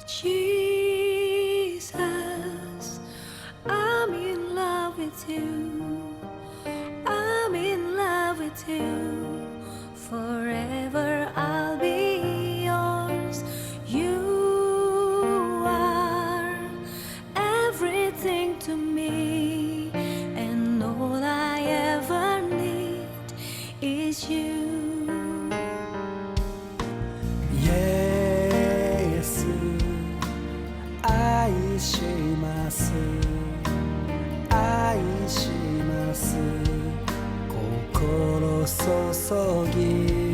Jesus, I'm in love with you. I'm in love with you. Forever I'll be yours. You are everything to me, and all I ever need is you. Yes, 愛します愛します心注ぎ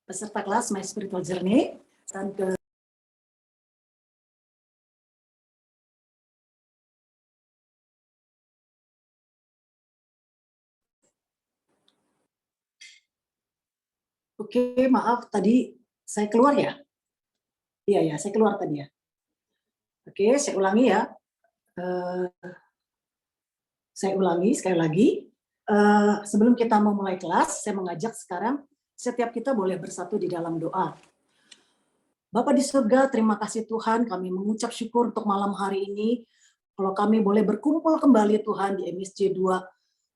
Peserta kelas My Spiritual Journey, Tante. Oke, maaf tadi saya keluar ya? Iya ya, saya keluar tadi ya. Oke, saya ulangi ya. Saya ulangi sekali lagi. Sebelum kita memulai kelas, saya mengajak sekarang setiap kita boleh bersatu di dalam doa. Bapa di surga, terima kasih Tuhan, kami mengucap syukur untuk malam hari ini. Kalau kami boleh berkumpul kembali Tuhan di MSJ 2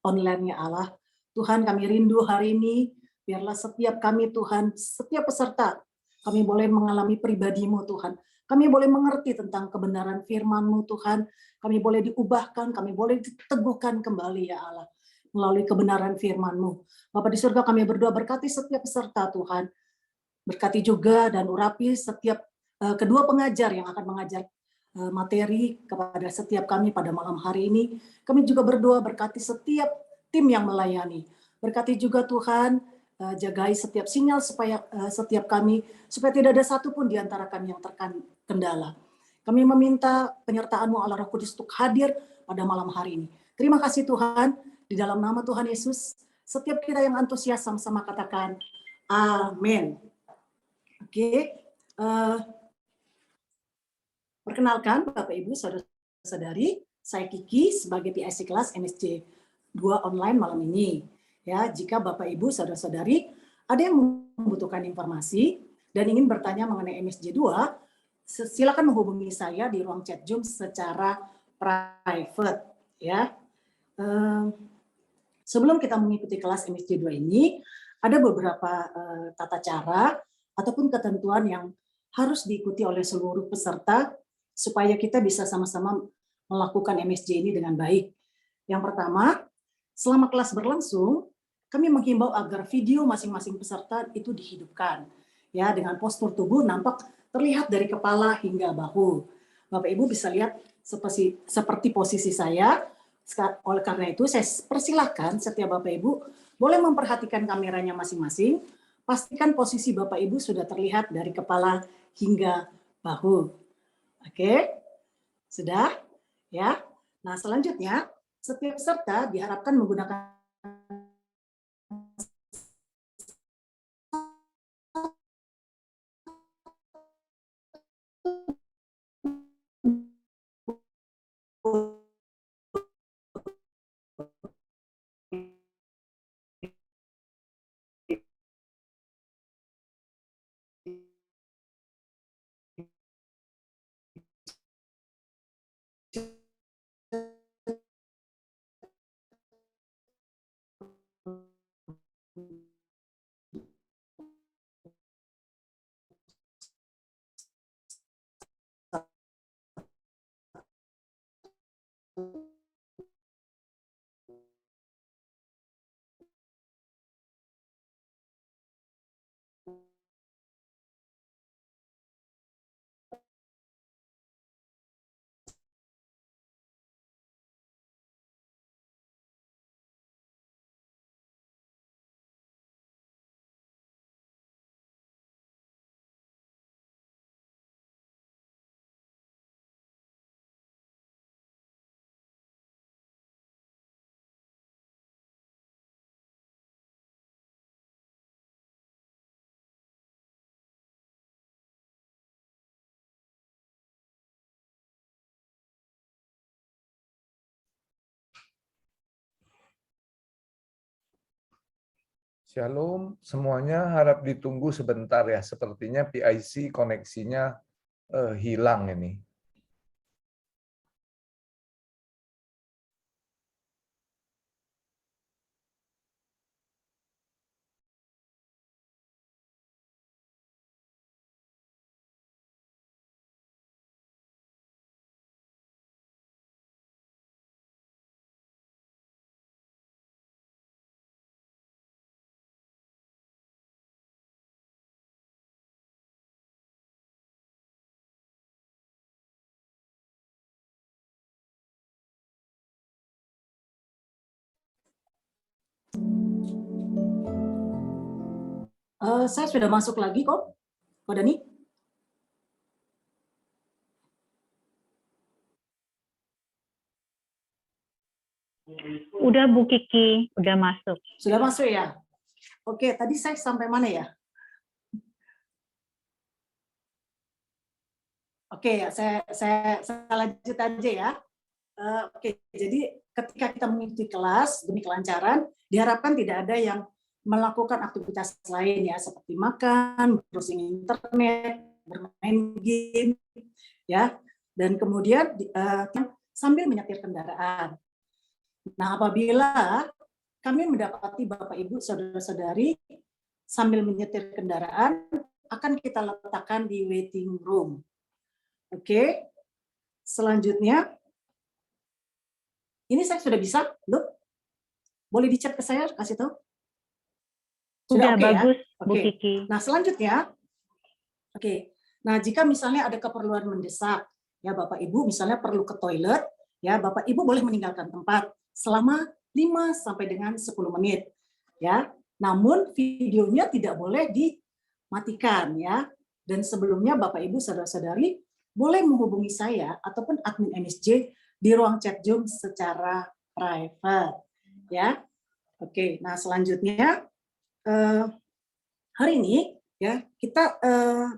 online-nya Allah. Tuhan, kami rindu hari ini, biarlah setiap kami Tuhan, setiap peserta, kami boleh mengalami pribadi-Mu Tuhan. Kami boleh mengerti tentang kebenaran firman-Mu Tuhan. Kami boleh diubahkan, kami boleh diteguhkan kembali ya Allah. Melalui kebenaran firman-Mu. Bapa di surga, kami berdoa berkati setiap peserta Tuhan. Berkati juga dan urapi setiap kedua pengajar yang akan mengajar materi kepada setiap kami pada malam hari ini. Kami juga berdoa berkati setiap tim yang melayani. Berkati juga Tuhan, jagai setiap sinyal supaya setiap kami, supaya tidak ada satupun di antara kami yang terkendala. Kami meminta penyertaan-Mu Allah Roh Kudus untuk hadir pada malam hari ini. Terima kasih Tuhan, di dalam nama Tuhan Yesus, setiap kita yang antusias sama-sama katakan, amin. Oke, perkenalkan Bapak Ibu Saudara-saudari, saya Kiki sebagai PIC kelas MSJ 2 online malam ini. Ya, jika Bapak Ibu Saudara-saudari ada yang membutuhkan informasi dan ingin bertanya mengenai MSJ 2, silakan menghubungi saya di ruang chat Zoom secara private ya. Sebelum kita mengikuti kelas MSJ 2 ini, ada beberapa tata cara ataupun ketentuan yang harus diikuti oleh seluruh peserta supaya kita bisa sama-sama melakukan MSJ ini dengan baik. Yang pertama, selama kelas berlangsung, kami menghimbau agar video masing-masing peserta itu dihidupkan, ya, dengan postur tubuh nampak terlihat dari kepala hingga bahu. Bapak Ibu bisa lihat seperti posisi saya. Oleh karena itu, saya persilahkan setiap Bapak Ibu boleh memperhatikan kameranya masing-masing. Pastikan posisi Bapak Ibu sudah terlihat dari kepala hingga bahu. Oke, sudah? Ya. Nah, selanjutnya, setiap peserta diharapkan menggunakan Shalom, semuanya harap ditunggu sebentar ya. Sepertinya PIC koneksinya hilang ini. Saya sudah masuk lagi kok, Ko Dani. Udah Bu Kiki, udah masuk. Sudah masuk ya? Oke, tadi saya sampai mana ya? Oke, saya lanjut aja ya. Oke, jadi ketika kita mengikuti kelas demi kelancaran, diharapkan tidak ada yang melakukan aktivitas lain ya, seperti makan, browsing internet, bermain game, ya, dan kemudian sambil menyetir kendaraan. Nah, apabila kami mendapati Bapak Ibu saudara-saudari sambil menyetir kendaraan, akan kita letakkan di waiting room. Oke, selanjutnya, ini saya sudah bisa, belum? Boleh di-chat ke saya, kasih tahu? Sudah Oke bagus, ya? Bu Oke. Kiki. Nah, selanjutnya, oke. Nah, jika misalnya ada keperluan mendesak, ya Bapak Ibu misalnya perlu ke toilet, ya Bapak Ibu boleh meninggalkan tempat selama 5 sampai dengan 10 menit, ya. Namun videonya tidak boleh dimatikan, ya. Dan sebelumnya Bapak Ibu saudara-saudari boleh menghubungi saya ataupun admin MSJ di ruang chat Zoom secara private, ya. Oke. Nah, selanjutnya hari ini ya kita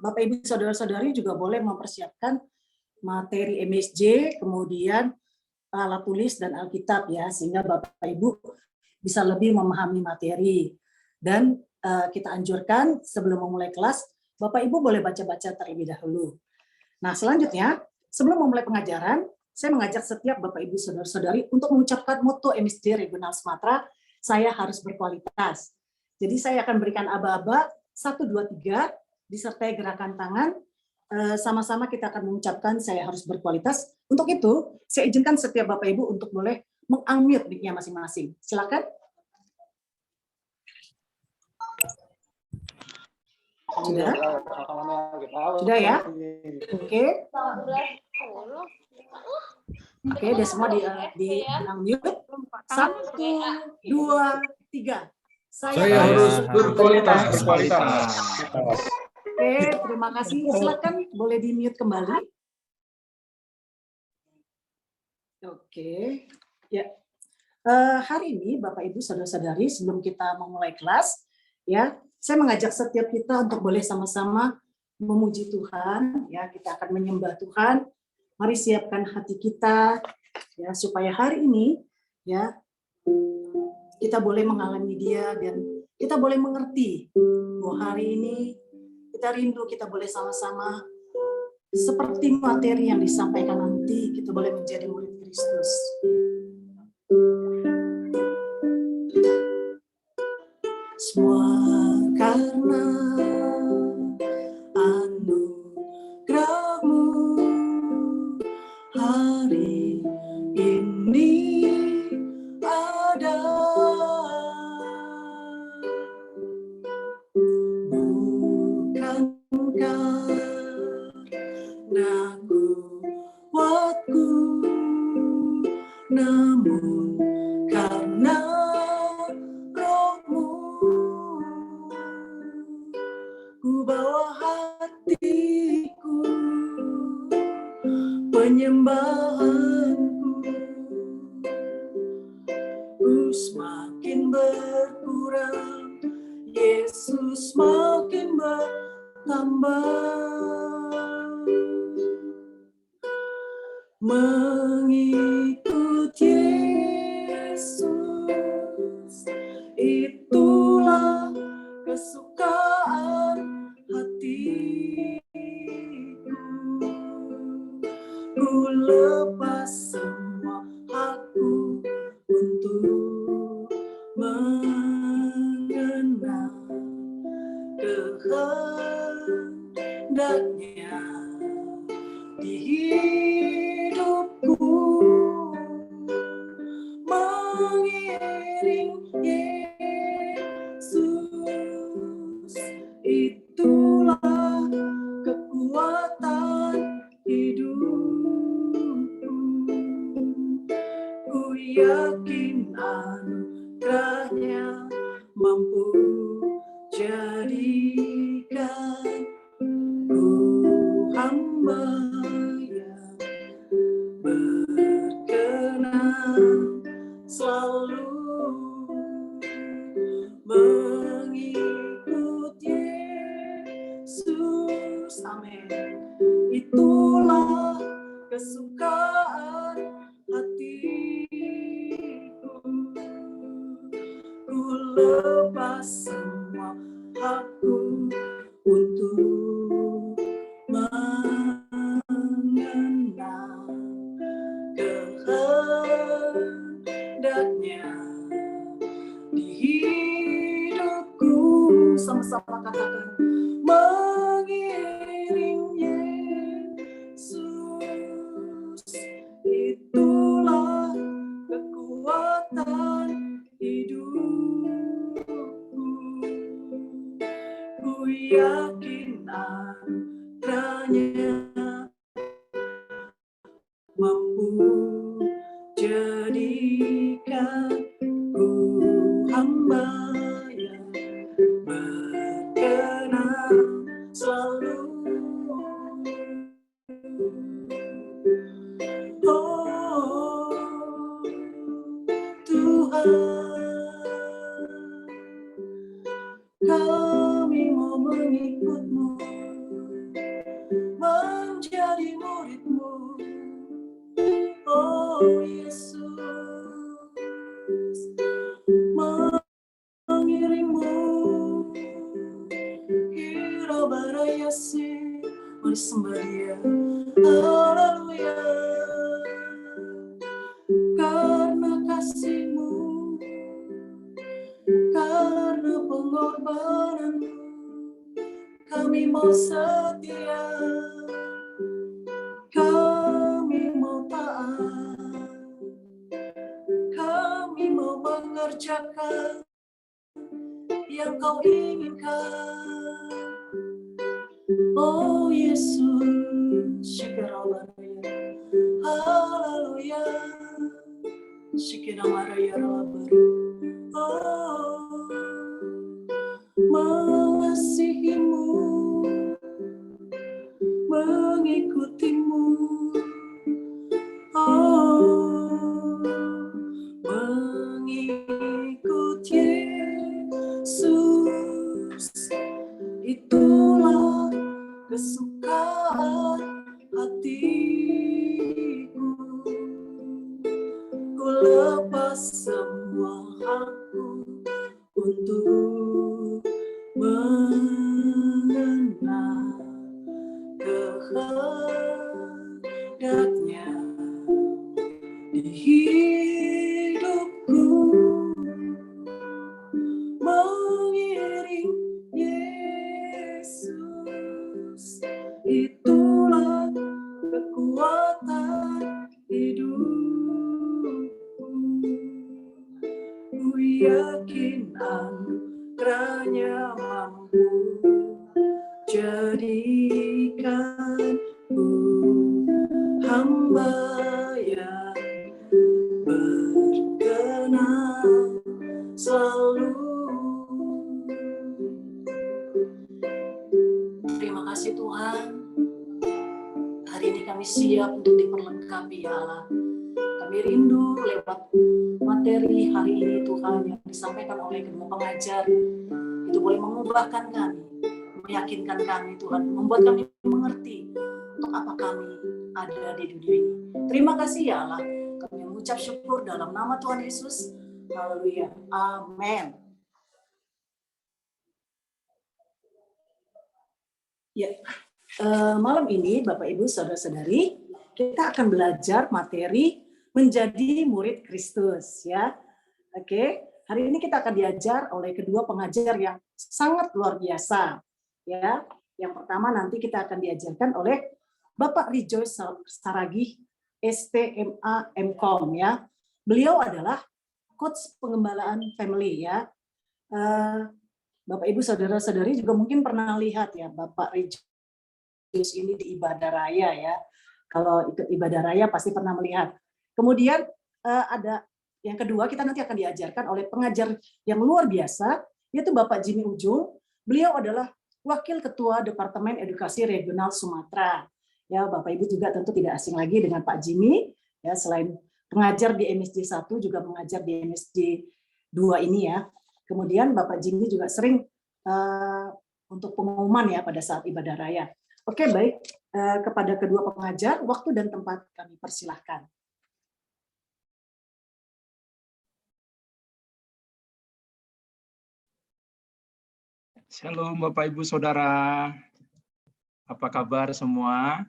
Bapak Ibu saudara-saudari juga boleh mempersiapkan materi MSJ, kemudian alat tulis dan Alkitab ya, sehingga Bapak Ibu bisa lebih memahami materi. Dan kita anjurkan sebelum memulai kelas, Bapak Ibu boleh baca-baca terlebih dahulu. Nah, selanjutnya sebelum memulai pengajaran, saya mengajak setiap Bapak Ibu saudara-saudari untuk mengucapkan moto MSJ Regional Sumatera, saya harus berkualitas. Jadi saya akan berikan aba-aba 1, 2, 3 disertai gerakan tangan. Sama-sama kita akan mengucapkan saya harus berkualitas. Untuk itu, saya izinkan setiap Bapak Ibu untuk boleh meng-unmute mic-nya masing-masing. Silakan. Sudah? Sudah ya? Oke. Oke, dia semua di unmute. 1, 2, 3. Saya harus berkualitas. Oke, terima kasih. Silakan boleh di-mute kembali. Oke. Ya. Hari ini Bapak Ibu saudara-saudari, sebelum kita memulai kelas, ya, saya mengajak setiap kita untuk boleh sama-sama memuji Tuhan, ya, kita akan menyembah Tuhan. Mari siapkan hati kita ya supaya hari ini ya kita boleh mengalami Dia dan kita boleh mengerti bahwa hari ini kita rindu, kita boleh sama-sama seperti materi yang disampaikan nanti, kita boleh menjadi murid Kristus. Semua karena anugerah-Mu hari ini ada. Bukan karena kuatku, namun karena Roh-Mu. Ku bawa hatiku, penyembahanku, ku semakin berkurang, Yesus makin bertambah. Mengikut Yesus, itulah kesukaan hatiku. Ku lepas semua hakku untuk mengenal kehendaknya di hidupku, mengiring Yesus. Itulah kekuatan hidupku. Ku yakin anugerahnya mampu jadikan ku hamba yang berkenan, selalu mengikut Yesus. Amin. Itulah kesukaan hatiku. Ku lepas semua hakku untuk mengenal kehendaknya di hidupku. Sama-sama katakan, mengiring Yesus. Itulah kekuatan hidupku. Ku yakin anugerahnya mampu jadikan ku hamba yang berkenan, selalu. Oh Tuhan, kami mau mengikut-Mu, menjadi murid-Mu. Oh Yesus, mengiring-Mu. Hirabarayasi, mari sembah Dia. Haleluya. Karena kasih-Mu, karena pengorbanan-Mu, kami mau setia, kami mau taat, kami mau mengerjakan yang Kau inginkan. Oh Yesus, syukur-Haleluya, haleluya, syukur-Haleluya. Oh, mengasihi-Mu, mengikuti-Mu. Oh, mengikut Yesus. Itulah kesukaan hatiku. Ku lepas semua hakku untuk mengenal kehendaknya di hidupku, mengiring Yesus. Itulah kekuatan hidupku. Ku yakin anugerahnya mampu jadikan ku hamba yang berkenan, selalu. Terima kasih Tuhan. Hari ini kami siap untuk diperlengkapi ya Allah. Kami rindu lewat materi hari ini Tuhan yang disampaikan oleh kedua pengajar. Itu boleh mengubahkan kami, meyakinkan kami Tuhan, membuat kami mengerti untuk apa kami ada di dunia ini. Terima kasih ya Allah. Kami mengucap syukur dalam nama Tuhan Yesus. Haleluya. Amin. Ya, malam ini Bapak Ibu Saudara-saudari, kita akan belajar materi menjadi murid Kristus ya. Oke, hari ini kita akan diajar oleh kedua pengajar yang sangat luar biasa ya. Yang pertama nanti kita akan diajarkan oleh Bapak Rejoice Saragih, STMA MKOM ya. Beliau adalah coach pengembalaan family ya. Bapak Ibu Saudara-saudari juga mungkin pernah lihat ya Bapak Rejoice ini di ibadah raya ya. Kalau ikut ibadah raya pasti pernah melihat. Kemudian ada yang kedua, kita nanti akan diajarkan oleh pengajar yang luar biasa, yaitu Bapak Jimmy Ujung. Beliau adalah Wakil Ketua Departemen Edukasi Regional Sumatera. Ya, Bapak Ibu juga tentu tidak asing lagi dengan Pak Jimmy. Ya, selain pengajar di MSJ 1 juga mengajar di MSJ 2 ini ya. Kemudian Bapak Jimmy juga sering untuk pengumuman ya pada saat ibadah raya. Oke, baik. Kepada kedua pengajar, waktu dan tempat kami persilahkan. Shalom Bapak Ibu Saudara, apa kabar semua?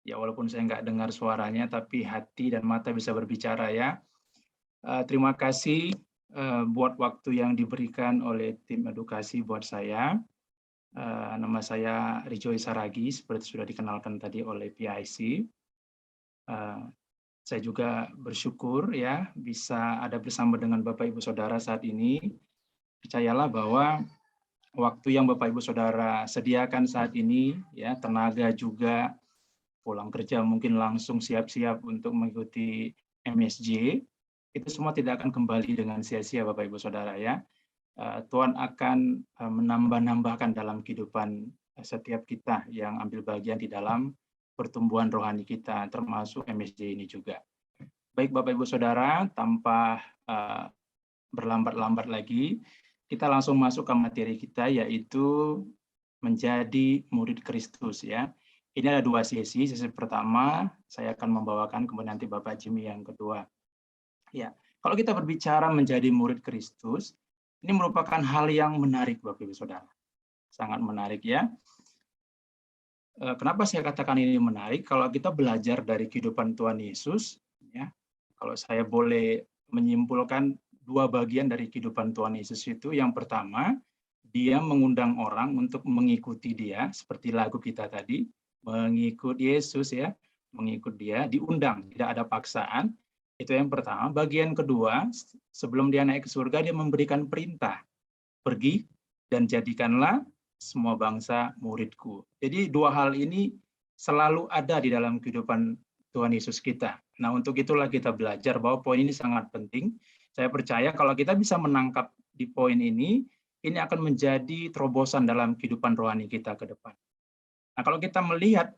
Ya walaupun saya nggak dengar suaranya, tapi hati dan mata bisa berbicara ya. Terima kasih buat waktu yang diberikan oleh tim edukasi buat saya. Nama saya Rejoice Saragih, seperti sudah dikenalkan tadi oleh PIC. Saya juga bersyukur ya bisa ada bersama dengan Bapak Ibu Saudara saat ini. Percayalah bahwa waktu yang Bapak Ibu Saudara sediakan saat ini, ya tenaga juga, pulang kerja mungkin langsung siap-siap untuk mengikuti MSJ, itu semua tidak akan kembali dengan sia-sia Bapak Ibu Saudara ya. Tuhan akan menambah-nambahkan dalam kehidupan setiap kita yang ambil bagian di dalam pertumbuhan rohani kita, termasuk MSJ ini juga. Baik Bapak Ibu Saudara, tanpa berlambat-lambat lagi, kita langsung masuk ke materi kita, yaitu menjadi murid Kristus ya. Ini ada dua sesi. Sesi pertama saya akan membawakan, kemudian nanti Bapak Jimmy yang kedua. Ya, kalau kita berbicara menjadi murid Kristus, ini merupakan hal yang menarik Bapak Ibu Saudara. Sangat menarik ya. Kenapa saya katakan ini menarik? Kalau kita belajar dari kehidupan Tuhan Yesus, ya, kalau saya boleh menyimpulkan dua bagian dari kehidupan Tuhan Yesus itu, yang pertama, dia mengundang orang untuk mengikuti dia, seperti lagu kita tadi, mengikut Yesus ya, mengikut dia, diundang, tidak ada paksaan. Itu yang pertama. Bagian kedua, sebelum dia naik ke surga, dia memberikan perintah, pergi dan jadikanlah semua bangsa muridku. Jadi dua hal ini selalu ada di dalam kehidupan Tuhan Yesus kita. Nah, untuk itulah kita belajar bahwa poin ini sangat penting. Saya percaya kalau kita bisa menangkap di poin ini akan menjadi terobosan dalam kehidupan rohani kita ke depan. Nah, kalau kita melihat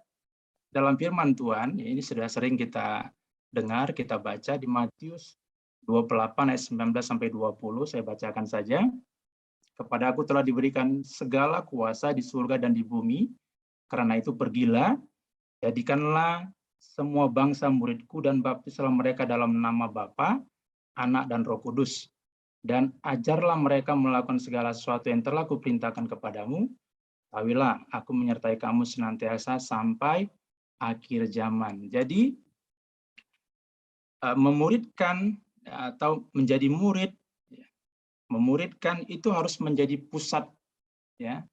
dalam firman Tuhan, ya ini sudah sering kita dengar, kita baca di Matius 28 ayat 19 sampai 20, saya bacakan saja. Kepada aku telah diberikan segala kuasa di surga dan di bumi, karena itu pergilah, jadikanlah semua bangsa muridku dan baptislah mereka dalam nama Bapa, Anak dan Roh Kudus, dan ajarlah mereka melakukan segala sesuatu yang telah kuperintahkan kepadamu. Tahuilah, aku menyertai kamu senantiasa sampai akhir zaman. Jadi memuridkan atau menjadi murid, memuridkan itu harus menjadi pusat ya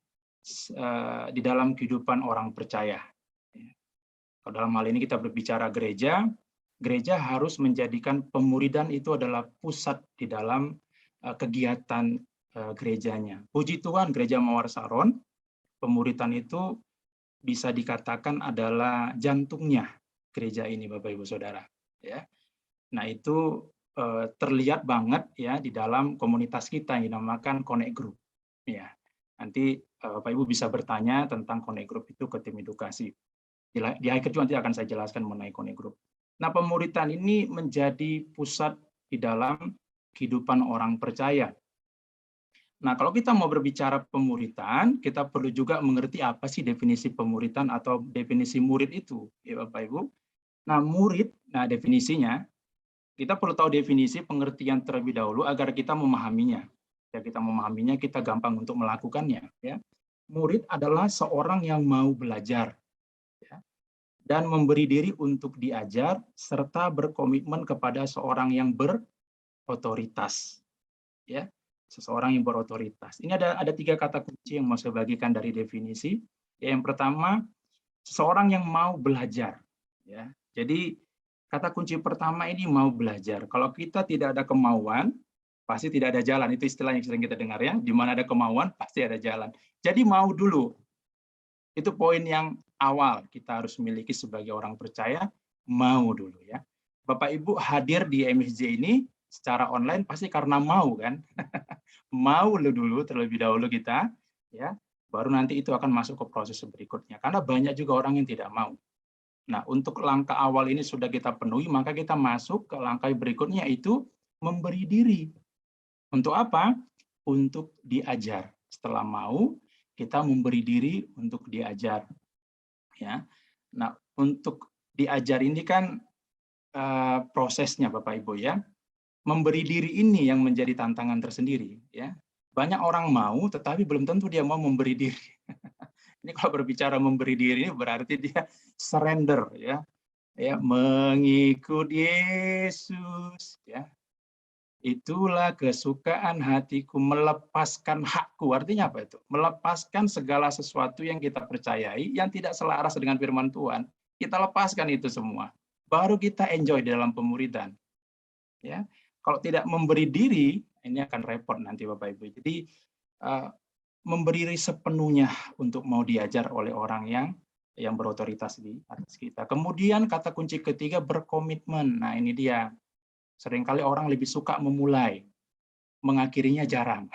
di dalam kehidupan orang percaya. Kalau dalam hal ini kita berbicara gereja, gereja harus menjadikan pemuridan itu adalah pusat di dalam kegiatan gerejanya. Puji Tuhan, Gereja Mawar Saron, pemuridan itu bisa dikatakan adalah jantungnya gereja ini, Bapak Ibu Saudara. Ya, nah itu terlihat banget ya di dalam komunitas kita yang dinamakan Connect Group. Ya, nanti Bapak Ibu bisa bertanya tentang Connect Group itu ke tim edukasi. Di akhir juga nanti akan saya jelaskan mengenai Connect Group. Nah, pemuridan ini menjadi pusat di dalam kehidupan orang percaya. Nah, kalau kita mau berbicara pemuridan, kita perlu juga mengerti apa sih definisi pemuridan atau definisi murid itu, ya Bapak Ibu. Nah, murid, nah definisinya, kita perlu tahu definisi pengertian terlebih dahulu agar kita memahaminya. Ya, kita memahaminya, kita gampang untuk melakukannya. Ya. murid adalah seorang yang mau belajar, ya, dan memberi diri untuk diajar, serta berkomitmen kepada seorang yang berotoritas. Ya, seseorang yang berotoritas. Ini ada 3 kata kunci yang mau saya bagikan dari definisi. Yang pertama, seseorang yang mau belajar. Ya, jadi kata kunci pertama ini mau belajar. Kalau kita tidak ada kemauan, pasti tidak ada jalan. Itu istilah yang sering kita dengar ya. Di mana ada kemauan, pasti ada jalan. Jadi mau dulu. Itu poin yang awal kita harus miliki sebagai orang percaya, mau dulu ya. Bapak Ibu hadir di MSJ ini secara online pasti karena mau kan. Mau dulu terlebih dahulu kita ya, baru nanti itu akan masuk ke proses berikutnya. Karena banyak juga orang yang tidak mau. Nah, untuk langkah awal ini sudah kita penuhi, maka kita masuk ke langkah berikutnya, itu memberi diri. Untuk apa? Untuk diajar. Setelah mau, kita memberi diri untuk diajar. Ya. Nah, untuk diajar ini kan prosesnya Bapak Ibu ya. Memberi diri ini yang menjadi tantangan tersendiri ya. Banyak orang mau tetapi belum tentu dia mau memberi diri. Ini kalau berbicara memberi diri ini berarti dia surrender ya. Ya, mengikut Yesus ya. Itulah kesukaan hatiku, melepaskan hakku. Artinya apa itu? Melepaskan segala sesuatu yang kita percayai yang tidak selaras dengan firman Tuhan. Kita lepaskan itu semua. Baru kita enjoy di dalam pemuridan. Ya. Kalau tidak memberi diri, ini akan repot nanti Bapak Ibu. Jadi memberi diri sepenuhnya untuk mau diajar oleh orang yang berotoritas di atas kita. Kemudian kata kunci ketiga, berkomitmen. Nah ini dia. Seringkali orang lebih suka memulai, mengakhirinya jarang.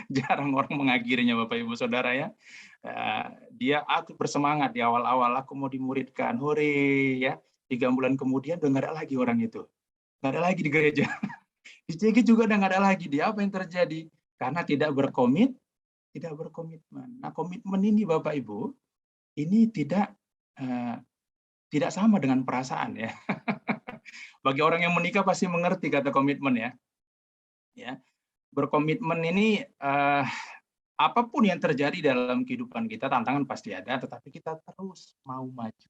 Jarang orang mengakhirinya Bapak Ibu Saudara ya. Aku bersemangat di awal-awal, aku mau dimuridkan, hore ya. 3 bulan kemudian udah nggak ada lagi orang itu. Nggak ada lagi di gereja. Di CG juga udah nggak ada lagi. Di apa yang terjadi? Karena tidak berkomitmen. Nah, komitmen ini Bapak Ibu, ini tidak sama dengan perasaan ya. Bagi orang yang menikah pasti mengerti kata komitmen ya. Ya. Berkomitmen ini apapun yang terjadi dalam kehidupan kita, tantangan pasti ada, tetapi kita terus mau maju.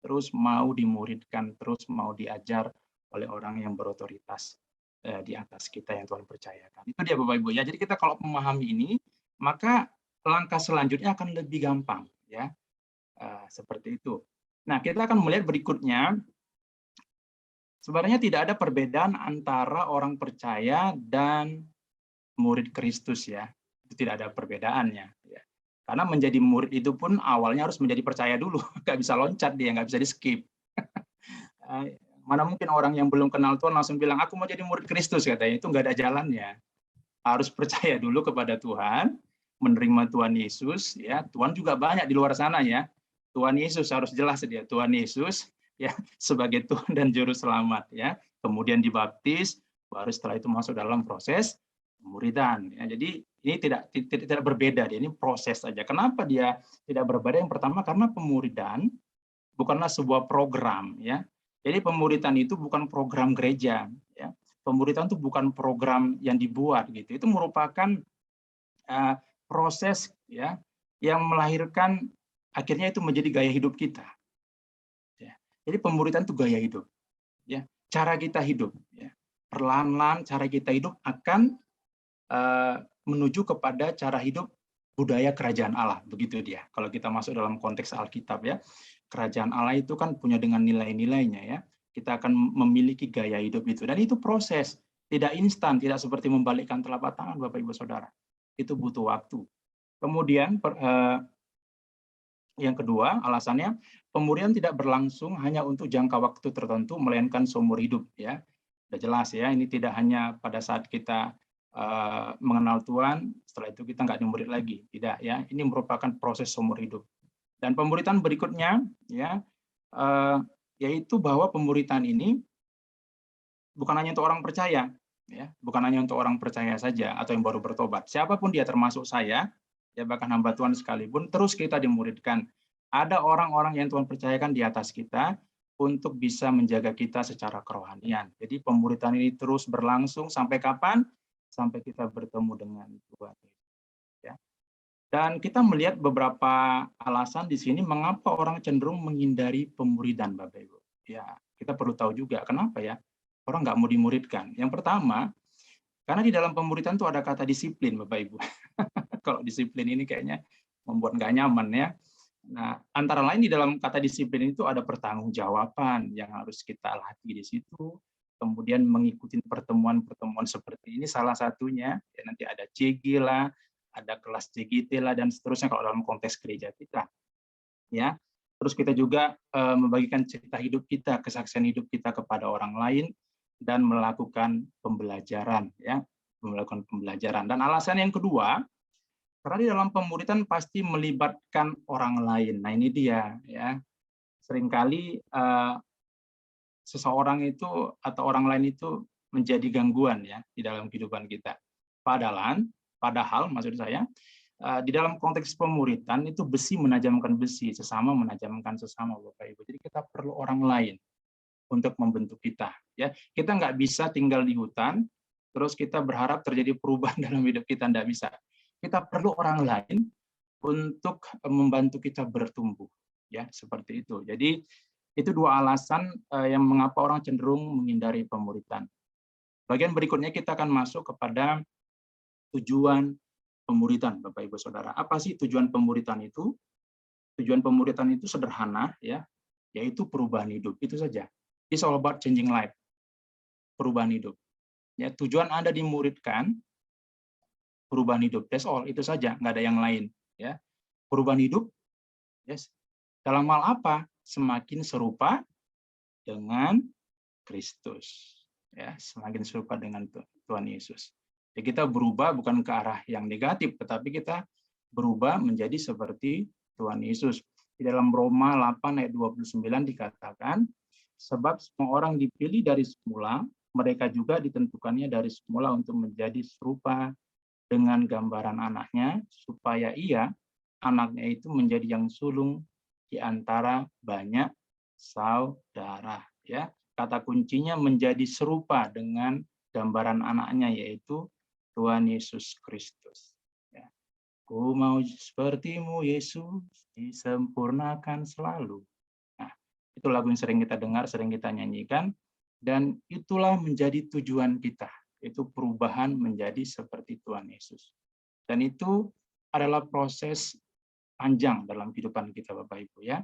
Terus mau dimuridkan, terus mau diajar oleh orang yang berotoritas di atas kita yang Tuhan percayakan. Itu dia Bapak Ibu ya. Jadi kita kalau memahami ini, maka langkah selanjutnya akan lebih gampang ya. Seperti itu. Nah, kita akan melihat berikutnya. Sebenarnya tidak ada perbedaan antara orang percaya dan murid Kristus ya. Itu tidak ada perbedaannya ya. Karena menjadi murid itu pun awalnya harus menjadi percaya dulu. Nggak bisa loncat dia, nggak bisa di-skip. Mana mungkin orang yang belum kenal Tuhan langsung bilang, aku mau jadi murid Kristus, katanya. Itu nggak ada jalannya. Harus percaya dulu kepada Tuhan, menerima Tuhan Yesus. Ya, Tuhan juga banyak di luar sana ya. Tuhan Yesus harus jelas dia. Tuhan Yesus ya sebagai Tuhan dan Juru Selamat ya. Kemudian dibaptis, baru setelah itu masuk dalam proses pemuridan. Ya, jadi ini tidak berbeda, ini proses saja. Kenapa dia tidak berbeda? Yang pertama karena pemuridan bukanlah sebuah program ya. Jadi pemuridan itu bukan program gereja ya. Pemuridan itu bukan program yang dibuat gitu. Itu merupakan proses ya yang melahirkan akhirnya itu menjadi gaya hidup kita. Ya. Jadi pemuridan itu gaya hidup. Ya, cara kita hidup ya. Perlahan-lahan cara kita hidup akan menuju kepada cara hidup budaya kerajaan Allah, begitu dia. Kalau kita masuk dalam konteks Alkitab ya, kerajaan Allah itu kan punya dengan nilai-nilainya ya. Kita akan memiliki gaya hidup itu, dan itu proses, tidak instan, tidak seperti membalikkan telapak tangan Bapak Ibu Saudara. Itu butuh waktu. Kemudian yang kedua, alasannya pemuridan tidak berlangsung hanya untuk jangka waktu tertentu, melainkan seumur hidup ya. Sudah jelas ya, ini tidak hanya pada saat kita mengenal Tuhan, setelah itu kita nggak dimurid lagi, tidak ya. Ini merupakan proses seumur hidup. Dan pemuridan berikutnya ya, yaitu bahwa pemuridan ini bukan hanya untuk orang percaya, ya, bukan hanya untuk orang percaya saja atau yang baru bertobat. Siapapun dia, termasuk saya, ya bahkan hamba Tuhan sekalipun, terus kita dimuridkan. Ada orang-orang yang Tuhan percayakan di atas kita untuk bisa menjaga kita secara kerohanian. Jadi pemuridan ini terus berlangsung sampai kapan? Sampai kita bertemu dengan Tuhan. Ya. Dan kita melihat beberapa alasan di sini mengapa orang cenderung menghindari pemuridan, Bapak Ibu. Ya, kita perlu tahu juga kenapa ya orang nggak mau dimuridkan. Yang pertama, karena di dalam pemuridan itu ada kata disiplin, Bapak Ibu. Kalau disiplin ini kayaknya membuat nggak nyaman ya. Nah, antara lain di dalam kata disiplin itu ada pertanggungjawaban yang harus kita latih di situ. Kemudian mengikuti pertemuan-pertemuan seperti ini salah satunya. Ya, nanti ada CG lah, ada kelas CGT lah, dan seterusnya kalau dalam konteks gereja kita. Ya, terus kita juga membagikan cerita hidup kita, kesaksian hidup kita kepada orang lain, dan melakukan pembelajaran, ya, melakukan pembelajaran. Dan alasan yang kedua, karena di dalam pemuridan pasti melibatkan orang lain. Nah ini dia, ya, seringkali seseorang itu atau orang lain itu menjadi gangguan ya di dalam kehidupan kita. Padahal maksud saya di dalam konteks pemuridan itu besi menajamkan besi, sesama menajamkan sesama, Bapak Ibu. Jadi kita perlu orang lain untuk membentuk kita. Ya, kita nggak bisa tinggal di hutan, terus kita berharap terjadi perubahan dalam hidup kita, nggak bisa. Kita perlu orang lain untuk membantu kita bertumbuh, ya seperti itu. Jadi itu dua alasan yang mengapa orang cenderung menghindari pemuridan. Bagian berikutnya kita akan masuk kepada tujuan pemuridan, Bapak Ibu Saudara. Apa sih tujuan pemuridan itu? Tujuan pemuridan itu sederhana, ya, yaitu perubahan hidup. Itu saja. It's all about changing life. Perubahan hidup. Ya, tujuan Anda dimuridkan, perubahan hidup. That's all. Itu saja. Nggak ada yang lain. Ya, perubahan hidup. Yes. Dalam hal apa? Semakin serupa dengan Kristus. Ya, semakin serupa dengan Tuhan Yesus. Ya, kita berubah bukan ke arah yang negatif, tetapi kita berubah menjadi seperti Tuhan Yesus. Di dalam Roma 8 ayat 29 dikatakan, sebab semua orang dipilih dari semula, mereka juga ditentukannya dari semula untuk menjadi serupa dengan gambaran anaknya, supaya ia, anaknya itu menjadi yang sulung di antara banyak saudara. Ya, kata kuncinya menjadi serupa dengan gambaran anaknya, yaitu Tuhan Yesus Kristus. Ya. Ku mau sepertimu Yesus, disempurnakan selalu. Itu lagu yang sering kita dengar, sering kita nyanyikan, dan itulah menjadi tujuan kita, itu perubahan menjadi seperti Tuhan Yesus. Dan itu adalah proses panjang dalam kehidupan kita, Bapak Ibu, ya.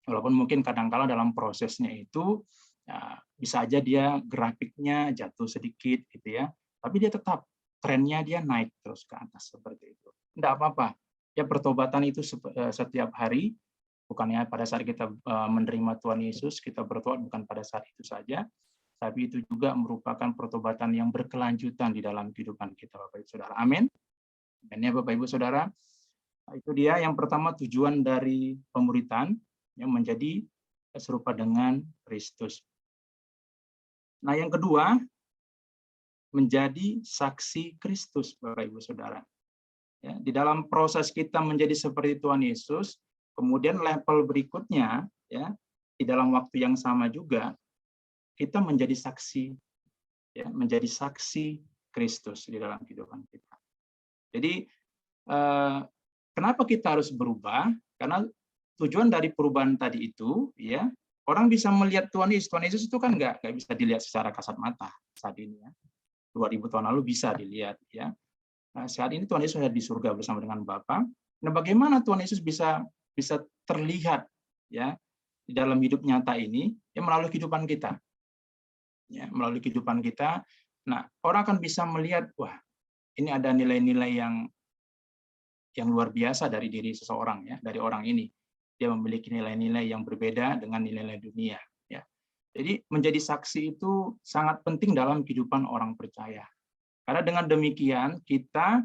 Walaupun mungkin kadang-kala dalam prosesnya itu ya, bisa aja dia grafiknya jatuh sedikit gitu ya, tapi dia tetap trennya dia naik terus ke atas seperti itu. Enggak apa-apa. Ya, pertobatan itu setiap hari. Bukannya pada saat kita menerima Tuhan Yesus, kita bertobat bukan pada saat itu saja, tapi itu juga merupakan pertobatan yang berkelanjutan di dalam kehidupan kita, Bapak Ibu Saudara. Amin. Dan ya Bapak Ibu Saudara, itu dia yang pertama tujuan dari pemuridan, yang menjadi serupa dengan Kristus. Nah yang kedua, menjadi saksi Kristus, Bapak Ibu Saudara. Ya, di dalam proses kita menjadi seperti Tuhan Yesus, kemudian level berikutnya, ya, di dalam waktu yang sama juga, kita menjadi saksi, ya, menjadi saksi Kristus di dalam kehidupan kita. Jadi, kenapa kita harus berubah? Karena tujuan dari perubahan tadi itu, ya, orang bisa melihat Tuhan Yesus. Tuhan Yesus itu kan nggak bisa dilihat secara kasat mata saat ini, ya. 2000 tahun lalu bisa dilihat, ya. Nah, saat ini Tuhan Yesus ada di surga bersama dengan Bapa. Nah, bagaimana Tuhan Yesus bisa terlihat ya di dalam hidup nyata ini ya melalui kehidupan kita. Ya, melalui kehidupan kita. Nah, orang akan bisa melihat, wah, ini ada nilai-nilai yang luar biasa dari diri seseorang ya, dari orang ini. Dia memiliki nilai-nilai yang berbeda dengan nilai-nilai dunia ya. Jadi menjadi saksi itu sangat penting dalam kehidupan orang percaya. Karena dengan demikian kita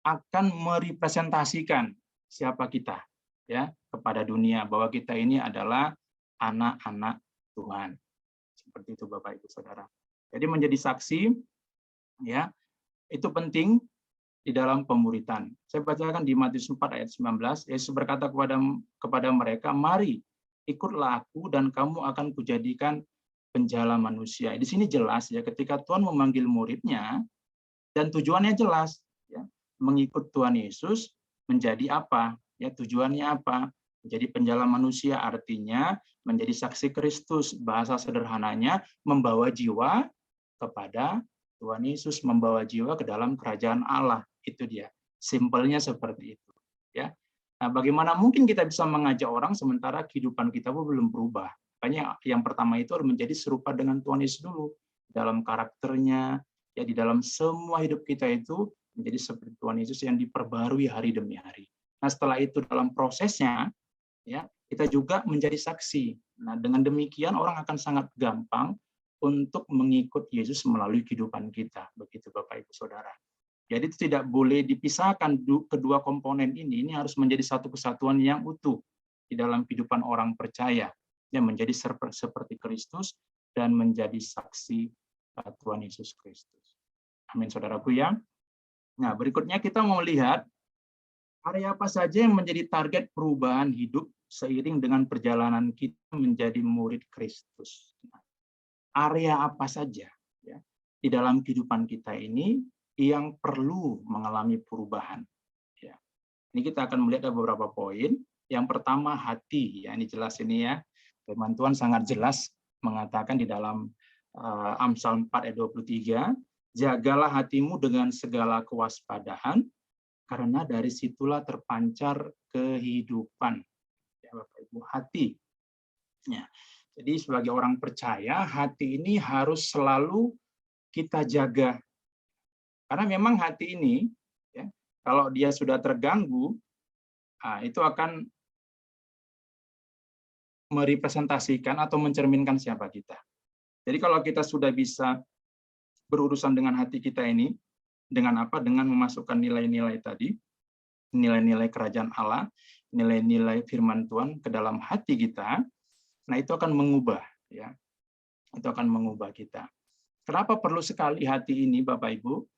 akan merepresentasikan siapa kita ya kepada dunia, bahwa kita ini adalah anak-anak Tuhan. Seperti itu Bapak Ibu Saudara. Jadi menjadi saksi ya itu penting di dalam pemuridan. Saya bacakan di Matius 4 ayat 19, Yesus berkata kepada mereka, "Mari ikutlah aku dan kamu akan kujadikan penjala manusia." Di sini jelas ya, ketika Tuhan memanggil muridnya dan tujuannya jelas ya, mengikut Tuhan Yesus, menjadi apa? Ya, tujuannya apa? Menjadi penjala manusia, artinya menjadi saksi Kristus. Bahasa sederhananya membawa jiwa kepada Tuhan Yesus, membawa jiwa ke dalam kerajaan Allah. Itu dia. Simpelnya seperti itu, ya. Nah, bagaimana mungkin kita bisa mengajak orang sementara kehidupan kita belum berubah? Makanya yang pertama itu harus menjadi serupa dengan Tuhan Yesus dulu, dalam karakternya, ya, di dalam semua hidup kita itu menjadi seperti Tuhan Yesus yang diperbarui hari demi hari. Nah, setelah itu dalam prosesnya, ya, kita juga menjadi saksi. Nah, dengan demikian orang akan sangat gampang untuk mengikut Yesus melalui kehidupan kita, begitu Bapak Ibu Saudara. Jadi itu tidak boleh dipisahkan, kedua komponen ini harus menjadi satu kesatuan yang utuh di dalam kehidupan orang percaya, yang menjadi seperti Kristus dan menjadi saksi Tuhan Yesus Kristus. Amin, saudaraku ya. Nah, berikutnya kita mau lihat area apa saja yang menjadi target perubahan hidup seiring dengan perjalanan kita menjadi murid Kristus. Nah, area apa saja ya di dalam kehidupan kita ini yang perlu mengalami perubahan. Ya. Ini kita akan melihat ada beberapa poin. Yang pertama hati, ya ini jelas ini ya. Firman Tuhan sangat jelas mengatakan di dalam Amsal 4 ayat 23, jagalah hatimu dengan segala kewaspadaan, karena dari situlah terpancar kehidupan. Ya, Bapak Ibu, hati. Ya. Jadi sebagai orang percaya, hati ini harus selalu kita jaga. Karena memang hati ini, ya, kalau dia sudah terganggu, itu akan merepresentasikan atau mencerminkan siapa kita. Jadi kalau kita sudah bisa berurusan dengan hati kita ini, dengan apa? Dengan memasukkan nilai-nilai tadi, nilai-nilai kerajaan Allah, nilai-nilai firman Tuhan ke dalam hati kita, nah itu akan mengubah, ya, itu akan mengubah kita. Kenapa perlu sekali hati ini, Bapak Ibu?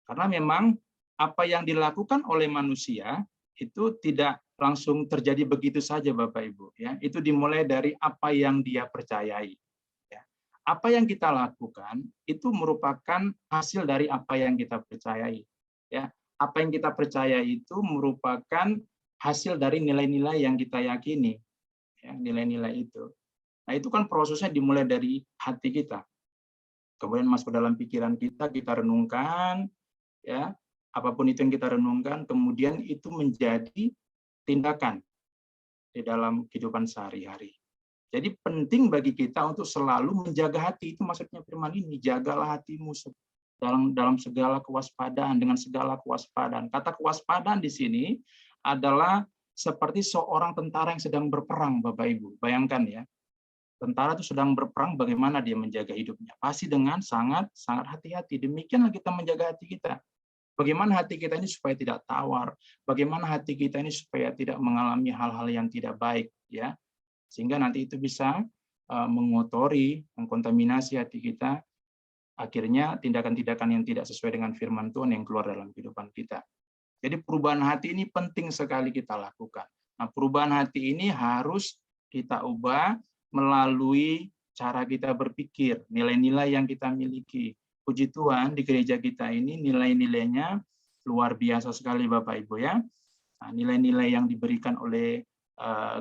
Karena memang apa yang dilakukan oleh manusia itu tidak langsung terjadi begitu saja, Bapak Ibu. Ya, itu dimulai dari apa yang dia percayai. Ya. Apa yang kita lakukan itu merupakan hasil dari apa yang kita percayai. Ya, apa yang kita percaya itu merupakan hasil dari nilai-nilai yang kita yakini. Ya, nilai-nilai itu. Nah, itu kan prosesnya dimulai dari hati kita. Kemudian masuk ke dalam pikiran kita renungkan. Ya, apapun itu yang kita renungkan, kemudian itu menjadi tindakan di dalam kehidupan sehari-hari. Jadi penting bagi kita untuk selalu menjaga hati, itu maksudnya firman ini, jagalah hatimu dalam segala kewaspadaan, dengan segala kewaspadaan. Kata kewaspadaan di sini adalah seperti seorang tentara yang sedang berperang, Bapak Ibu. Bayangkan ya, tentara itu sedang berperang, bagaimana dia menjaga hidupnya? Pasti dengan sangat hati-hati. Demikianlah kita menjaga hati kita. Bagaimana hati kita ini supaya tidak tawar? Bagaimana hati kita ini supaya tidak mengalami hal-hal yang tidak baik, ya? Sehingga nanti itu bisa mengotori, mengkontaminasi hati kita. Akhirnya tindakan-tindakan yang tidak sesuai dengan firman Tuhan yang keluar dalam kehidupan kita. Jadi perubahan hati ini penting sekali kita lakukan. Nah, perubahan hati ini harus kita ubah melalui cara kita berpikir, nilai-nilai yang kita miliki. Puji Tuhan, di gereja kita ini nilai-nilainya luar biasa sekali, Bapak Ibu ya. Nah, nilai-nilai yang diberikan oleh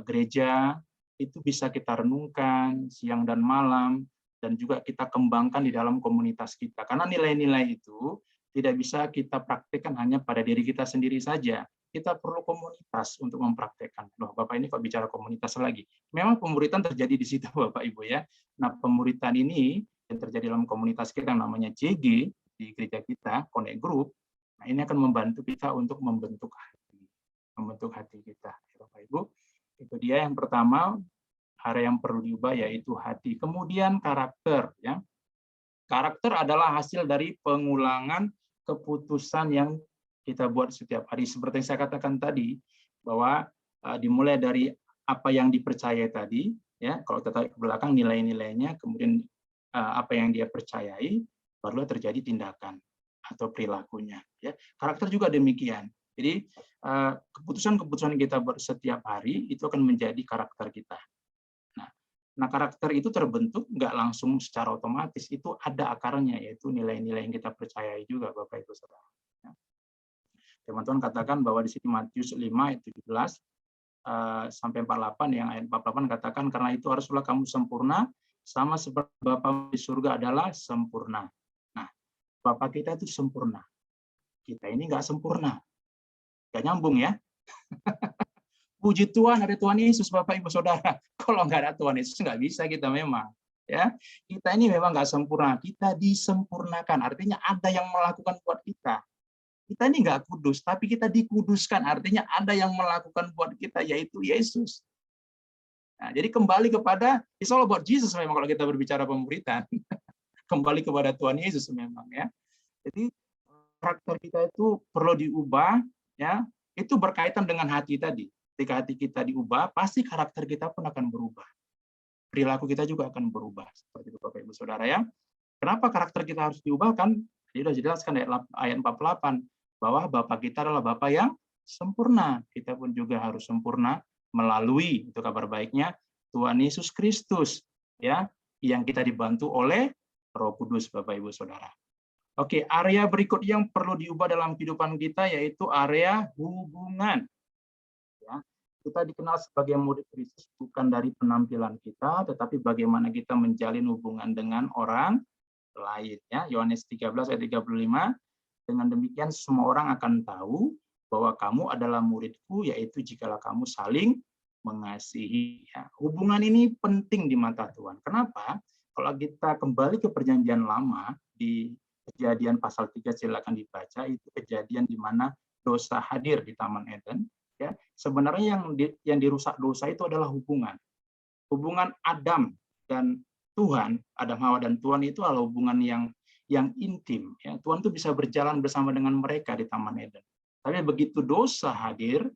gereja itu bisa kita renungkan siang dan malam, dan juga kita kembangkan di dalam komunitas kita. Karena nilai-nilai itu tidak bisa kita praktekkan hanya pada diri kita sendiri saja. Kita perlu komunitas untuk mempraktekkan. Loh, Bapak ini kok bicara komunitas lagi? Memang pemuritan terjadi di situ, Bapak Ibu ya. Nah, pemuritan ini yang terjadi dalam komunitas kita yang namanya JG di gereja kita, Connect Group. Nah, ini akan membantu kita untuk membentuk hati kita, Bapak Ibu. Itu dia yang pertama, area yang perlu diubah yaitu hati. Kemudian karakter, ya. Karakter adalah hasil dari pengulangan keputusan yang kita buat setiap hari. Seperti yang saya katakan tadi, bahwa dimulai dari apa yang dipercaya tadi, ya. Kalau kita tarik ke belakang nilai-nilainya, kemudian apa yang dia percayai, baru terjadi tindakan atau perilakunya. Ya. Karakter juga demikian. Jadi keputusan-keputusan kita buat setiap hari itu akan menjadi karakter kita. Nah, karakter itu terbentuk nggak langsung secara otomatis, itu ada akarnya, yaitu nilai-nilai yang kita percayai juga, Bapak Ibu Saudara. Firman Tuhan katakan bahwa di sini Matius 5 ayat 17 sampai 48, yang ayat 48 katakan, karena itu haruslah kamu sempurna sama seperti Bapa di surga adalah sempurna. Nah, Bapa kita itu sempurna. Kita ini nggak sempurna. Nggak nyambung ya. Puji Tuhan ada Tuhan Yesus, Bapak Ibu Saudara. Kalau nggak ada Tuhan Yesus nggak bisa kita memang. Ya, kita ini memang nggak sempurna. Kita disempurnakan. Artinya ada yang melakukan buat kita. Kita ini nggak kudus, tapi kita dikuduskan. Artinya ada yang melakukan buat kita, yaitu Yesus. Nah, jadi kembali kepada it's all about Jesus memang kalau kita berbicara pemberitaan. Kembali kepada Tuhan Yesus memang ya. Jadi karakter kita itu perlu diubah ya. Itu berkaitan dengan hati tadi. Ketika hati kita diubah, pasti karakter kita pun akan berubah. Perilaku kita juga akan berubah. Seperti itu Bapak Ibu Saudara ya. Kenapa karakter kita harus diubah? Kan sudah dijelaskan ayat 48 bahwa Bapa kita adalah Bapa yang sempurna. Kita pun juga harus sempurna melalui, itu kabar baiknya, Tuhan Yesus Kristus ya, yang kita dibantu oleh Roh Kudus Bapak Ibu Saudara. Oke, area berikut yang perlu diubah dalam kehidupan kita yaitu area hubungan. Kita dikenal sebagai murid Kristus bukan dari penampilan kita, tetapi bagaimana kita menjalin hubungan dengan orang lain. Ya, Yohanes 13 ayat 35. Dengan demikian semua orang akan tahu bahwa kamu adalah muridku, yaitu jikalau kamu saling mengasihi. Ya, hubungan ini penting di mata Tuhan. Kenapa? Kalau kita kembali ke perjanjian lama, di Kejadian pasal 3 silakan dibaca, itu kejadian di mana dosa hadir di Taman Eden. Ya, sebenarnya yang dirusak dosa itu adalah hubungan. Hubungan Adam dan Tuhan, Adam Hawa dan Tuhan itu adalah hubungan yang intim. Ya. Tuhan itu bisa berjalan bersama dengan mereka di Taman Eden. Tapi begitu dosa hadir,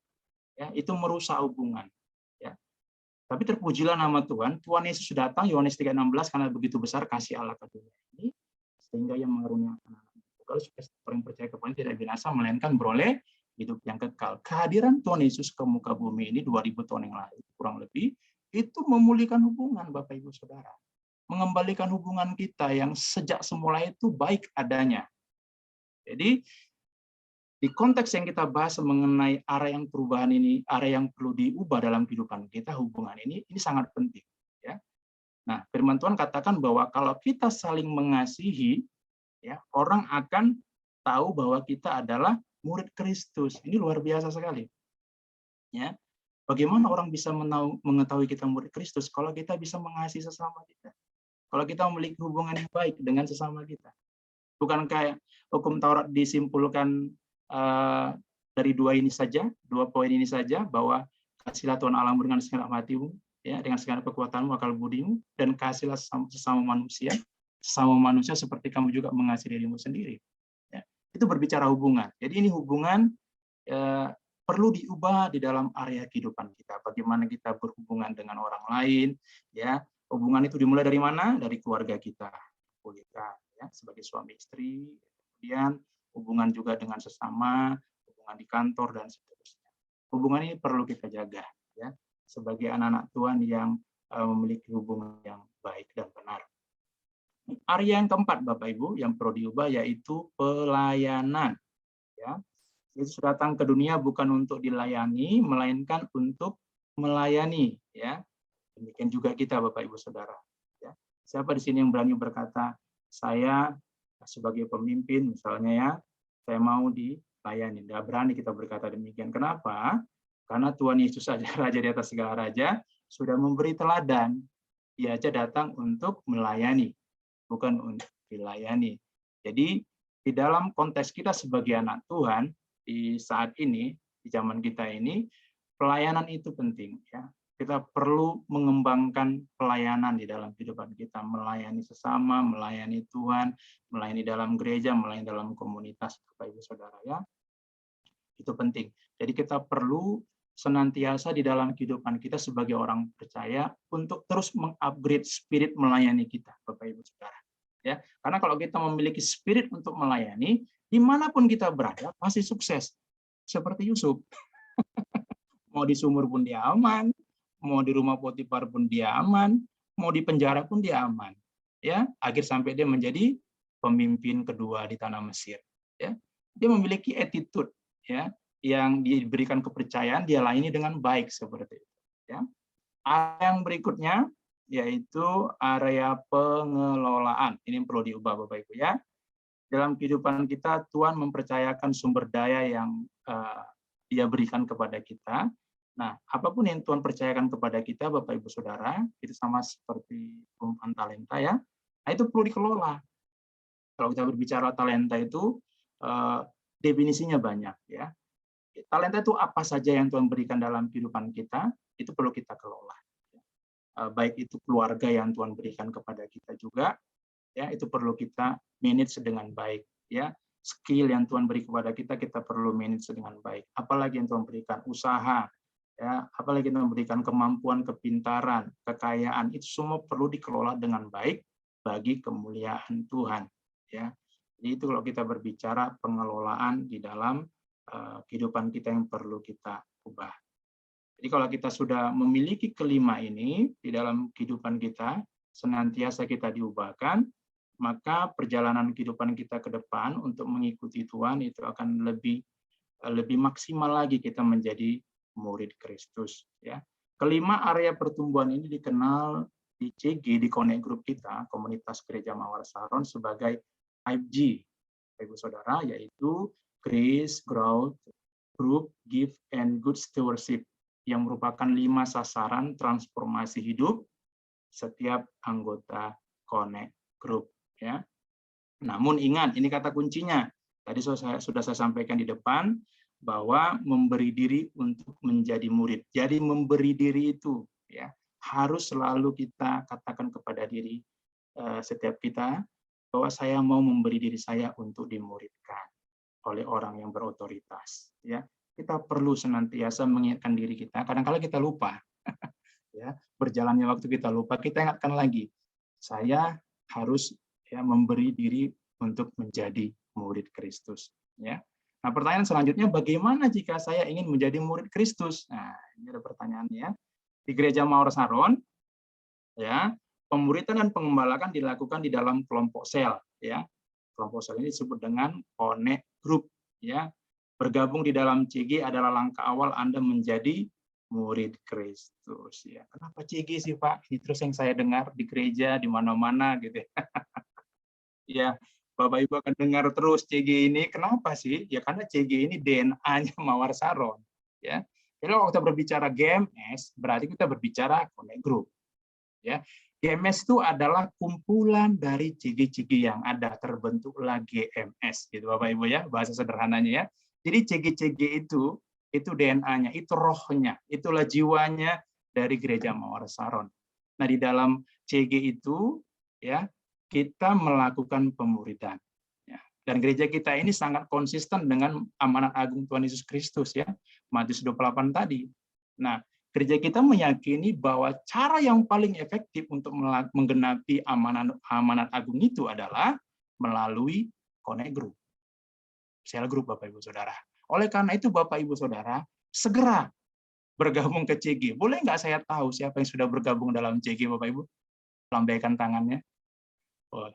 ya, itu merusak hubungan. Ya. Tapi terpujilah nama Tuhan. Tuhan Yesus datang, Yohanes 3:16, karena begitu besar kasih Allah ke dunia ini, sehingga yang mengaruniakan anak. Kalau orang percaya kepadanya tidak binasa, melainkan beroleh hidup yang kekal. Kehadiran Tuhan Yesus ke muka bumi ini 2000 tahun yang lalu kurang lebih itu memulihkan hubungan Bapak Ibu Saudara. Mengembalikan hubungan kita yang sejak semula itu baik adanya. Jadi di konteks yang kita bahas mengenai area yang perubahan ini, area yang perlu diubah dalam kehidupan kita, hubungan ini sangat penting ya. Nah, firman Tuhan katakan bahwa kalau kita saling mengasihi ya, orang akan tahu bahwa kita adalah murid Kristus. Ini luar biasa sekali. Ya. Bagaimana orang bisa mengetahui kita murid Kristus kalau kita bisa mengasihi sesama kita? Kalau kita memiliki hubungan yang baik dengan sesama kita. Bukan kayak hukum Taurat disimpulkan dari dua poin ini saja, bahwa kasihlah Tuhan Allahmu dengan segenap hatimu, ya, dengan segenap kekuatanmu, akal budimu, dan kasihlah sesama manusia seperti kamu juga mengasihi dirimu sendiri. Itu berbicara hubungan. Jadi ini hubungan perlu diubah di dalam area kehidupan kita. Bagaimana kita berhubungan dengan orang lain, ya. Hubungan itu dimulai dari mana? Dari keluarga kita. Ya, sebagai suami istri, kemudian hubungan juga dengan sesama, hubungan di kantor dan seterusnya. Hubungan ini perlu kita jaga, ya. Sebagai anak-anak Tuhan yang memiliki hubungan yang baik dan benar. Area yang keempat, Bapak Ibu, yang perlu diubah yaitu pelayanan. Ya, Yesus datang ke dunia bukan untuk dilayani, melainkan untuk melayani. Ya, demikian juga kita, Bapak Ibu Saudara. Ya, siapa di sini yang berani berkata, saya sebagai pemimpin, misalnya ya, saya mau dilayani. Tidak berani kita berkata demikian. Kenapa? Karena Tuhan Yesus saja, Raja di atas segala raja, sudah memberi teladan. Dia aja datang untuk melayani, bukan untuk dilayani. Jadi di dalam konteks kita sebagai anak Tuhan di saat ini, di zaman kita ini, pelayanan itu penting. Ya, kita perlu mengembangkan pelayanan di dalam kehidupan kita, melayani sesama, melayani Tuhan, melayani dalam gereja, melayani dalam komunitas, Bapak Ibu Saudara ya. Itu penting. Jadi kita perlu senantiasa di dalam kehidupan kita sebagai orang percaya untuk terus mengupgrade spirit melayani kita, Bapak Ibu Saudara. Ya, karena kalau kita memiliki spirit untuk melayani, dimanapun kita berada pasti sukses. Seperti Yusuf, mau di sumur pun dia aman, mau di rumah Potifar pun dia aman, mau di penjara pun dia aman. Ya, akhir sampai dia menjadi pemimpin kedua di tanah Mesir. Ya, dia memiliki attitude, ya, yang diberikan kepercayaan dia layani dengan baik seperti itu. Ya. Area yang berikutnya yaitu area pengelolaan. Ini yang perlu diubah Bapak Ibu ya. Dalam kehidupan kita Tuhan mempercayakan sumber daya yang Dia berikan kepada kita. Nah, apapun yang Tuhan percayakan kepada kita, Bapak Ibu Saudara, itu sama seperti perumpamaan talenta ya. Nah, itu perlu dikelola. Kalau kita berbicara talenta itu definisinya banyak ya. Talenta itu apa saja yang Tuhan berikan dalam kehidupan kita, itu perlu kita kelola. Baik itu keluarga yang Tuhan berikan kepada kita juga, ya itu perlu kita manage dengan baik. Ya, skill yang Tuhan beri kepada kita, kita perlu manage dengan baik. Apalagi yang Tuhan berikan usaha, ya, apalagi yang Tuhan berikan kemampuan, kepintaran, kekayaan, itu semua perlu dikelola dengan baik bagi kemuliaan Tuhan. Ya, jadi itu kalau kita berbicara pengelolaan di dalam kehidupan kita yang perlu kita ubah. Jadi kalau kita sudah memiliki kelima ini di dalam kehidupan kita, senantiasa kita diubahkan, maka perjalanan kehidupan kita ke depan untuk mengikuti Tuhan itu akan lebih maksimal lagi kita menjadi murid Kristus. Ya. Kelima area pertumbuhan ini dikenal di CG, di Connect Group kita, Komunitas Gereja Mawar Saron, sebagai 5G, Ibu Saudara, yaitu Grace, Growth, Group, Give, and Good Stewardship, yang merupakan 5 sasaran transformasi hidup setiap anggota Connect Group. Ya. Namun ingat, ini kata kuncinya. Tadi sudah saya sampaikan di depan, bahwa memberi diri untuk menjadi murid. Jadi memberi diri itu ya harus selalu kita katakan kepada diri setiap kita, bahwa saya mau memberi diri saya untuk dimuridkan oleh orang yang berotoritas. Ya, kita perlu senantiasa mengingatkan diri kita. Kadang-kadang kita lupa. Ya, berjalannya waktu kita lupa, kita ingatkan lagi. Saya harus ya memberi diri untuk menjadi murid Kristus. Ya. Nah, pertanyaan selanjutnya, bagaimana jika saya ingin menjadi murid Kristus? Nah, ini ada pertanyaannya. Di Gereja Mawar Saron, ya, pemuridan dan pengembalaan dilakukan di dalam kelompok sel. Ya. Kelompok sel ini disebut dengan Connect Group. Ya. Bergabung di dalam CG adalah langkah awal Anda menjadi murid Kristus. Ya. Kenapa CG sih Pak? Ini terus yang saya dengar di gereja, di mana-mana gitu. Ya, Bapak Ibu akan dengar terus CG ini. Kenapa sih? Ya karena CG ini DNA-nya Mawar Saron. Ya. Jadi kalau kita berbicara GMS, berarti kita berbicara Connect Group. Ya. GMS itu adalah kumpulan dari CG-CG yang ada, terbentuklah GMS, gitu Bapak Ibu ya, bahasa sederhananya ya. Jadi CG-CG itu DNA-nya, itu rohnya, itulah jiwanya dari Gereja Mawar Saron. Nah, di dalam CG itu ya kita melakukan pemuridan. Ya. Dan gereja kita ini sangat konsisten dengan amanat agung Tuhan Yesus Kristus ya, Matius 28 tadi. Nah, gereja kita meyakini bahwa cara yang paling efektif untuk menggenapi amanat agung itu adalah melalui Connect Group. Sel Group Bapak Ibu Saudara. Oleh karena itu Bapak Ibu Saudara, segera bergabung ke CG. Boleh nggak saya tahu siapa yang sudah bergabung dalam CG Bapak Ibu? Lambaikan tangannya. Oh,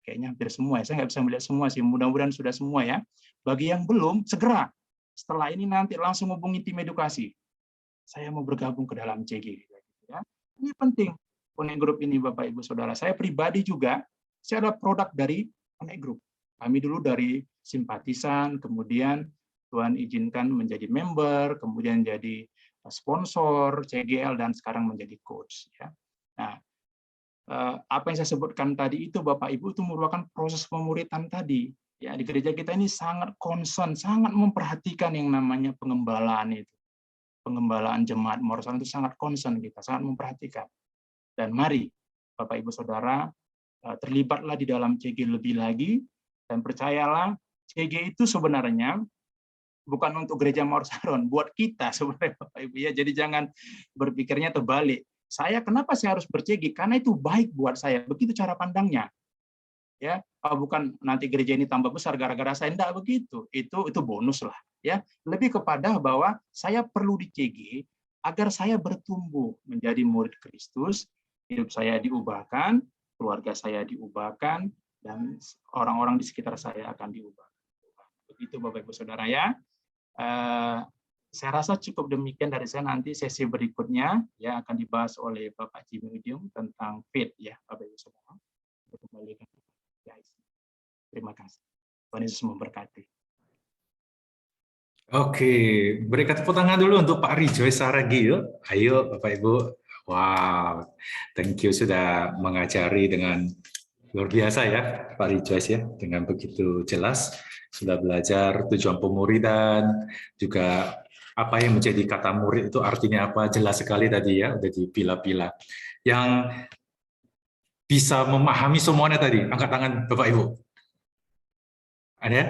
kayaknya hampir semua ya. Saya nggak bisa melihat semua sih. Mudah-mudahan sudah semua ya. Bagi yang belum, segera. Setelah ini nanti langsung hubungi tim edukasi. Saya mau bergabung ke dalam CG. Ya. Ini penting. Connect Group ini Bapak Ibu Saudara. Saya pribadi juga, saya ada produk dari Connect Group. Kami dulu dari simpatisan, kemudian Tuhan izinkan menjadi member, kemudian jadi sponsor CGL, dan sekarang menjadi coach. Ya. Nah, apa yang saya sebutkan tadi itu Bapak Ibu itu merupakan proses pemuridan tadi. Ya, di gereja kita ini sangat concern, sangat memperhatikan yang namanya pengembalaan itu. Pengembalaan jemaat Mawar Saron itu sangat concern kita, sangat memperhatikan. Dan mari Bapak Ibu Saudara terlibatlah di dalam CG lebih lagi, dan percayalah CG itu sebenarnya bukan untuk gereja Mawar Saron, buat kita sebenarnya Bapak Ibu ya. Jadi jangan berpikirnya terbalik. Kenapa saya harus ber-CG? Karena itu baik buat saya. Begitu cara pandangnya. Ya, bukan nanti gereja ini tambah besar gara-gara saya, enggak begitu. Itu bonus lah, ya. Lebih kepada bahwa saya perlu di-CG agar saya bertumbuh menjadi murid Kristus, hidup saya diubahkan, keluarga saya diubahkan, dan orang-orang di sekitar saya akan diubah. Begitu Bapak Ibu Saudara ya. Saya rasa cukup demikian dari saya. Nanti sesi berikutnya ya akan dibahas oleh Bapak Jimmy Udium tentang faith ya, Bapak Ibu Saudara. Kembali ke guys. Terima kasih. Tuhan Yesus memberkati. Oke, berikan tepuk tangan dulu untuk Pak Rejoice Saragi yuk. Ayo Bapak Ibu. Wow, thank you sudah mengajari dengan luar biasa ya Pak Rejoice ya, dengan begitu jelas sudah belajar tujuan pemuridan, juga apa yang menjadi kata murid itu artinya apa, jelas sekali tadi ya, udah dipilah-pilah. Yang bisa memahami semuanya tadi, angkat tangan Bapak Ibu. Ada?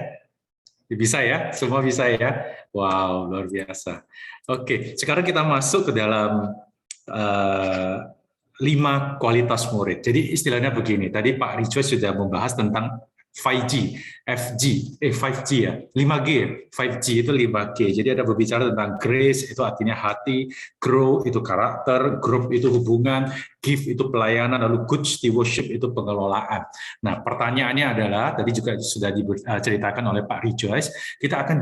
Bisa ya? Semua bisa ya? Wow, luar biasa. Oke, sekarang kita masuk ke dalam 5 kualitas murid. Jadi istilahnya begini, tadi Pak Rejoice sudah membahas tentang 5G, 5G ya, 5G, 5G itu 5G. Jadi ada berbicara tentang grace, itu artinya hati, grow itu karakter, group itu hubungan, give itu pelayanan, lalu good stewardship itu pengelolaan. Nah, pertanyaannya adalah, tadi juga sudah diceritakan oleh Pak Rejoice, kita akan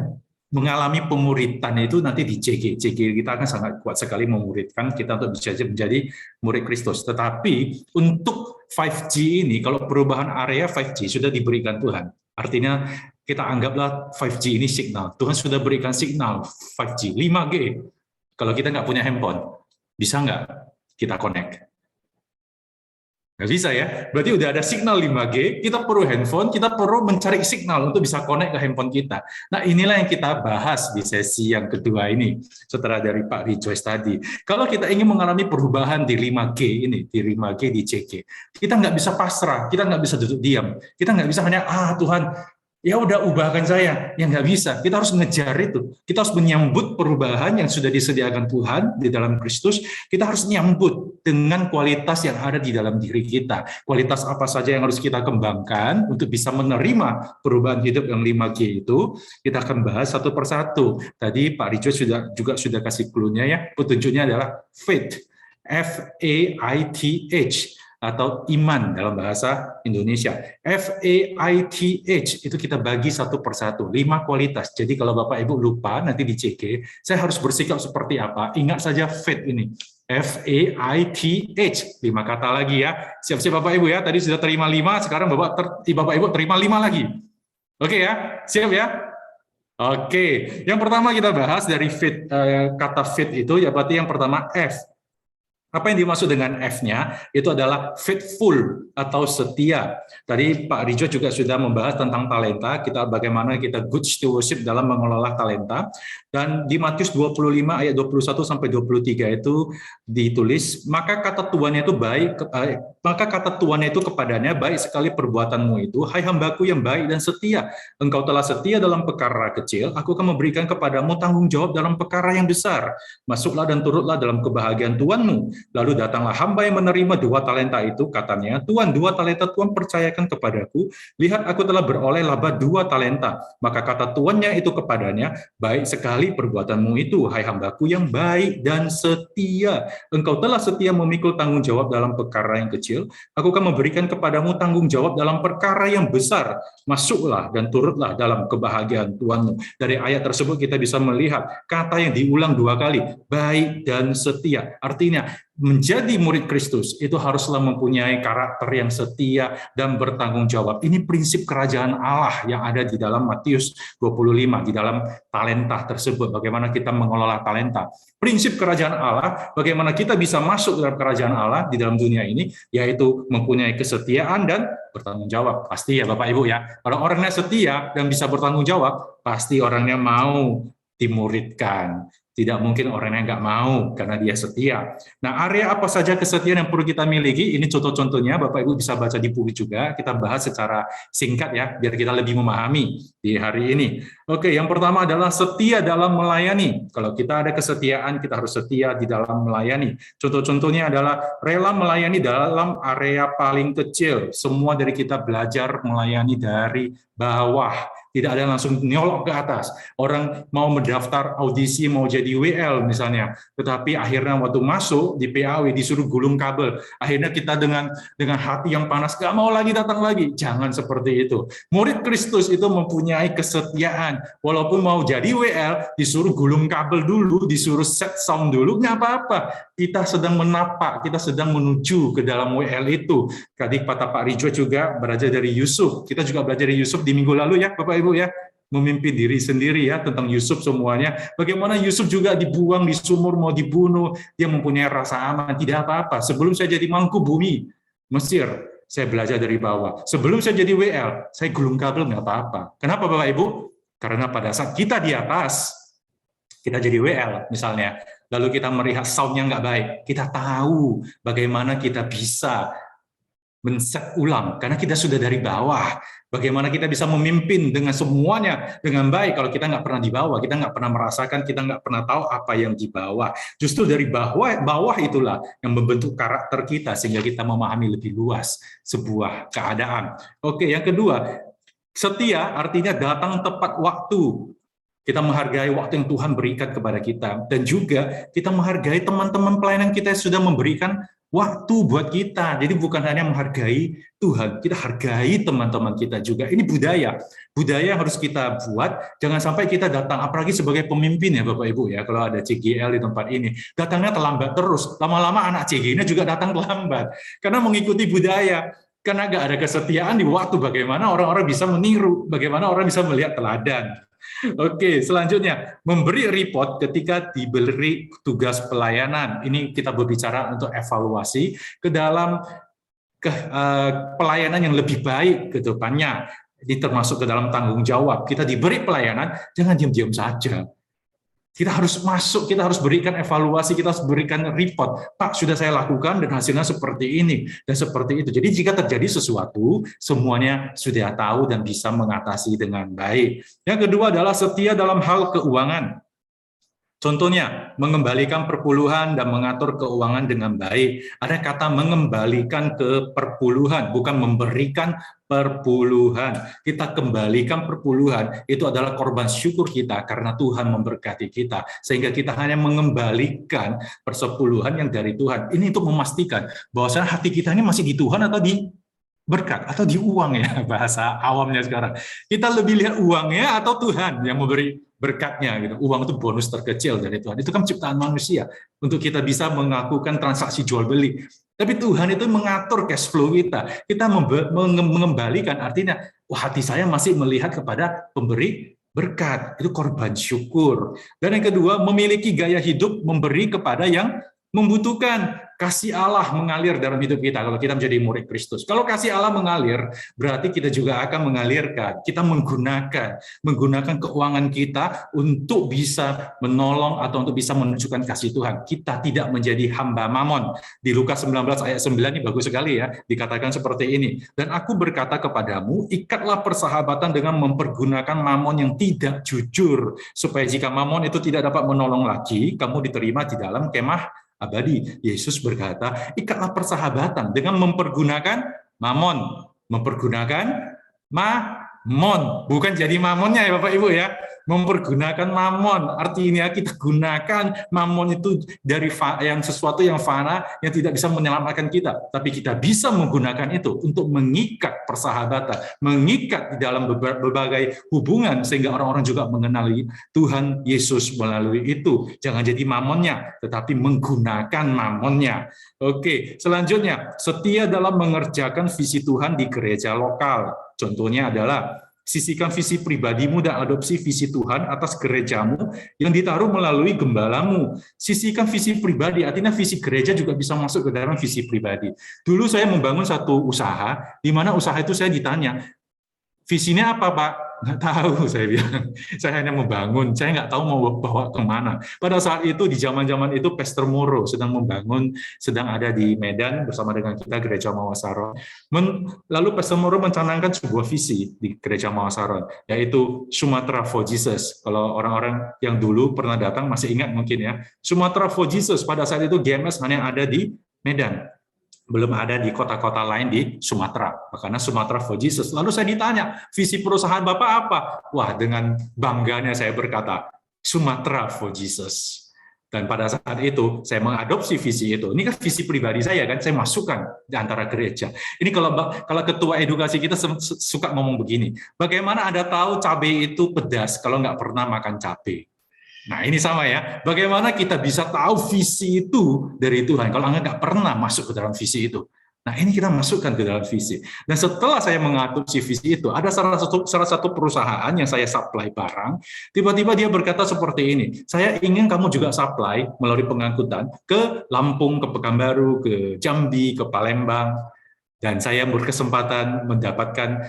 mengalami pemuritan itu nanti di CG. CG kita akan sangat kuat sekali memuridkan kita untuk bisa menjadi murid Kristus. Tetapi untuk 5G ini, kalau perubahan area 5G sudah diberikan Tuhan. Artinya kita anggaplah 5G ini signal. Tuhan sudah berikan signal 5G, 5G. Kalau kita nggak punya handphone, bisa nggak kita connect? Nggak bisa ya, berarti udah ada signal 5G, kita perlu handphone, kita perlu mencari signal untuk bisa connect ke handphone kita. Nah inilah yang kita bahas di sesi yang kedua ini, setelah dari Pak Rejoice tadi. Kalau kita ingin mengalami perubahan di 5G ini, di 5G di CG, kita nggak bisa pasrah, kita nggak bisa duduk diam, kita nggak bisa hanya, Tuhan, ya udah ubahkan saya, yang nggak bisa. Kita harus ngejar itu. Kita harus menyambut perubahan yang sudah disediakan Tuhan di dalam Kristus. Kita harus nyambut dengan kualitas yang ada di dalam diri kita. Kualitas apa saja yang harus kita kembangkan untuk bisa menerima perubahan hidup yang 5G itu. Kita akan bahas satu persatu. Tadi Pak Rejoice juga sudah kasih clue-nya ya. Petunjuknya adalah faith, F-A-I-T-H. Atau iman dalam bahasa Indonesia. F-A-I-T-H itu kita bagi satu persatu, 5 kualitas. Jadi kalau Bapak Ibu lupa nanti di CG, saya harus bersikap seperti apa? Ingat saja faith ini. F-A-I-T-H, 5 kata lagi ya. Siap-siap Bapak Ibu ya, tadi sudah terima 5, sekarang Bapak Ibu terima 5 lagi. Oke ya, siap ya? Oke, yang pertama kita bahas dari faith, kata faith itu ya berarti yang pertama F. Apa yang dimaksud dengan F-nya? Itu adalah faithful atau setia. Tadi Pak Rejoice juga sudah membahas tentang talenta, bagaimana kita good stewardship dalam mengelola talenta. Dan di Matius 25 ayat 21 sampai 23 itu ditulis, maka kata Tuannya itu kepadanya, baik sekali perbuatanmu itu, hai hambaku yang baik dan setia. Engkau telah setia dalam perkara kecil, aku akan memberikan kepadamu tanggung jawab dalam perkara yang besar. Masuklah dan turutlah dalam kebahagiaan Tuanmu. Lalu datanglah hamba yang menerima 2 talenta itu, katanya, Tuan, 2 talenta Tuan percayakan kepadaku, lihat aku telah beroleh laba 2 talenta. Maka kata tuannya itu kepadanya, baik sekali perbuatanmu itu, hai hambaku yang baik dan setia. Engkau telah setia memikul tanggung jawab dalam perkara yang kecil, aku akan memberikan kepadamu tanggung jawab dalam perkara yang besar. Masuklah dan turutlah dalam kebahagiaan Tuanmu. Dari ayat tersebut kita bisa melihat kata yang diulang 2 kali, baik dan setia. Artinya, menjadi murid Kristus itu haruslah mempunyai karakter yang setia dan bertanggung jawab. Ini prinsip kerajaan Allah yang ada di dalam Matius 25, di dalam talenta tersebut, bagaimana kita mengelola talenta. Prinsip kerajaan Allah, bagaimana kita bisa masuk dalam kerajaan Allah di dalam dunia ini, yaitu mempunyai kesetiaan dan bertanggung jawab. Pasti ya Bapak Ibu ya, kalau orangnya setia dan bisa bertanggung jawab, pasti orangnya mau dimuridkan. Tidak mungkin orang yang nggak mau karena dia setia. Nah, area apa saja kesetiaan yang perlu kita miliki? Ini contoh-contohnya, Bapak Ibu bisa baca di buku juga. Kita bahas secara singkat ya, biar kita lebih memahami di hari ini. Oke, yang pertama adalah setia dalam melayani. Kalau kita ada kesetiaan, kita harus setia di dalam melayani. Contoh-contohnya adalah rela melayani dalam area paling kecil. Semua dari kita belajar melayani dari bawah. Tidak ada langsung nyolok ke atas. Orang mau mendaftar audisi, mau jadi WL misalnya, tetapi akhirnya waktu masuk di PAW disuruh gulung kabel. Akhirnya kita dengan hati yang panas, gak mau lagi datang lagi. Jangan seperti itu. Murid Kristus itu mempunyai kesetiaan. Walaupun mau jadi WL, disuruh gulung kabel dulu, disuruh set sound dulu, nggak apa-apa. Kita sedang menapak, kita sedang menuju ke dalam WL itu. Tadi kata Pak Rijo juga belajar dari Yusuf. Kita juga belajar dari Yusuf di minggu lalu ya, Bapak Ibu ya. Memimpin diri sendiri ya, tentang Yusuf semuanya. Bagaimana Yusuf juga dibuang di sumur, mau dibunuh. Dia mempunyai rasa aman, tidak apa-apa. Sebelum saya jadi mangku bumi Mesir, saya belajar dari bawah. Sebelum saya jadi WL, saya gulung kabel nggak apa-apa. Kenapa Bapak Ibu? Karena pada saat kita di atas, kita jadi WL misalnya, lalu kita melihat sound-nya nggak baik, kita tahu bagaimana kita bisa men-set ulang, karena kita sudah dari bawah. Bagaimana kita bisa memimpin dengan semuanya dengan baik kalau kita nggak pernah di bawah, kita nggak pernah merasakan, kita nggak pernah tahu apa yang di bawah. Justru dari bawah itulah yang membentuk karakter kita sehingga kita memahami lebih luas sebuah keadaan. Oke, yang kedua, setia artinya datang tepat waktu. Kita menghargai waktu yang Tuhan berikan kepada kita, dan juga kita menghargai teman-teman pelayanan kita yang sudah memberikan waktu buat kita. Jadi bukan hanya menghargai Tuhan, kita hargai teman-teman kita juga. Ini budaya yang harus kita buat. Jangan sampai kita datang, apalagi sebagai pemimpin ya Bapak Ibu ya, kalau ada CGL di tempat ini, datangnya terlambat terus. Lama-lama anak CG-nya juga datang terlambat, karena mengikuti budaya. Karena nggak ada kesetiaan di waktu, bagaimana orang-orang bisa meniru, bagaimana orang bisa melihat teladan. Oke, selanjutnya memberi report ketika diberi tugas pelayanan. Ini kita berbicara untuk evaluasi ke dalam pelayanan yang lebih baik ke depannya. Ini termasuk ke dalam tanggung jawab. Kita diberi pelayanan, jangan diam-diam saja. Kita harus masuk, kita harus berikan evaluasi, kita harus berikan report. Pak, sudah saya lakukan dan hasilnya seperti ini dan seperti itu. Jadi jika terjadi sesuatu, semuanya sudah tahu dan bisa mengatasi dengan baik. Yang kedua adalah setia dalam hal keuangan. Contohnya, mengembalikan perpuluhan dan mengatur keuangan dengan baik. Ada kata mengembalikan ke perpuluhan, bukan memberikan perpuluhan. Kita kembalikan perpuluhan, itu adalah korban syukur kita karena Tuhan memberkati kita. Sehingga kita hanya mengembalikan persepuluhan yang dari Tuhan. Ini untuk memastikan bahwasanya hati kita ini masih di Tuhan atau di berkat, atau di uang ya, bahasa awamnya sekarang. Kita lebih lihat uangnya atau Tuhan yang memberi berkatnya gitu. Uang itu bonus terkecil dari Tuhan. Itu kan ciptaan manusia untuk kita bisa melakukan transaksi jual beli. Tapi Tuhan itu mengatur cash flow kita. Kita mengembalikan, artinya hati saya masih melihat kepada pemberi berkat. Itu korban syukur. Dan yang kedua, memiliki gaya hidup memberi kepada yang membutuhkan. Kasih Allah mengalir dalam hidup kita kalau kita menjadi murid Kristus. Kalau kasih Allah mengalir, berarti kita juga akan mengalirkan. Kita menggunakan keuangan kita untuk bisa menolong atau untuk bisa menunjukkan kasih Tuhan. Kita tidak menjadi hamba mamon. Di Lukas 19 ayat 9 ini bagus sekali ya, dikatakan seperti ini. Dan aku berkata kepadamu, ikatlah persahabatan dengan mempergunakan mamon yang tidak jujur, supaya jika mamon itu tidak dapat menolong lagi, kamu diterima di dalam kemah abadi. Yesus berkata, ikatlah persahabatan dengan mempergunakan mamon. Mempergunakan mamon. Bukan jadi mamonnya ya Bapak Ibu ya. Mempergunakan mamon. Artinya kita gunakan mamon itu dari yang sesuatu yang fana, yang tidak bisa menyelamatkan kita. Tapi kita bisa menggunakan itu untuk mengikat persahabatan. Mengikat di dalam berbagai hubungan, sehingga orang-orang juga mengenali Tuhan Yesus melalui itu. Jangan jadi mamonnya, tetapi menggunakan mamonnya. Oke, selanjutnya, setia dalam mengerjakan visi Tuhan di gereja lokal. Contohnya adalah sisihkan visi pribadimu dan adopsi visi Tuhan atas gerejamu yang ditaruh melalui gembalamu. Sisihkan visi pribadi, artinya visi gereja juga bisa masuk ke dalam visi pribadi. Dulu saya membangun satu usaha, di mana usaha itu saya ditanya, visinya apa Pak? Nggak tahu, saya bilang. Saya hanya membangun, saya nggak tahu mau bawa kemana. Pada saat itu, di zaman-zaman itu, Pastor Moro sedang membangun, sedang ada di Medan bersama dengan kita, Gereja Mawasaron. Lalu Pastor Moro mencanangkan sebuah visi di Gereja Mawasaron, yaitu Sumatera for Jesus. Kalau orang-orang yang dulu pernah datang, masih ingat mungkin ya. Sumatera for Jesus, pada saat itu GMS hanya ada di Medan. belum ada di kota-kota lain di Sumatera. Makanya Sumatera for Jesus. Lalu saya ditanya, visi perusahaan Bapak apa? Wah, dengan bangganya saya berkata, Sumatera for Jesus. Dan pada saat itu, saya mengadopsi visi itu. Ini kan visi pribadi saya, kan saya masukkan di antara gereja. Ini kalau ketua edukasi kita suka ngomong begini, bagaimana Anda tahu cabai itu pedas kalau nggak pernah makan cabai? Nah, ini sama ya. Bagaimana kita bisa tahu visi itu dari Tuhan kalau Anda nggak pernah masuk ke dalam visi itu? Nah, ini kita masukkan ke dalam visi. Dan setelah saya mengadopsi visi itu, ada salah satu perusahaan yang saya supply barang, tiba-tiba dia berkata seperti ini, saya ingin kamu juga supply melalui pengangkutan ke Lampung, ke Pekanbaru, ke Jambi, ke Palembang, dan saya berkesempatan mendapatkan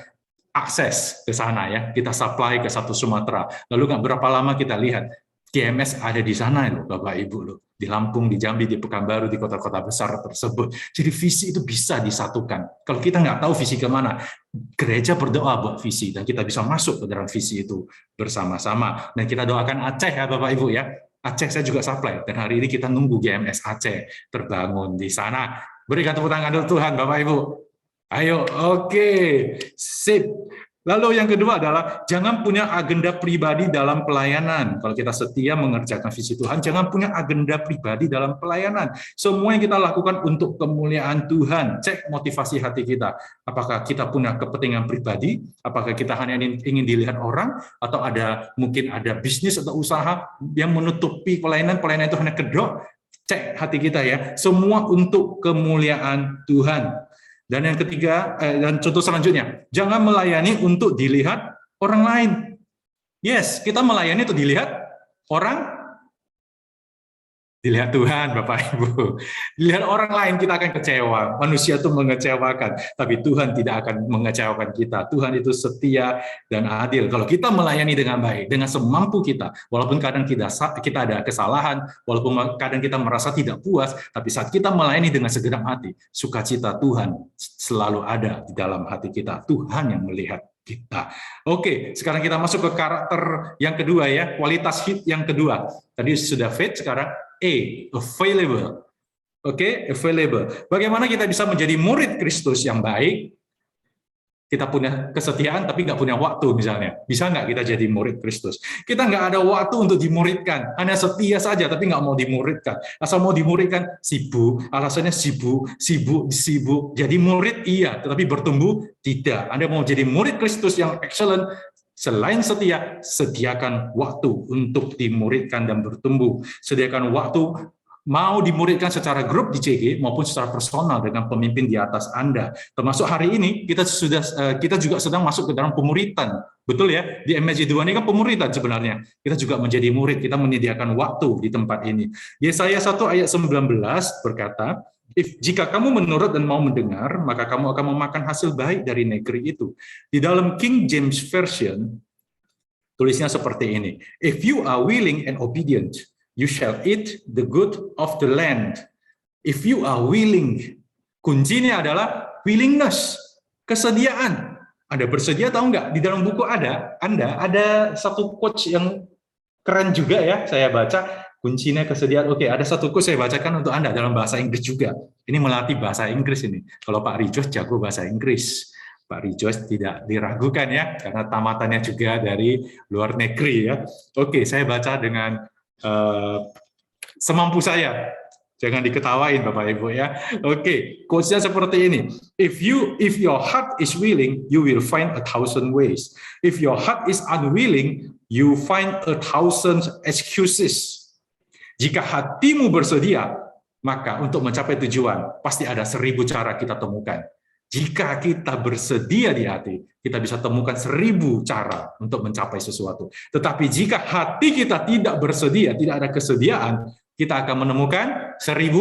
akses ke sana ya. Kita supply ke satu Sumatera. Lalu nggak berapa lama kita lihat, GMS ada di sana loh, Bapak Ibu loh. Di Lampung, di Jambi, di Pekanbaru, di kota-kota besar tersebut. Jadi visi itu bisa disatukan. Kalau kita nggak tahu visi kemana, gereja berdoa buat visi, dan kita bisa masuk ke dalam visi itu bersama-sama. Dan kita doakan Aceh ya Bapak Ibu ya. Aceh saya juga supply, dan hari ini kita nunggu GMS Aceh terbangun di sana. Berikan tepuk tangan untuk Tuhan Bapak Ibu. Ayo, oke, sip. Lalu yang kedua adalah jangan punya agenda pribadi dalam pelayanan. Kalau kita setia mengerjakan visi Tuhan, jangan punya agenda pribadi dalam pelayanan. Semua yang kita lakukan untuk kemuliaan Tuhan. Cek motivasi hati kita. Apakah kita punya kepentingan pribadi? Apakah kita hanya ingin dilihat orang? Atau mungkin ada bisnis atau usaha yang menutupi pelayanan itu hanya kedok? Cek hati kita ya. Semua untuk kemuliaan Tuhan. Dan yang ketiga, dan contoh selanjutnya, jangan melayani untuk dilihat orang lain. Yes, kita melayani untuk dilihat orang, dilihat Tuhan, Bapak Ibu. Dilihat orang lain kita akan kecewa. Manusia itu mengecewakan, tapi Tuhan tidak akan mengecewakan kita. Tuhan itu setia dan adil. Kalau kita melayani dengan baik, dengan semampu kita, walaupun kadang kita ada kesalahan, walaupun kadang kita merasa tidak puas, tapi saat kita melayani dengan segenap hati, sukacita Tuhan selalu ada di dalam hati kita. Tuhan yang melihat kita. Oke, sekarang kita masuk ke karakter yang kedua ya, kualitas fit yang kedua. Tadi sudah fit, sekarang available. Oke, available. Bagaimana kita bisa menjadi murid Kristus yang baik? Kita punya kesetiaan tapi nggak punya waktu misalnya. Bisa nggak kita jadi murid Kristus? Kita nggak ada waktu untuk dimuridkan. Hanya setia saja tapi nggak mau dimuridkan. Asal mau dimuridkan, sibuk. Alasannya sibuk. Jadi murid iya, tetapi bertumbuh tidak. Anda mau jadi murid Kristus yang excellent, selain setia, sediakan waktu untuk dimuridkan dan bertumbuh. Sediakan waktu mau dimuridkan secara grup di CG maupun secara personal dengan pemimpin di atas Anda. Termasuk hari ini kita juga sedang masuk ke dalam pemuritan. Betul ya? Di MSJ2 ini kan pemuritan sebenarnya. Kita juga menjadi murid, kita menyediakan waktu di tempat ini. Yesaya 1 ayat 19 berkata, jika kamu menurut dan mau mendengar, maka kamu akan memakan hasil baik dari negeri itu. Di dalam King James Version, tulisnya seperti ini. If you are willing and obedient, you shall eat the good of the land. If you are willing, kuncinya adalah willingness, kesediaan. Anda bersedia tahu nggak? Di dalam buku ada satu quotes yang keren juga ya, saya baca. Kuncinya kesediaan. Oke, ada satu quotes saya bacakan untuk Anda dalam bahasa Inggris juga. Ini melatih bahasa Inggris ini. Kalau Pak Rijos jago bahasa Inggris. Pak Rijos tidak diragukan ya, karena tamatannya juga dari luar negeri ya. Oke, saya baca dengan semampu saya. Jangan diketawain Bapak Ibu ya. Oke, quotes-nya seperti ini. If your heart is willing, you will find 1,000 ways. If your heart is unwilling, you find 1,000 excuses. Jika hatimu bersedia, maka untuk mencapai tujuan pasti ada 1.000 cara kita temukan. Jika kita bersedia di hati, kita bisa temukan 1.000 cara untuk mencapai sesuatu. Tetapi jika hati kita tidak bersedia, tidak ada kesediaan, kita akan menemukan 1.000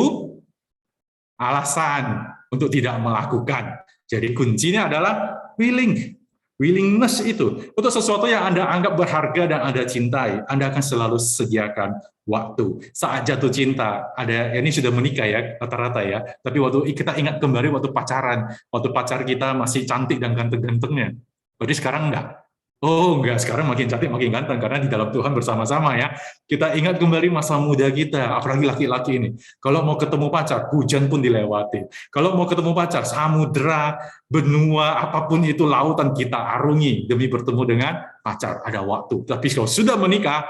alasan untuk tidak melakukan. Jadi kuncinya adalah willingness itu. Untuk sesuatu yang Anda anggap berharga dan Anda cintai, Anda akan selalu sediakan waktu. Saat jatuh cinta, ini sudah menikah ya, rata-rata ya, tapi waktu kita ingat kembali waktu pacaran, waktu pacar kita masih cantik dan ganteng-gantengnya. Berarti sekarang enggak. Oh enggak, sekarang makin cantik, makin ganteng, karena di dalam Tuhan bersama-sama ya. Kita ingat kembali masa muda kita, apalagi laki-laki ini. Kalau mau ketemu pacar, hujan pun dilewati. Kalau mau ketemu pacar, samudera, benua, apapun itu lautan kita arungi demi bertemu dengan pacar. Ada waktu. Tapi kalau sudah menikah,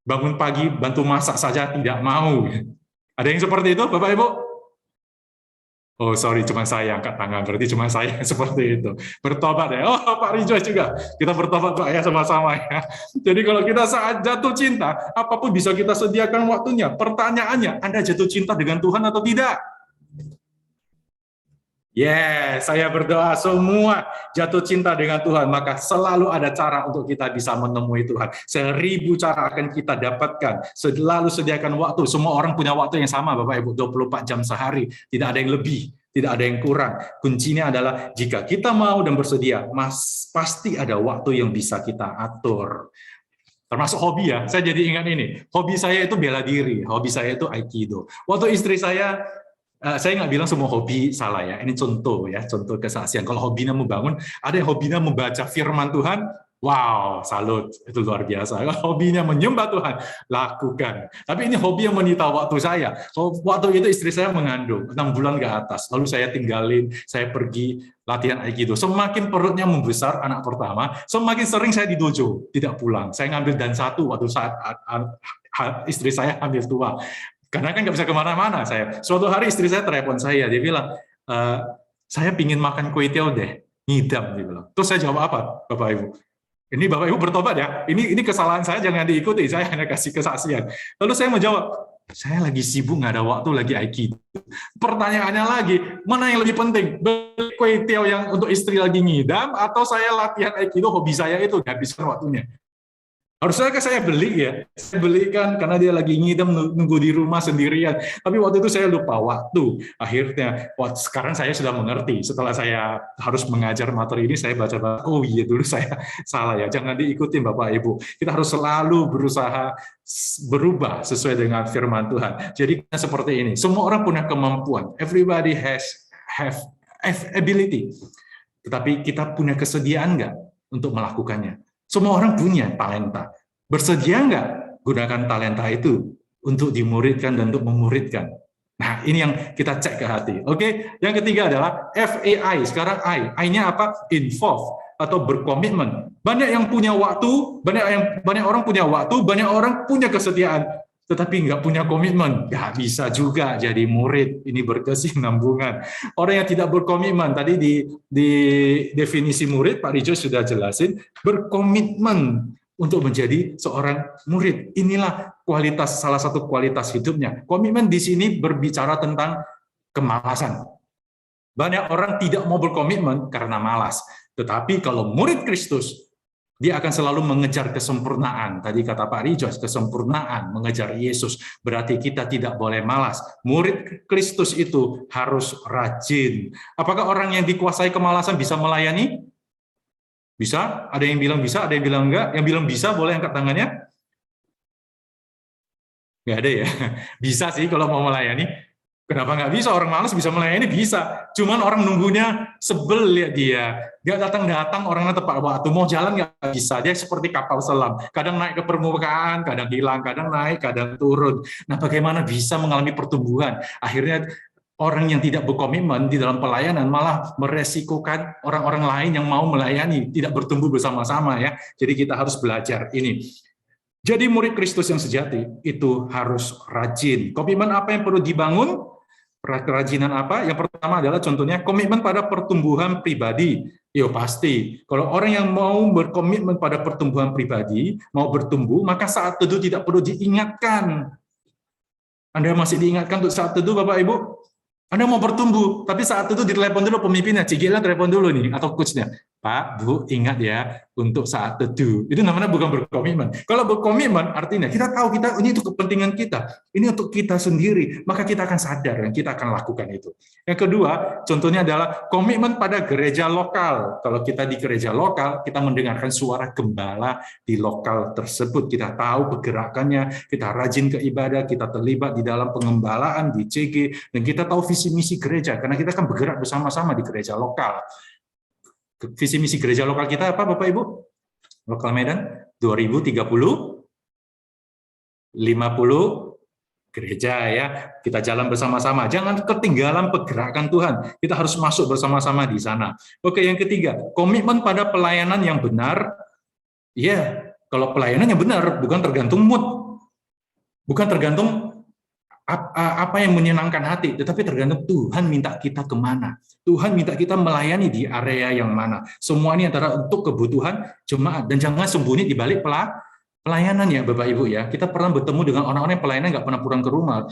bangun pagi, bantu masak saja tidak mau. Ada yang seperti itu, Bapak Ibu? Oh sorry, cuma saya angkat tangan, berarti cuma saya yang seperti itu. Bertobat ya, oh Pak Rejoice juga, kita bertobat Pak ya sama-sama ya. Jadi kalau kita saat jatuh cinta, apapun bisa kita sediakan waktunya. Pertanyaannya, Anda jatuh cinta dengan Tuhan atau tidak? Yes, saya berdoa semua jatuh cinta dengan Tuhan, maka selalu ada cara untuk kita bisa menemui Tuhan. 1000 cara akan kita dapatkan, selalu sediakan waktu. Semua orang punya waktu yang sama, Bapak Ibu, 24 jam sehari, tidak ada yang lebih, tidak ada yang kurang. Kuncinya adalah jika kita mau dan bersedia, pasti ada waktu yang bisa kita atur. Termasuk hobi ya, saya jadi ingat ini, hobi saya itu bela diri, hobi saya itu Aikido. Waktu istri saya nggak bilang semua hobi salah ya, ini contoh ya, contoh kesaksian. Kalau hobinya membangun, ada yang hobinya membaca firman Tuhan, wow, salut, itu luar biasa. Kalau hobinya menyembah Tuhan, lakukan. Tapi ini hobi yang menyita waktu saya. Waktu itu istri saya mengandung, 6 bulan ke atas, lalu saya tinggalin, saya pergi latihan Aikido. Semakin perutnya membesar, anak pertama, semakin sering saya di dojo, tidak pulang. Saya ngambil dan satu waktu saat istri saya hamil tua. Karena kan nggak bisa kemana-mana saya. Suatu hari istri saya telepon saya, dia bilang, saya pingin makan kue tiaw deh, ngidam, dia bilang. Terus saya jawab apa, Bapak Ibu? Ini Bapak Ibu bertobat ya, ini kesalahan saya jangan diikuti, saya hanya kasih kesaksian. Lalu saya menjawab, saya lagi sibuk, nggak ada waktu lagi Aikido. Pertanyaannya lagi, mana yang lebih penting? Beli kue tiaw yang untuk istri lagi ngidam, atau saya latihan Aikido, hobi saya itu, habiskan waktunya. Harusnya kan saya beli ya, saya belikan karena dia lagi ngidam nunggu di rumah sendirian. Tapi waktu itu saya lupa waktu. Akhirnya, sekarang saya sudah mengerti. Setelah saya harus mengajar materi ini, saya baca, oh iya dulu saya salah ya. Jangan diikuti Bapak Ibu. Kita harus selalu berusaha berubah sesuai dengan firman Tuhan. Jadi seperti ini. Semua orang punya kemampuan. Everybody have ability. Tetapi kita punya kesediaan nggak untuk melakukannya? Semua orang punya talenta. Bersedia nggak gunakan talenta itu untuk dimuridkan dan untuk memuridkan? Nah, ini yang kita cek ke hati. Oke, yang ketiga adalah FAI. Sekarang I-nya apa? Involve atau berkomitmen. Banyak yang punya waktu, banyak orang punya waktu, banyak orang punya kesetiaan, tetapi nggak punya komitmen, nggak bisa juga jadi murid. Ini berkesinambungan. Orang yang tidak berkomitmen, tadi di definisi murid, Pak Rijo sudah jelasin, berkomitmen untuk menjadi seorang murid. Inilah salah satu kualitas hidupnya. Komitmen di sini berbicara tentang kemalasan. Banyak orang tidak mau berkomitmen karena malas. Tetapi kalau murid Kristus, dia akan selalu mengejar kesempurnaan. Tadi kata Pak Rejoice, kesempurnaan, mengejar Yesus. Berarti kita tidak boleh malas. Murid Kristus itu harus rajin. Apakah orang yang dikuasai kemalasan bisa melayani? Bisa? Ada yang bilang bisa, ada yang bilang enggak. Yang bilang bisa, boleh angkat tangannya? Nggak ada ya? Bisa sih kalau mau melayani. Kenapa nggak bisa? Orang malas bisa melayani, bisa. Cuman orang nunggunya sebel lihat dia. Nggak datang-datang, orangnya tepat waktu. Mau jalan nggak bisa. Dia seperti kapal selam. Kadang naik ke permukaan, kadang hilang, kadang naik, kadang turun. Nah, bagaimana bisa mengalami pertumbuhan? Akhirnya orang yang tidak berkomitmen di dalam pelayanan malah meresikokan orang-orang lain yang mau melayani, tidak bertumbuh bersama-sama ya. Jadi kita harus belajar ini. Jadi murid Kristus yang sejati itu harus rajin. Komitmen apa yang perlu dibangun? Kerajinan apa? Yang pertama adalah contohnya komitmen pada pertumbuhan pribadi. Yo pasti. Kalau orang yang mau berkomitmen pada pertumbuhan pribadi, mau bertumbuh, maka saat teduh tidak perlu diingatkan. Anda masih diingatkan untuk saat teduh, Bapak Ibu? Anda mau bertumbuh, tapi saat itu ditelepon dulu pemimpinnya, Cigila telepon dulu nih, atau coachnya. Pak, Bu, ingat ya, untuk saat teduh. Itu namanya bukan berkomitmen. Kalau berkomitmen, artinya kita tahu ini untuk kepentingan kita, ini untuk kita sendiri, maka kita akan sadar dan kita akan lakukan itu. Yang kedua, contohnya adalah komitmen pada gereja lokal. Kalau kita di gereja lokal, kita mendengarkan suara gembala di lokal tersebut. Kita tahu pergerakannya, kita rajin ke ibadah, kita terlibat di dalam pengembalaan di CG, dan kita tahu visi misi gereja, karena kita akan bergerak bersama-sama di gereja lokal. Visi misi gereja lokal kita apa, Bapak Ibu? Lokal Medan 2030 50 gereja ya. Kita jalan bersama-sama. Jangan ketinggalan pergerakan Tuhan. Kita harus masuk bersama-sama di sana. Oke, yang ketiga, komitmen pada pelayanan yang benar. Ya, kalau pelayanan yang benar bukan tergantung mood. Bukan tergantung apa yang menyenangkan hati, tetapi tergantung Tuhan minta kita kemana. Tuhan minta kita melayani di area yang mana. Semua ini antara untuk kebutuhan jemaat. Dan jangan sembunyi di balik pelayanan ya Bapak Ibu ya. Kita pernah bertemu dengan orang-orang yang pelayanan nggak pernah pulang ke rumah.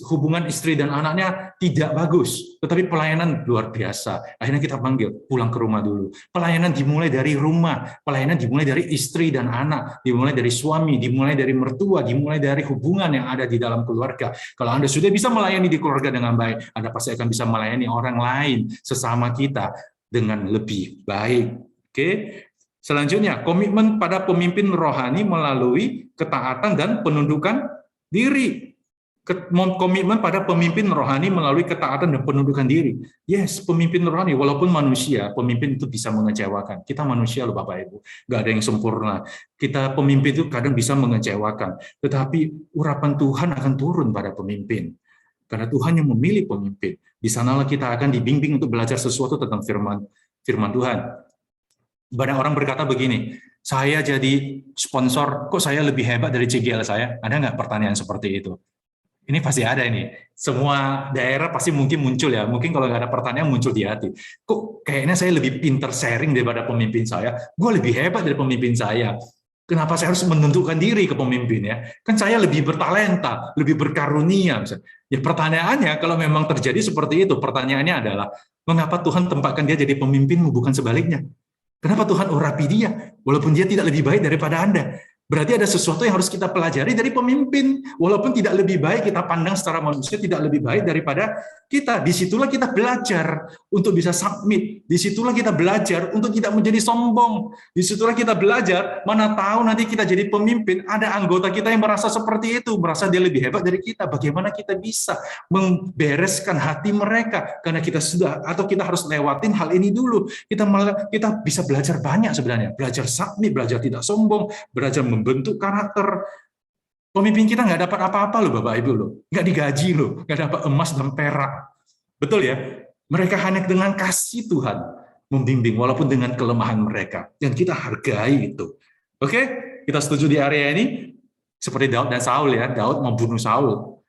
Hubungan istri dan anaknya tidak bagus. Tetapi pelayanan luar biasa. Akhirnya kita panggil, pulang ke rumah dulu. Pelayanan dimulai dari rumah. Pelayanan dimulai dari istri dan anak. Dimulai dari suami, dimulai dari mertua, dimulai dari hubungan yang ada di dalam keluarga. Kalau Anda sudah bisa melayani di keluarga dengan baik, Anda pasti akan bisa melayani orang lain, sesama kita, dengan lebih baik. Oke? Selanjutnya, komitmen pada pemimpin rohani melalui ketaatan dan penundukan diri. Komitmen pada pemimpin rohani melalui ketaatan dan penundukan diri. Yes, pemimpin rohani, walaupun manusia, pemimpin itu bisa mengecewakan. Kita manusia loh Bapak Ibu, nggak ada yang sempurna. Kita pemimpin itu kadang bisa mengecewakan. Tetapi urapan Tuhan akan turun pada pemimpin. Karena Tuhan yang memilih pemimpin. Di sanalah kita akan dibimbing untuk belajar sesuatu tentang firman Tuhan. Banyak orang berkata begini, saya jadi sponsor, kok saya lebih hebat dari CGL saya? Ada nggak pertanyaan seperti itu? Ini pasti ada ini. Semua daerah pasti mungkin muncul ya. Mungkin kalau nggak ada pertanyaan muncul di hati. Kok kayaknya saya lebih pinter sharing daripada pemimpin saya? Gue lebih hebat dari pemimpin saya. Kenapa saya harus menentukan diri ke pemimpin ya? Kan saya lebih bertalenta, lebih berkarunia. Misalnya. Ya pertanyaannya kalau memang terjadi seperti itu, pertanyaannya adalah mengapa Tuhan tempatkan dia jadi pemimpinmu bukan sebaliknya? Kenapa Tuhan urapi dia, walaupun dia tidak lebih baik daripada Anda? Berarti ada sesuatu yang harus kita pelajari dari pemimpin. Walaupun tidak lebih baik, kita pandang secara manusia tidak lebih baik daripada kita. Disitulah kita belajar untuk bisa submit. Disitulah kita belajar untuk tidak menjadi sombong. Disitulah kita belajar, mana tahu nanti kita jadi pemimpin, ada anggota kita yang merasa seperti itu, merasa dia lebih hebat dari kita. Bagaimana kita bisa membereskan hati mereka? Karena kita sudah, atau kita harus lewatin hal ini dulu. Kita bisa belajar banyak sebenarnya. Belajar submit, belajar tidak sombong, belajar membentuk karakter. Pemimpin kita nggak dapat apa-apa loh Bapak Ibu loh, nggak digaji loh, nggak dapat emas dan perak. Betul ya? Mereka hanya dengan kasih Tuhan membimbing walaupun dengan kelemahan mereka. Dan kita hargai itu. Oke? Kita setuju di area ini? Seperti Daud dan Saul ya, Daud mau bunuh Saul.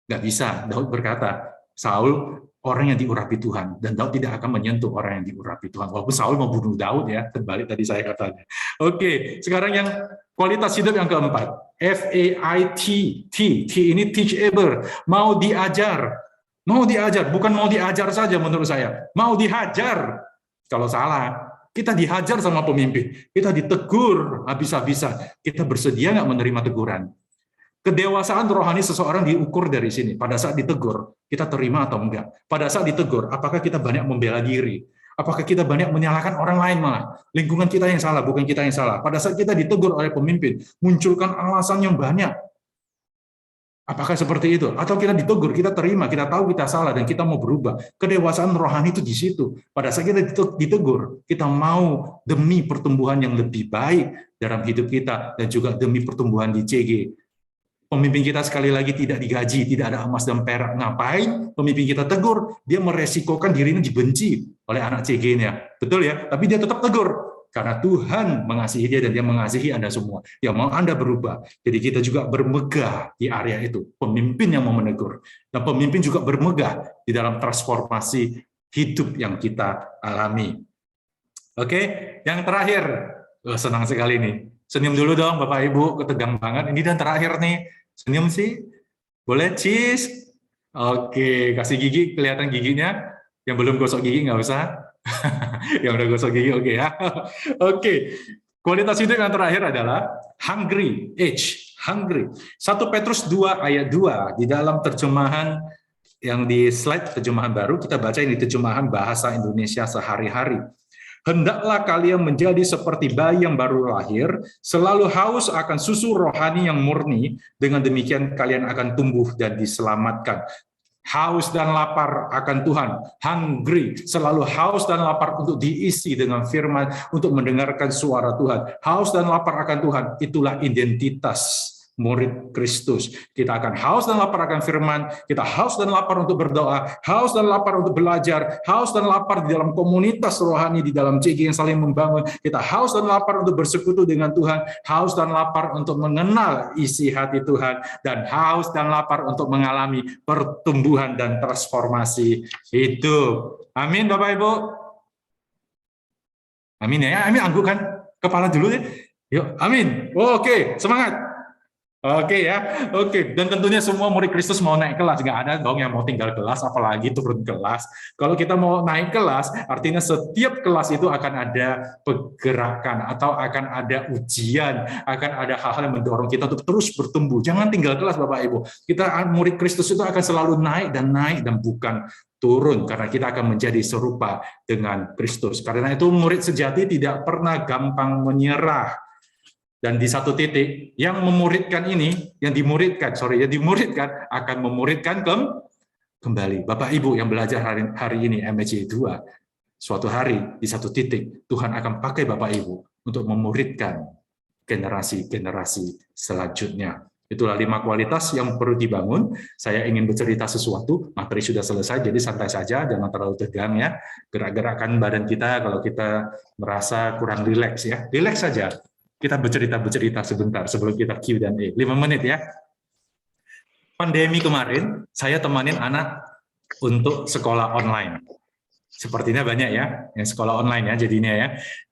Nggak bisa, Daud berkata, Saul orang yang diurapi Tuhan, dan Daud tidak akan menyentuh orang yang diurapi Tuhan. Walaupun Saul mau bunuh Daud ya, terbalik tadi saya katanya. Oke, sekarang yang kualitas hidup yang keempat, FAIT, T ini teachable, mau diajar, bukan mau diajar saja menurut saya, mau dihajar. Kalau salah, kita dihajar sama pemimpin, kita ditegur habis-habisan, kita bersedia nggak menerima teguran? Kedewasaan rohani seseorang diukur dari sini. Pada saat ditegur, kita terima atau enggak. Pada saat ditegur, apakah kita banyak membela diri? Apakah kita banyak menyalahkan orang lain malah? Lingkungan kita yang salah, bukan kita yang salah. Pada saat kita ditegur oleh pemimpin, munculkan alasan yang banyak. Apakah seperti itu? Atau kita ditegur, kita terima, kita tahu kita salah, dan kita mau berubah. Kedewasaan rohani itu di situ. Pada saat kita ditegur, kita mau demi pertumbuhan yang lebih baik dalam hidup kita, dan juga demi pertumbuhan di CG. Pemimpin kita sekali lagi tidak digaji, tidak ada emas dan perak. Ngapain? Pemimpin kita tegur, dia meresikokan dirinya dibenci oleh anak CG-nya. Betul ya? Tapi dia tetap tegur. Karena Tuhan mengasihi dia dan dia mengasihi Anda semua. Yang mau Anda berubah. Jadi kita juga bermegah di area itu. Pemimpin yang mau menegur. Dan pemimpin juga bermegah di dalam transformasi hidup yang kita alami. Oke? Yang terakhir. Senang sekali nih. Senyum dulu dong Bapak Ibu, ketegang banget. Ini dan terakhir nih. Senyum sih, boleh cheese. Oke, kasih gigi, kelihatan giginya. Yang belum gosok gigi nggak usah. Yang udah gosok gigi oke ya. Oke, kualitas hidup yang terakhir adalah hungry, hungry. 1 Petrus 2 ayat 2 di dalam terjemahan yang di slide terjemahan baru kita baca ini terjemahan bahasa Indonesia sehari-hari. Hendaklah kalian menjadi seperti bayi yang baru lahir, selalu haus akan susu rohani yang murni, dengan demikian kalian akan tumbuh dan diselamatkan. haus dan lapar akan Tuhan, hungry, selalu haus dan lapar untuk diisi dengan firman, untuk mendengarkan suara Tuhan, haus dan lapar akan Tuhan, itulah identitas murid Kristus. Kita akan haus dan lapar akan firman, kita haus dan lapar untuk berdoa, haus dan lapar untuk belajar, haus dan lapar di dalam komunitas rohani, di dalam CG yang saling membangun, kita haus dan lapar untuk bersekutu dengan Tuhan, haus dan lapar untuk mengenal isi hati Tuhan, dan haus dan lapar untuk mengalami pertumbuhan dan transformasi hidup. Amin Bapak Ibu. Amin ya, amin, anggukan kepala dulu ya. Yuk, amin. Oke, semangat. Oke ya, oke. Dan tentunya semua murid Kristus mau naik kelas, nggak ada dong yang mau tinggal kelas, apalagi turun kelas. Kalau kita mau naik kelas, artinya setiap kelas itu akan ada pergerakan, atau akan ada ujian, akan ada hal-hal yang mendorong kita untuk terus bertumbuh. Jangan tinggal kelas Bapak Ibu. Kita murid Kristus itu akan selalu naik dan bukan turun, karena kita akan menjadi serupa dengan Kristus. Karena itu murid sejati tidak pernah gampang menyerah. Dan di satu titik, yang memuridkan ini, yang dimuridkan akan memuridkan kembali. Bapak Ibu yang belajar hari ini MJ 2, suatu hari di satu titik Tuhan akan pakai Bapak Ibu untuk memuridkan generasi-generasi selanjutnya. Itulah 5 kualitas yang perlu dibangun. Saya ingin bercerita sesuatu, materi sudah selesai, jadi santai saja, jangan terlalu tegang ya. Gerak-gerakan badan kita kalau kita merasa kurang rileks ya, rileks saja. Kita bercerita sebentar sebelum kita Q&A. 5 menit ya. Pandemi kemarin, saya temanin anak untuk sekolah online. Sepertinya banyak ya, yang sekolah online ya jadinya ya.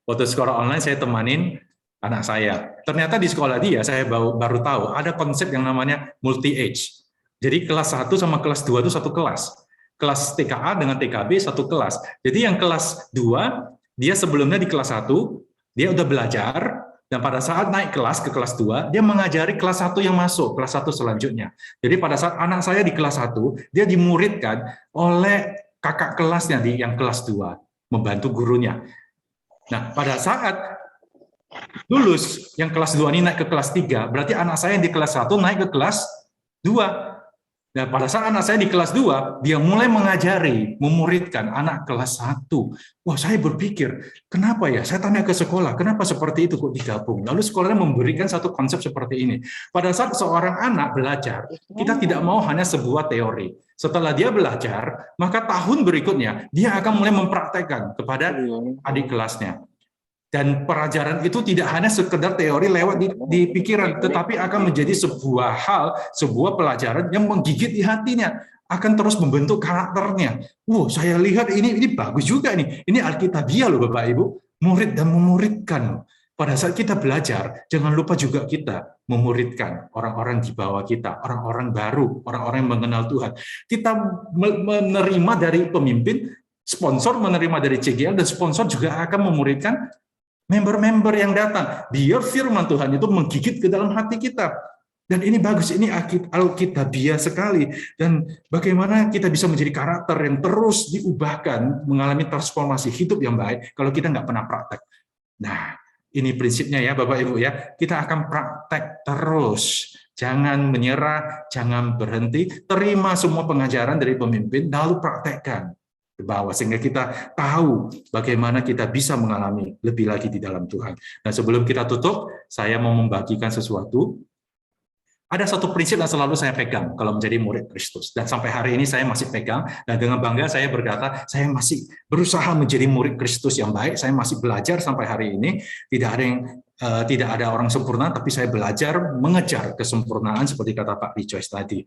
Waktu sekolah online saya temanin anak saya. Ternyata di sekolah dia, saya baru tahu, ada konsep yang namanya multi-age. Jadi kelas 1 sama kelas 2 itu satu kelas. Kelas TKA dengan TKB satu kelas. Jadi yang kelas 2, dia sebelumnya di kelas 1, dia udah belajar, dan pada saat naik kelas ke kelas 2, dia mengajari kelas 1 yang masuk, kelas 1 selanjutnya. Jadi pada saat anak saya di kelas 1, dia dimuridkan oleh kakak kelasnya di yang kelas 2, membantu gurunya. Nah, pada saat lulus, yang kelas 2 ini naik ke kelas 3, berarti anak saya yang di kelas 1 naik ke kelas 2. Dan pada saat anak saya di kelas 2, dia mulai mengajari, memuridkan anak kelas 1. Wah, saya berpikir, kenapa ya? Saya tanya ke sekolah, kenapa seperti itu kok digabung? Lalu sekolahnya memberikan satu konsep seperti ini. Pada saat seorang anak belajar, kita tidak mau hanya sebuah teori. Setelah dia belajar, maka tahun berikutnya, dia akan mulai mempraktekkan kepada adik kelasnya. Dan pelajaran itu tidak hanya sekedar teori lewat di pikiran, tetapi akan menjadi sebuah hal, sebuah pelajaran yang menggigit di hatinya, akan terus membentuk karakternya. Wow, saya lihat ini bagus juga nih. Ini Alkitabiah loh Bapak Ibu, murid dan memuridkan. Pada saat kita belajar, jangan lupa juga kita memuridkan orang-orang di bawah kita, orang-orang baru, orang-orang yang mengenal Tuhan. Kita menerima dari pemimpin, sponsor menerima dari CGL, dan sponsor juga akan memuridkan member-member yang datang. Biar firman Tuhan itu menggigit ke dalam hati kita. Dan ini bagus, ini Alkitabiah sekali. Dan bagaimana kita bisa menjadi karakter yang terus diubahkan, mengalami transformasi hidup yang baik, kalau kita nggak pernah praktek. Nah, ini prinsipnya ya Bapak Ibu ya. Kita akan praktek terus. Jangan menyerah, jangan berhenti. Terima semua pengajaran dari pemimpin, lalu praktekkan ke bawah, sehingga kita tahu bagaimana kita bisa mengalami lebih lagi di dalam Tuhan. Nah, sebelum kita tutup, saya mau membagikan sesuatu. Ada satu prinsip yang selalu saya pegang kalau menjadi murid Kristus, dan sampai hari ini saya masih pegang, dan dengan bangga saya berkata, saya masih berusaha menjadi murid Kristus yang baik, saya masih belajar sampai hari ini. Tidak ada orang sempurna, tapi saya belajar mengejar kesempurnaan seperti kata Pak Rejoice tadi.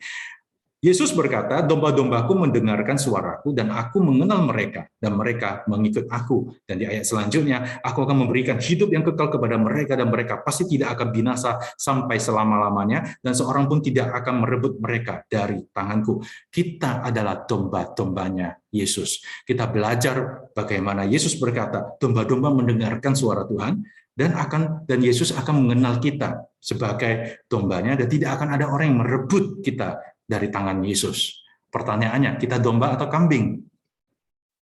Yesus berkata, domba-dombaku mendengarkan suaraku dan aku mengenal mereka dan mereka mengikut aku. Dan di ayat selanjutnya, aku akan memberikan hidup yang kekal kepada mereka dan mereka pasti tidak akan binasa sampai selama-lamanya dan seorang pun tidak akan merebut mereka dari tanganku. Kita adalah domba-dombanya Yesus. Kita belajar bagaimana Yesus berkata, domba-domba mendengarkan suara Tuhan dan Yesus akan mengenal kita sebagai dombanya dan tidak akan ada orang yang merebut kita dari tangan Yesus. Pertanyaannya, kita domba atau kambing?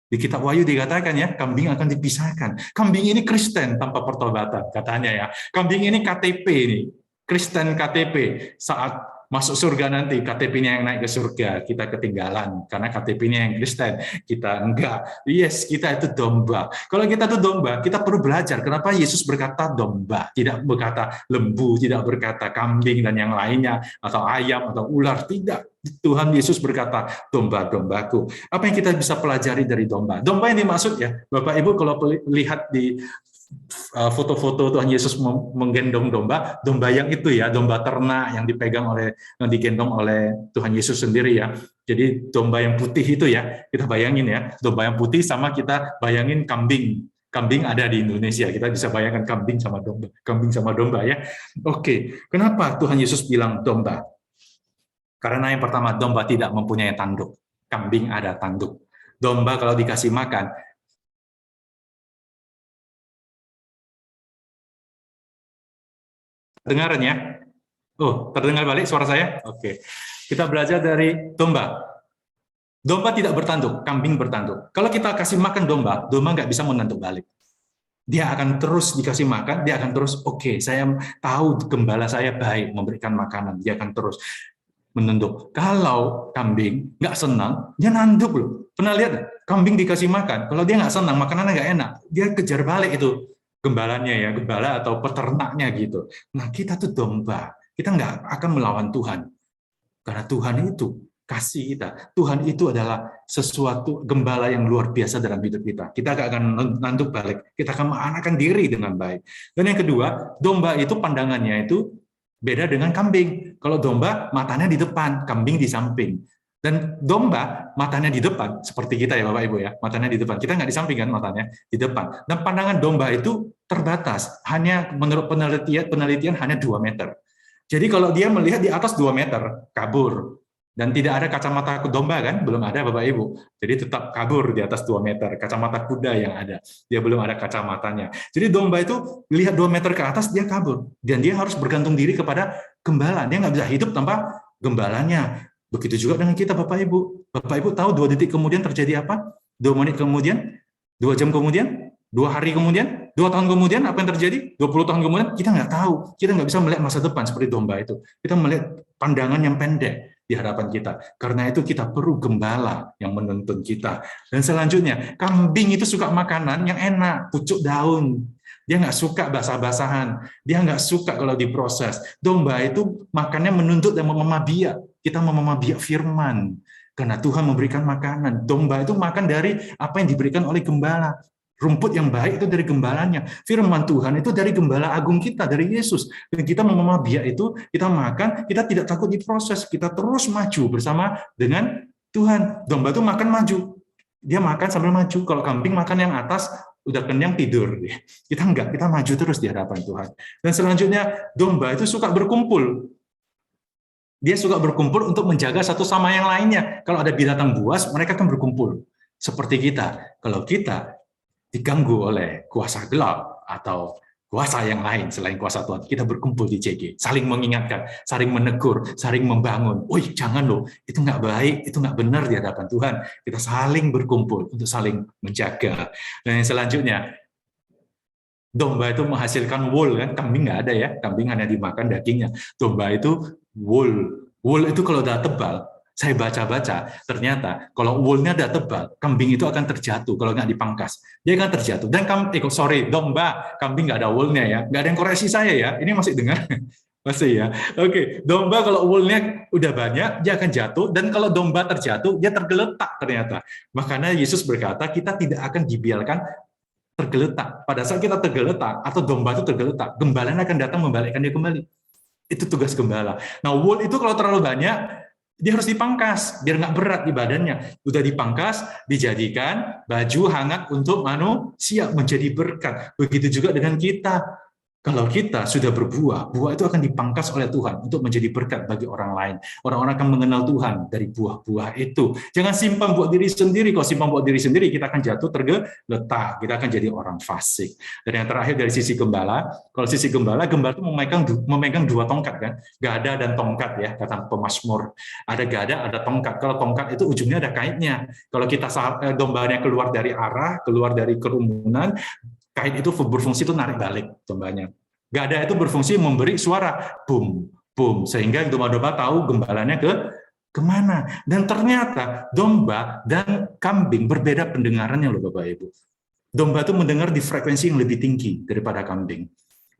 Di kitab Wahyu dikatakan ya, kambing akan dipisahkan. Kambing ini Kristen tanpa pertobatan, katanya ya. Kambing ini KTP ini, Kristen KTP. Saat masuk surga nanti, KTP-nya yang naik ke surga, kita ketinggalan karena KTP-nya yang Kristen, kita enggak. Yes, kita itu domba. Kalau kita itu domba, kita perlu belajar kenapa Yesus berkata domba, tidak berkata lembu, tidak berkata kambing dan yang lainnya, atau ayam atau ular, tidak. Tuhan Yesus berkata domba-dombaku. Apa yang kita bisa pelajari dari domba? Domba yang dimaksud ya, Bapak Ibu kalau lihat di foto-foto Tuhan Yesus menggendong domba, domba yang itu ya, domba ternak yang digendong oleh Tuhan Yesus sendiri ya. Jadi domba yang putih itu ya, kita bayangin ya, domba yang putih sama kita bayangin kambing. Kambing ada di Indonesia, kita bisa bayangkan kambing sama domba ya. Oke, kenapa Tuhan Yesus bilang domba? Karena yang pertama, domba tidak mempunyai tanduk, kambing ada tanduk. Domba kalau dikasih makan, dengaran ya? Oh, terdengar balik suara saya? Oke. Kita belajar dari domba. Domba tidak bertanduk, kambing bertanduk. Kalau kita kasih makan domba, domba nggak bisa menanduk balik. Dia akan terus dikasih makan, dia akan terus, oke, saya tahu gembala saya baik memberikan makanan, dia akan terus menunduk. Kalau kambing nggak senang, dia nanduk loh. Pernah lihat kambing dikasih makan, kalau dia nggak senang, makanannya nggak enak, dia kejar balik itu. Gembalanya ya, gembala atau peternaknya gitu. Nah, kita tuh domba. Kita nggak akan melawan Tuhan. Karena Tuhan itu kasih kita. Tuhan itu adalah sesuatu gembala yang luar biasa dalam hidup kita. Kita nggak akan nanduk balik. Kita akan menganakkan diri dengan baik. Dan yang kedua, domba itu pandangannya itu beda dengan kambing. Kalau domba, matanya di depan, kambing di samping. Dan domba matanya di depan, seperti kita ya Bapak Ibu ya, matanya di depan. Kita nggak di samping kan, matanya di depan. Dan pandangan domba itu terbatas, hanya menurut penelitian hanya 2 meter. Jadi kalau dia melihat di atas 2 meter, kabur. Dan tidak ada kacamata domba kan, belum ada Bapak Ibu. Jadi tetap kabur di atas 2 meter, kacamata kuda yang ada. Dia belum ada kacamatanya. Jadi domba itu lihat 2 meter ke atas, dia kabur. Dan dia harus bergantung diri kepada gembala. Dia nggak bisa hidup tanpa gembalanya. Begitu juga dengan kita Bapak Ibu. Bapak Ibu tahu 2 detik kemudian terjadi apa? 2 menit kemudian? 2 jam kemudian? 2 hari kemudian? 2 tahun kemudian? Apa yang terjadi? 20 tahun kemudian? Kita nggak tahu. Kita nggak bisa melihat masa depan seperti domba itu. Kita melihat pandangan yang pendek di hadapan kita. Karena itu kita perlu gembala yang menuntun kita. Dan selanjutnya, kambing itu suka makanan yang enak, pucuk daun. Dia nggak suka basah-basahan. Dia nggak suka kalau diproses. Domba itu makannya menuntut dan memabiak. Kita memabiak firman. Karena Tuhan memberikan makanan. Domba itu makan dari apa yang diberikan oleh gembala. Rumput yang baik itu dari gembalanya. Firman Tuhan itu dari gembala agung kita, dari Yesus. Dan kita memabiak itu, kita makan, kita tidak takut diproses. Kita terus maju bersama dengan Tuhan. Domba itu makan maju. Dia makan sambil maju. Kalau kambing makan yang atas, udah kenyang tidur. Kita enggak, kita maju terus di hadapan Tuhan. Dan selanjutnya, domba itu suka berkumpul. Dia suka berkumpul untuk menjaga satu sama yang lainnya. Kalau ada binatang buas, mereka akan berkumpul. Seperti kita. Kalau kita diganggu oleh kuasa gelap atau kuasa yang lain selain kuasa Tuhan, kita berkumpul di CG, saling mengingatkan, saling menegur, saling membangun. Woi, jangan loh, itu nggak baik, itu nggak benar di hadapan Tuhan. Kita saling berkumpul untuk saling menjaga. Dan yang selanjutnya, domba itu menghasilkan wool kan, kambing nggak ada ya, kambing hanya dimakan dagingnya. Domba itu wool. Wool itu kalau udah tebal, saya baca-baca, ternyata kalau woolnya udah tebal, kambing itu akan terjatuh kalau nggak dipangkas. Dia akan terjatuh. Dan domba, kambing nggak ada woolnya ya. Nggak ada yang koreksi saya ya. Ini masih dengar? Masih ya. Oke, domba kalau woolnya udah banyak, dia akan jatuh. Dan kalau domba terjatuh, dia tergeletak ternyata. Makanya Yesus berkata, kita tidak akan dibiarkan tergeletak. Pada saat kita tergeletak, atau domba itu tergeletak, gembalanya akan datang membalikkan dia kembali. Itu tugas gembala. Nah, wool itu kalau terlalu banyak, dia harus dipangkas, biar nggak berat di badannya. Udah dipangkas, dijadikan baju hangat untuk manusia, menjadi berkat. Begitu juga dengan kita. Kalau kita sudah berbuah, buah itu akan dipangkas oleh Tuhan untuk menjadi berkat bagi orang lain. Orang-orang akan mengenal Tuhan dari buah-buah itu. Jangan simpan buat diri sendiri. Kalau simpan buat diri sendiri, kita akan jatuh tergeletak. Kita akan jadi orang fasik. Dan yang terakhir dari sisi gembala, kalau sisi gembala itu memegang 2 tongkat kan, gada dan tongkat ya, kata pemazmur. Ada gada, ada tongkat. Kalau tongkat itu ujungnya ada kaitnya. Kalau kita dombanya keluar dari arah, keluar dari kerumunan, kait itu berfungsi itu narik balik dombanya. Gada itu berfungsi memberi suara, boom, Boom, sehingga domba-domba tahu gembalanya kemana. Dan ternyata domba dan kambing berbeda pendengarannya loh Bapak Ibu. Domba itu mendengar di frekuensi yang lebih tinggi daripada kambing.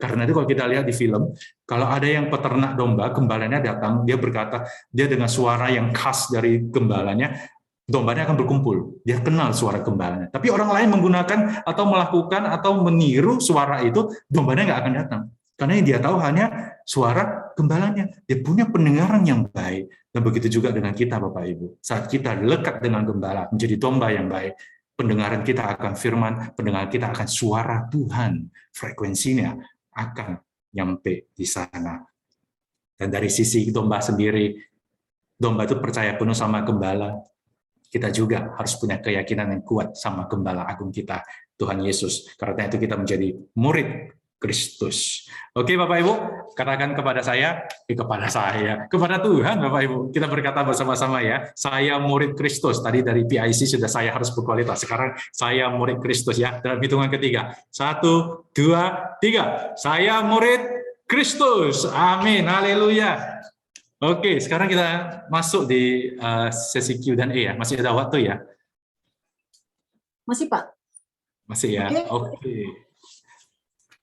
Karena itu kalau kita lihat di film, kalau ada yang peternak domba, gembalanya datang, dia berkata, dia dengan suara yang khas dari gembalanya, dombanya akan berkumpul. Dia kenal suara gembalanya. Tapi orang lain menggunakan atau melakukan atau meniru suara itu, dombanya nggak akan datang. Karena yang dia tahu hanya suara gembalanya. Dia punya pendengaran yang baik. Dan begitu juga dengan kita Bapak Ibu. Saat kita lekat dengan gembala, menjadi domba yang baik, pendengaran kita akan firman, pendengaran kita akan suara Tuhan. Frekuensinya akan nyampe di sana. Dan dari sisi domba sendiri, domba itu percaya penuh sama gembala. Kita juga harus punya keyakinan yang kuat sama gembala agung kita, Tuhan Yesus. Karena itu kita menjadi murid Kristus. Oke Bapak Ibu, katakan kepada Tuhan Bapak Ibu. Kita berkata bersama-sama ya, saya murid Kristus. Tadi dari PIC sudah saya harus berkualitas. Sekarang saya murid Kristus ya. Dalam hitungan ketiga. 1, 2, 3. Saya murid Kristus. Amin. Haleluya. Oke, sekarang kita masuk di sesi Q&A ya. Masih ada waktu ya? Masih Pak? Masih ya? Oke.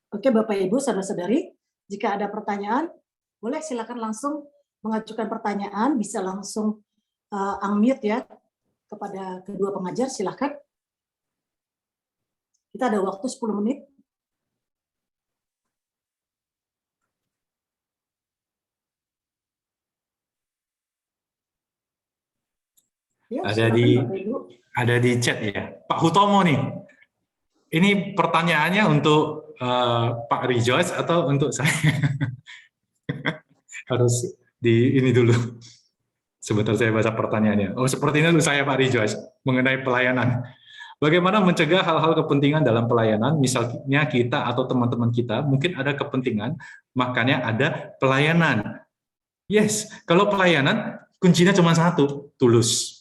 Oke Bapak Ibu, saudara-saudari, jika ada pertanyaan, boleh silakan langsung mengajukan pertanyaan, bisa langsung unmute ya kepada kedua pengajar, silakan. Kita ada waktu 10 menit. Ya, ada di chat ya. Pak Hutomo nih. Ini pertanyaannya untuk Pak Rejoice atau untuk saya? Harus di ini dulu. Sebentar saya baca pertanyaannya. Oh, sepertinya untuk saya Pak Rejoice mengenai pelayanan. Bagaimana mencegah hal-hal kepentingan dalam pelayanan? Misalnya kita atau teman-teman kita mungkin ada kepentingan, makanya ada pelayanan. Yes, kalau pelayanan kuncinya cuma satu, tulus.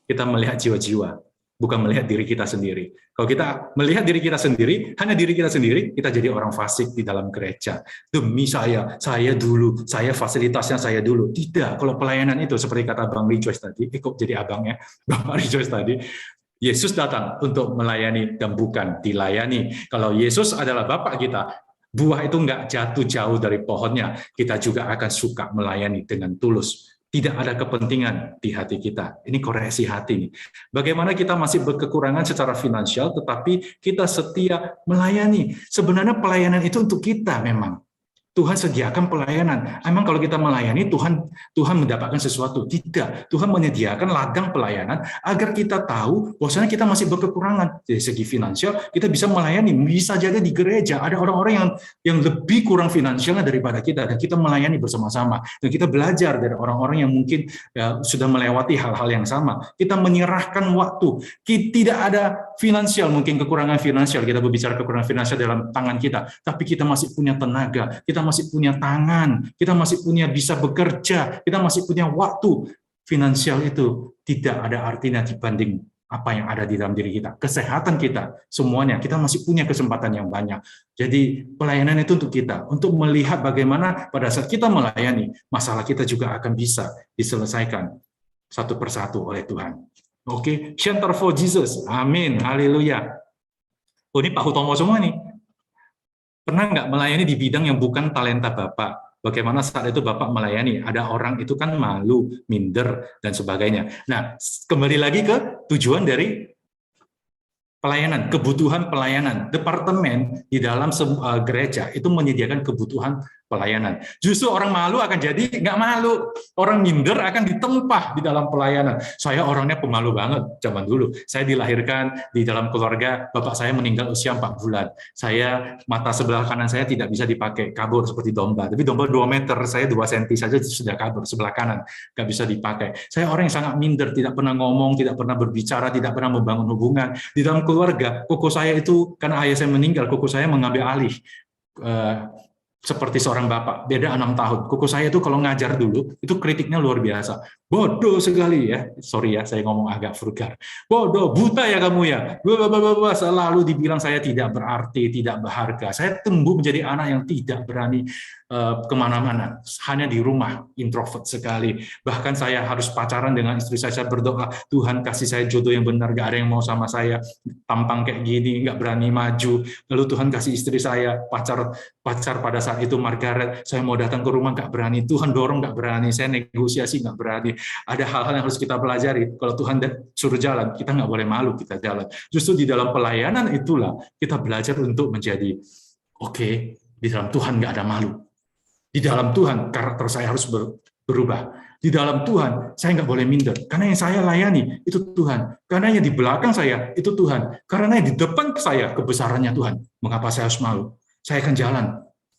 Kita melihat jiwa-jiwa, bukan melihat diri kita sendiri. Kalau kita melihat diri kita sendiri, hanya diri kita sendiri, kita jadi orang fasik di dalam gereja. Demi saya dulu, saya fasilitasnya saya dulu. Tidak, kalau pelayanan itu seperti kata Bang Rejoice tadi, kok jadi abangnya, Bang Rejoice tadi, Yesus datang untuk melayani dan bukan dilayani. Kalau Yesus adalah Bapak kita, buah itu nggak jatuh jauh dari pohonnya, kita juga akan suka melayani dengan tulus. Tidak ada kepentingan di hati kita. Ini koreksi hati nih. Bagaimana kita masih berkekurangan secara finansial, tetapi kita setia melayani. Sebenarnya pelayanan itu untuk kita memang. Tuhan sediakan pelayanan. Emang kalau kita melayani, Tuhan mendapatkan sesuatu? Tidak. Tuhan menyediakan ladang pelayanan agar kita tahu bahwasanya kita masih berkekurangan. Dari segi finansial, kita bisa melayani. Bisa jadi di gereja ada orang-orang yang lebih kurang finansialnya daripada kita, dan kita melayani bersama-sama. Dan kita belajar dari orang-orang yang mungkin sudah melewati hal-hal yang sama. Kita menyerahkan waktu. Tidak ada finansial, mungkin kekurangan finansial. Kita berbicara kekurangan finansial dalam tangan kita, tapi kita masih punya tenaga. Kita masih punya tangan, kita masih punya bisa bekerja, kita masih punya waktu. Finansial itu tidak ada artinya dibanding apa yang ada di dalam diri kita. Kesehatan kita, semuanya, kita masih punya kesempatan yang banyak. Jadi pelayanan itu untuk kita, untuk melihat bagaimana pada saat kita melayani, masalah kita juga akan bisa diselesaikan satu persatu oleh Tuhan. Oke, Center for Jesus. Amin. Haleluya. Oh, ini Pak Hutomo semua nih. Pernah nggak melayani di bidang yang bukan talenta Bapak? Bagaimana saat itu Bapak melayani? Ada orang itu kan malu, minder, dan sebagainya. Nah, kembali lagi ke tujuan dari pelayanan, kebutuhan pelayanan. Departemen di dalam gereja itu menyediakan kebutuhan pelayanan. Justru orang malu akan jadi nggak malu. Orang minder akan ditempah di dalam pelayanan. Saya orangnya pemalu banget zaman dulu. Saya dilahirkan di dalam keluarga, bapak saya meninggal usia 4 bulan. Saya, mata sebelah kanan saya tidak bisa dipakai, kabur seperti domba. Tapi domba 2 meter, saya 2 cm saja sudah kabur, sebelah kanan nggak bisa dipakai. Saya orang yang sangat minder, tidak pernah ngomong, tidak pernah berbicara, tidak pernah membangun hubungan. Di dalam keluarga, koko saya itu, karena ayah saya meninggal, koko saya mengambil alih seperti seorang bapak, beda 6 tahun. Kuku saya itu kalau ngajar dulu, itu kritiknya luar biasa. Bodoh sekali ya, sorry ya, saya ngomong agak vulgar. Bodoh, buta ya kamu ya. Selalu dibilang saya tidak berarti, tidak berharga. Saya tumbuh menjadi anak yang tidak berani kemana-mana, hanya di rumah, introvert sekali. Bahkan saya harus pacaran dengan istri saya berdoa, Tuhan kasih saya jodoh yang benar, gak ada yang mau sama saya, tampang kayak gini, gak berani maju. Lalu Tuhan kasih istri saya, pacar pada saat itu Margaret, saya mau datang ke rumah gak berani, Tuhan dorong gak berani, saya negosiasi gak berani. Ada hal-hal yang harus kita pelajari. Kalau Tuhan suruh jalan, kita nggak boleh malu kita jalan. Justru di dalam pelayanan itulah kita belajar untuk menjadi oke, di dalam Tuhan nggak ada malu. Di dalam Tuhan karakter saya harus berubah. Di dalam Tuhan saya nggak boleh minder. Karena yang saya layani itu Tuhan. Karena yang di belakang saya itu Tuhan. Karena yang di depan saya kebesarannya Tuhan. Mengapa saya harus malu? Saya akan jalan.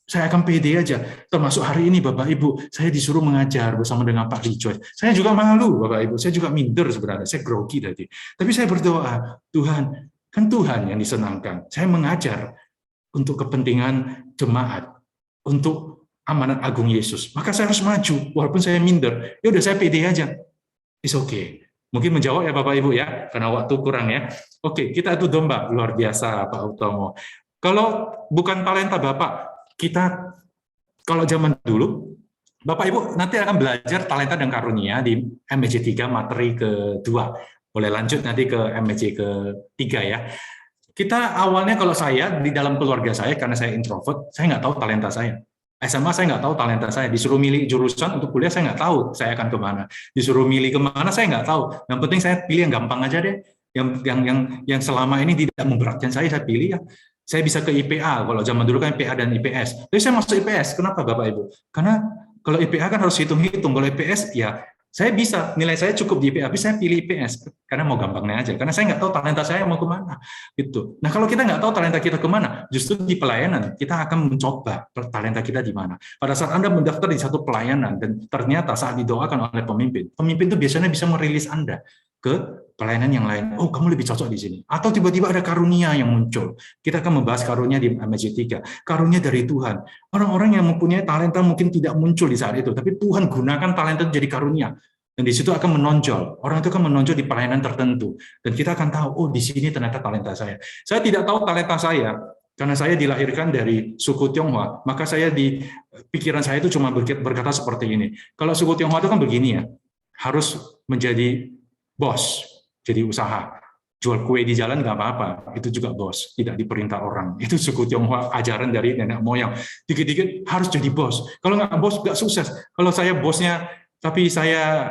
Saya akan pede aja. Termasuk hari ini Bapak Ibu, saya disuruh mengajar bersama dengan Pak Rijoy. Saya juga malu Bapak Ibu, saya juga minder sebenarnya, saya grogi tadi. Tapi saya berdoa, Tuhan, kan Tuhan yang disenangkan. Saya mengajar untuk kepentingan jemaat, untuk amanat agung Yesus. Maka saya harus maju, walaupun saya minder. Ya udah saya pede aja. It's okay. Mungkin menjawab ya Bapak Ibu ya, karena waktu kurang ya. Oke, kita adu domba, luar biasa Pak Utomo. Kalau bukan talenta Bapak, kita kalau zaman dulu, Bapak Ibu nanti akan belajar talenta dan karunia di MBJ 3 materi kedua. Boleh lanjut nanti ke MBJ ke-3 ya. Kita awalnya kalau saya di dalam keluarga saya, karena saya introvert, saya nggak tahu talenta saya. SMA saya nggak tahu talenta saya. Disuruh milih jurusan untuk kuliah saya nggak tahu saya akan kemana. Disuruh milih kemana saya nggak tahu. Yang penting saya pilih yang gampang aja deh. Yang selama ini tidak memberatkan saya pilih ya. Saya bisa ke IPA, kalau zaman dulu kan IPA dan IPS. Tapi saya masuk IPS, kenapa Bapak Ibu? Karena kalau IPA kan harus hitung-hitung, kalau IPS ya saya bisa, nilai saya cukup di IPA, tapi saya pilih IPS, karena mau gampangnya aja. Karena saya nggak tahu talenta saya mau kemana. Gitu. Nah kalau kita nggak tahu talenta kita kemana, justru di pelayanan kita akan mencoba talenta kita di mana. Pada saat Anda mendaftar di satu pelayanan, dan ternyata saat didoakan oleh pemimpin itu biasanya bisa merilis Anda ke pelayanan yang lain. Oh, kamu lebih cocok di sini. Atau tiba-tiba ada karunia yang muncul. Kita akan membahas karunia di MJ 3. Karunia dari Tuhan. Orang-orang yang mempunyai talenta mungkin tidak muncul di saat itu, tapi Tuhan gunakan talenta itu jadi karunia. Dan di situ akan menonjol. Orang itu akan menonjol di pelayanan tertentu. Dan kita akan tahu, oh di sini ternyata talenta saya. Saya tidak tahu talenta saya, karena saya dilahirkan dari suku Tionghoa, maka saya di pikiran saya itu cuma berkata seperti ini. Kalau suku Tionghoa itu kan begini ya, harus menjadi bos, jadi usaha. Jual kue di jalan nggak apa-apa, itu juga bos, tidak diperintah orang. Itu suku Tionghoa, ajaran dari nenek moyang. Dikit-dikit harus jadi bos. Kalau nggak bos, nggak sukses. Kalau saya bosnya, tapi saya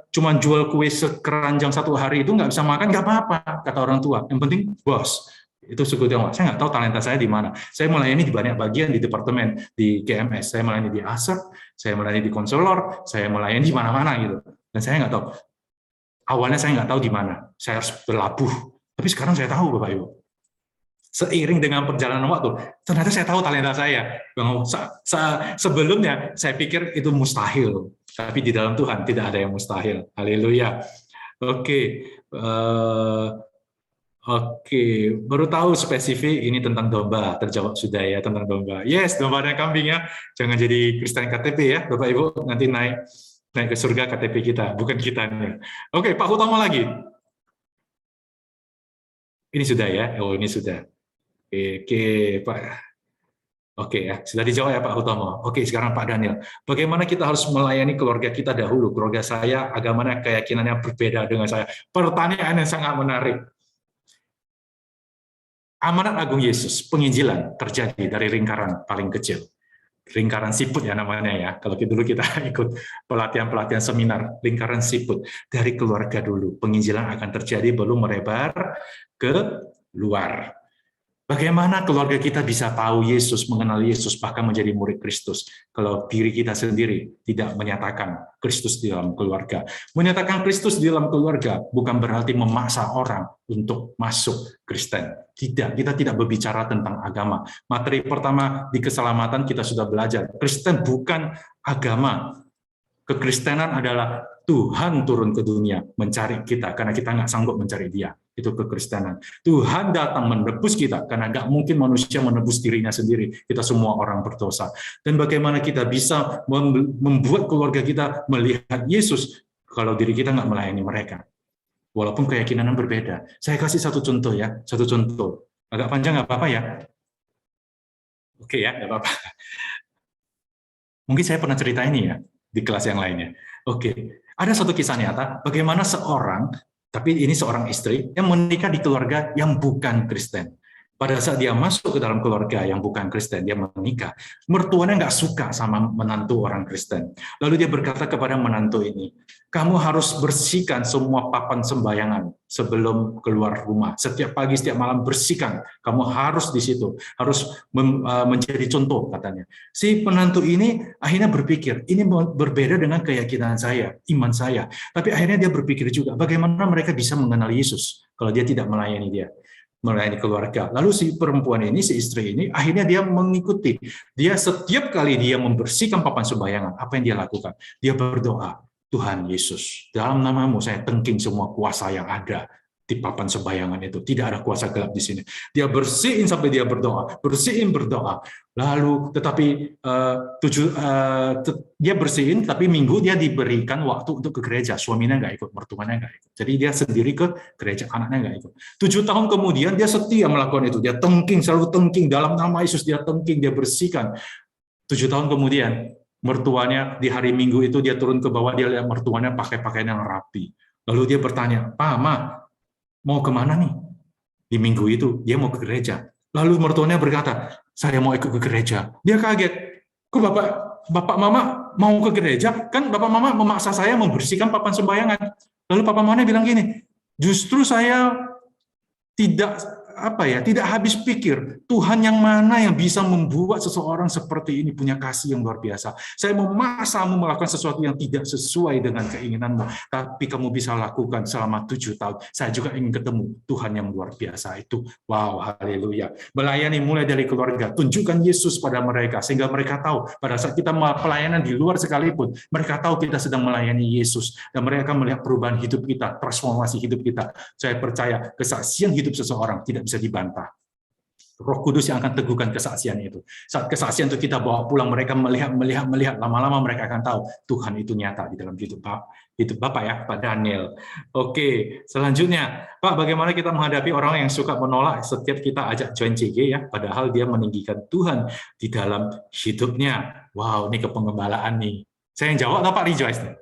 cuma jual kue sekeranjang satu hari, itu nggak bisa makan, nggak apa-apa, kata orang tua. Yang penting bos. Itu suku Tionghoa. Saya nggak tahu talenta saya di mana. Saya melayani di banyak bagian di departemen, di GMS. Saya melayani di ASEP, saya melayani di konselor, saya melayani di mana-mana gitu. Dan saya nggak tahu. Awalnya saya nggak tahu di mana, saya harus berlabuh. Tapi sekarang saya tahu, Bapak Ibu. Seiring dengan perjalanan waktu, ternyata saya tahu talenta saya. Sebelumnya saya pikir itu mustahil, tapi di dalam Tuhan tidak ada yang mustahil. Haleluya. Oke, baru tahu spesifik ini tentang domba. Terjawab sudah ya tentang domba. Yes, domba dan kambing ya. Jangan jadi Kristen KTP ya, Bapak Ibu. Nanti naik ke surga KTP kita, bukan kitanya. Oke, Pak Utomo lagi. Ini sudah ya? Oh, ini sudah. Oke, Pak. Oke ya, sudah dijawab ya Pak Utomo. Oke, sekarang Pak Daniel. Bagaimana kita harus melayani keluarga kita dahulu? Keluarga saya, agamanya, keyakinannya berbeda dengan saya. Pertanyaan yang sangat menarik. Amanat Agung Yesus, penginjilan terjadi dari lingkaran paling kecil. Lingkaran siput ya namanya ya. Kalau dulu kita ikut pelatihan-pelatihan seminar, lingkaran siput dari keluarga dulu. Penginjilan akan terjadi belum merebar ke luar. Bagaimana keluarga kita bisa tahu Yesus, mengenal Yesus, bahkan menjadi murid Kristus, kalau diri kita sendiri tidak menyatakan Kristus di dalam keluarga. Menyatakan Kristus di dalam keluarga bukan berarti memaksa orang untuk masuk Kristen. Tidak, kita tidak berbicara tentang agama. Materi pertama di keselamatan kita sudah belajar. Kristen bukan agama. Kekristenan adalah Tuhan turun ke dunia mencari kita, karena kita nggak sanggup mencari Dia. itu kekristenan. Tuhan datang menebus kita, karena nggak mungkin manusia menebus dirinya sendiri. Kita semua orang berdosa. Dan bagaimana kita bisa membuat keluarga kita melihat Yesus kalau diri kita nggak melayani mereka. Walaupun keyakinan berbeda. Saya kasih satu contoh ya, satu contoh. Agak panjang nggak apa-apa ya? Oke ya, nggak apa-apa. Mungkin saya pernah cerita ini ya, di kelas yang lainnya. Oke, ada satu kisah nyata, bagaimana seorang, tapi ini seorang istri, yang menikah di keluarga yang bukan Kristen. Pada saat dia masuk ke dalam keluarga yang bukan Kristen, dia menikah, mertuanya nggak suka sama menantu orang Kristen. Lalu dia berkata kepada menantu ini, kamu harus bersihkan semua papan sembayangan sebelum keluar rumah. Setiap pagi, setiap malam bersihkan. Kamu harus di situ, harus menjadi contoh katanya. Si penantu ini akhirnya berpikir, ini berbeda dengan keyakinan saya, iman saya. Tapi akhirnya dia berpikir juga, bagaimana mereka bisa mengenal Yesus kalau dia tidak melayani dia. Melayani keluarga. Lalu si perempuan ini, si istri ini, akhirnya dia mengikuti. Dia setiap kali dia membersihkan papan sembayangan, apa yang dia lakukan? Dia berdoa, Tuhan Yesus, dalam namamu saya tengking semua kuasa yang ada di papan sembayangan itu. Tidak ada kuasa gelap di sini. Dia bersihin sampai dia berdoa, bersihin berdoa. Lalu, tetapi dia bersihin, tapi minggu dia diberikan waktu untuk ke gereja. Suaminya nggak ikut, mertuanya nggak ikut. Jadi dia sendiri ke gereja, anaknya nggak ikut. 7 tahun kemudian dia setia melakukan itu. Dia tengking, selalu tengking. Dalam nama Yesus dia tengking, dia bersihkan. 7 tahun kemudian, mertuanya di hari Minggu itu dia turun ke bawah, dia lihat mertuanya pakai pakaian yang rapi. Lalu dia bertanya, Pak, Ma, mau kemana nih? Di minggu itu, dia mau ke gereja. Lalu mertuanya berkata, saya mau ikut ke gereja. Dia kaget, kok bapak mama mau ke gereja? Kan bapak mama memaksa saya membersihkan papan sembayangan. Lalu papa mamanya bilang gini, justru saya tidak habis pikir Tuhan yang mana yang bisa membuat seseorang seperti ini punya kasih yang luar biasa. Saya memaksamu melakukan sesuatu yang tidak sesuai dengan keinginanmu, tapi kamu bisa lakukan selama 7 tahun. Saya juga ingin ketemu Tuhan yang luar biasa itu. Wow, haleluya. Melayani mulai dari keluarga, tunjukkan Yesus pada mereka sehingga mereka tahu pada saat kita pelayanan di luar sekalipun, mereka tahu kita sedang melayani Yesus dan mereka melihat perubahan hidup kita, transformasi hidup kita. Saya percaya kesaksian hidup seseorang tidak bisa dibantah. Roh Kudus yang akan teguhkan kesaksian itu. Saat kesaksian itu kita bawa pulang, mereka melihat, lama-lama mereka akan tahu Tuhan itu nyata di dalam hidup Bapak ya, Pak Daniel. Oke, selanjutnya, Pak, bagaimana kita menghadapi orang yang suka menolak setiap kita ajak join CG ya, padahal dia meninggikan Tuhan di dalam hidupnya. Wow, ini kepengembalaan nih. Saya yang jawab atau Pak Rejoice nih?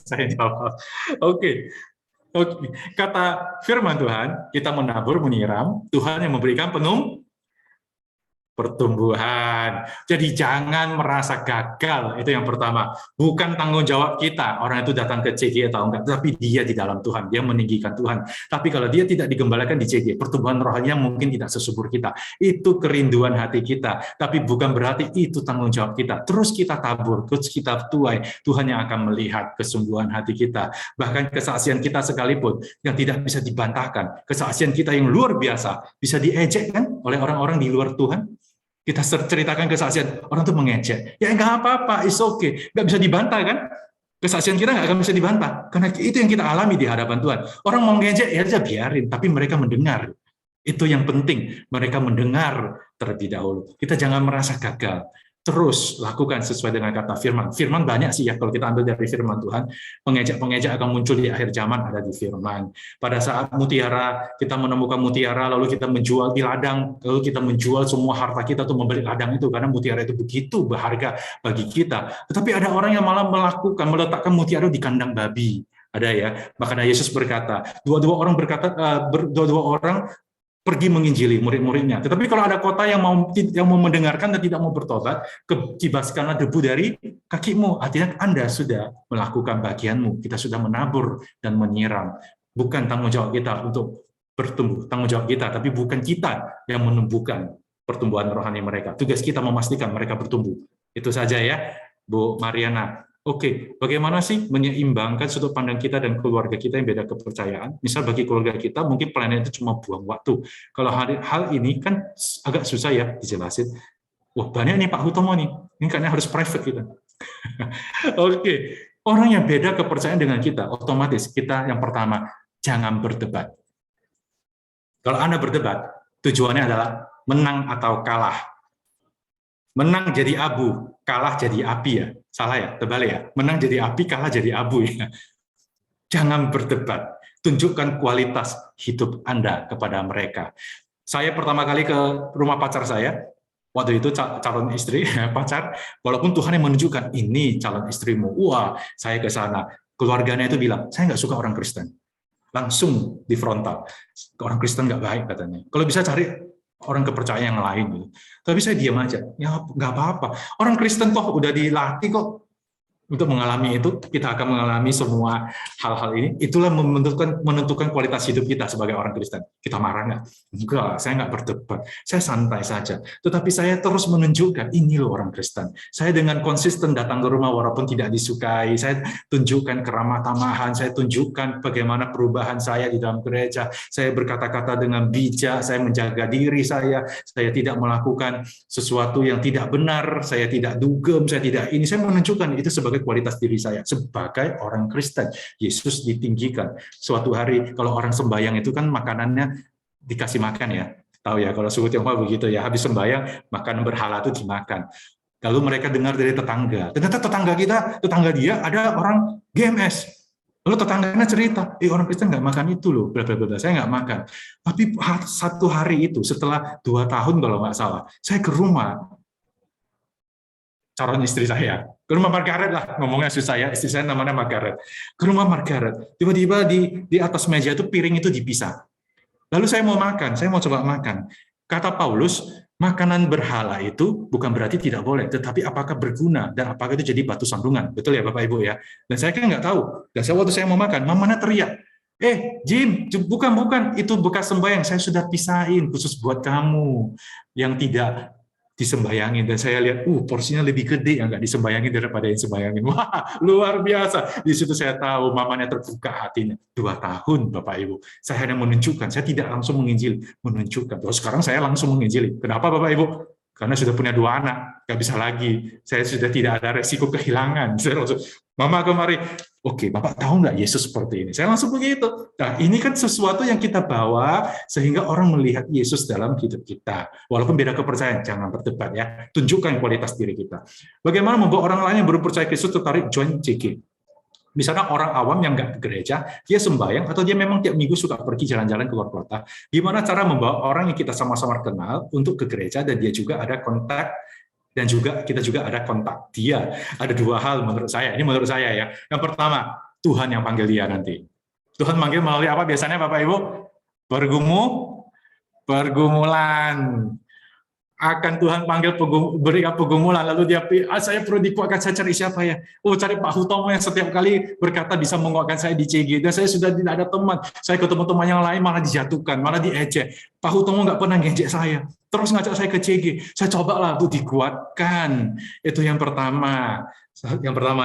Saya jawab. Oke. Kata firman Tuhan, kita menabur, menyiram, Tuhan yang memberikan pertumbuhan. Jadi jangan merasa gagal, itu yang pertama. Bukan tanggung jawab kita, orang itu datang ke CG atau enggak, tapi dia di dalam Tuhan, dia meninggikan Tuhan. Tapi kalau dia tidak digembalakan di CG, pertumbuhan rohaninya mungkin tidak sesubur kita. Itu kerinduan hati kita, tapi bukan berarti itu tanggung jawab kita. Terus kita tabur, terus kita tuai, Tuhan yang akan melihat kesungguhan hati kita. Bahkan kesaksian kita sekalipun yang tidak bisa dibantahkan, kesaksian kita yang luar biasa, bisa diejek kan oleh orang-orang di luar Tuhan. Kita ceritakan kesaksian, orang tuh mengejek. Ya nggak apa-apa, it's okay. Nggak bisa dibantah kan? Kesaksian kita nggak akan bisa dibantah. Karena itu yang kita alami di hadapan Tuhan. Orang mau ngejek, ya aja biarin. Tapi mereka mendengar. Itu yang penting. Mereka mendengar terlebih dahulu. Kita jangan merasa gagal. Terus lakukan sesuai dengan kata firman. Firman banyak sih ya, kalau kita ambil dari firman Tuhan. Pengejek-pengejek akan muncul di akhir zaman, ada di firman. Pada saat mutiara, kita menemukan mutiara, lalu kita menjual di ladang, lalu kita menjual semua harta kita untuk membeli ladang itu, karena mutiara itu begitu berharga bagi kita. Tetapi ada orang yang malah meletakkan mutiara di kandang babi. Ada ya, makanya Yesus berkata, dua-dua orang pergi menginjili murid-muridnya. Tetapi kalau ada kota yang mau mendengarkan dan tidak mau bertobat, kibaskanlah debu dari kakimu. Artinya Anda sudah melakukan bagianmu. Kita sudah menabur dan menyiram. Bukan tanggung jawab kita untuk bertumbuh. Tanggung jawab kita, tapi bukan kita yang menumbuhkan pertumbuhan rohani mereka. Tugas kita memastikan mereka bertumbuh. Itu saja ya, Bu Mariana. Oke, bagaimana sih menyeimbangkan sudut pandang kita dan keluarga kita yang beda kepercayaan? Misal bagi keluarga kita, mungkin pelayanan itu cuma buang waktu. Kalau hal ini kan agak susah ya dijelasin. Wah, banyak nih Pak Hutomo nih. Ini kayaknya harus private kita. Oke, orang yang beda kepercayaan dengan kita, otomatis kita yang pertama, Jangan berdebat. Kalau Anda berdebat, tujuannya adalah menang atau kalah. Menang jadi abu, kalah jadi api ya. Salah ya, terbalik ya. Menang jadi api, kalah jadi abu ya. Jangan berdebat. Tunjukkan kualitas hidup Anda kepada mereka. Saya pertama kali ke rumah pacar saya, waktu itu calon istri, pacar, walaupun Tuhan yang menunjukkan, ini calon istrimu. Wah, saya ke sana. Keluarganya itu bilang, saya nggak suka orang Kristen. Langsung di frontal. Orang Kristen nggak baik katanya. Kalau bisa cari orang kepercayaan yang lain. Gitu. Tapi saya diam aja. Ya nggak apa-apa. Orang Kristen toh udah dilatih kok untuk mengalami itu. Kita akan mengalami semua hal-hal ini. Itulah menentukan kualitas hidup kita sebagai orang Kristen. Kita marah nggak? Enggak, saya nggak berdebat. Saya santai saja. Tetapi saya terus menunjukkan, ini loh orang Kristen. Saya dengan konsisten datang ke rumah walaupun tidak disukai. Saya tunjukkan keramah tamahan. Saya tunjukkan bagaimana perubahan saya di dalam gereja. Saya berkata-kata dengan bijak. Saya menjaga diri saya. Saya tidak melakukan sesuatu yang tidak benar. Saya tidak dugem. Saya tidak ini. Saya menunjukkan itu sebagai kualitas diri saya sebagai orang Kristen. Yesus ditinggikan. Suatu hari kalau orang sembahyang itu kan makanannya dikasih makan ya. Tahu ya kalau suku Tionghoa begitu ya. Habis sembahyang makanan berhala itu dimakan. Lalu mereka dengar dari tetangga. Ternyata tetangga dia ada orang GMS. Lalu tetangganya cerita, orang Kristen nggak makan itu loh, bla bla bla. Saya nggak makan. Tapi satu hari itu setelah 2 tahun kalau nggak salah, saya ke rumah calon istri saya. Ke rumah Margaret lah, ngomongnya susah ya, istri saya namanya Margaret. Ke rumah Margaret, tiba-tiba di atas meja itu piring itu dipisah. Lalu saya mau makan, saya mau coba makan. Kata Paulus, makanan berhala itu bukan berarti tidak boleh, tetapi apakah berguna dan apakah itu jadi batu sandungan. Betul ya Bapak Ibu ya? Dan saya kan nggak tahu. Dan waktu saya mau makan, mamanya teriak, Jim, bukan, itu bekas sembahyang, saya sudah pisahin khusus buat kamu yang tidak disembayangin. Dan saya lihat, porsinya lebih gede yang nggak disembayangin daripada yang sembayangin. Wah, luar biasa. Di situ saya tahu mamanya terbuka hatinya. 2 tahun, Bapak Ibu. Saya hanya menunjukkan, saya tidak langsung menginjili, menunjukkan. Sekarang saya langsung menginjili. Kenapa, Bapak Ibu? Karena sudah punya 2 anak, nggak bisa lagi. Saya sudah tidak ada resiko kehilangan. Saya langsung, Mama kemari, oke, Bapak tahu nggak Yesus seperti ini? Saya langsung begitu. Nah, ini kan sesuatu yang kita bawa sehingga orang melihat Yesus dalam hidup kita. Walaupun beda kepercayaan, jangan berdebat ya. Tunjukkan kualitas diri kita. Bagaimana membawa orang lain yang baru percaya Kristus tertarik join CG? Misalnya orang awam yang nggak ke gereja, dia sembahyang, atau dia memang tiap minggu suka pergi jalan-jalan keluar kota. Gimana cara membawa orang yang kita sama-sama kenal untuk ke gereja, dan dia juga ada kontak, dan juga kita juga ada kontak dia. Ada 2 hal menurut saya. Ini menurut saya ya. Yang pertama, Tuhan yang panggil dia nanti. Tuhan manggil melalui apa biasanya Bapak Ibu? Pergumulan. Akan Tuhan panggil berikan pergumulan, lalu dia, saya perlu dikuatkan, saya cari siapa ya? Cari Pak Hutomo yang setiap kali berkata bisa menguatkan saya di CG, dan saya sudah tidak ada teman, saya ketemu teman yang lain malah dijatuhkan, malah diejek. Pak Hutomo nggak pernah ngejek saya, terus ngajak saya ke CG, saya cobalah untuk dikuatkan. Itu yang pertama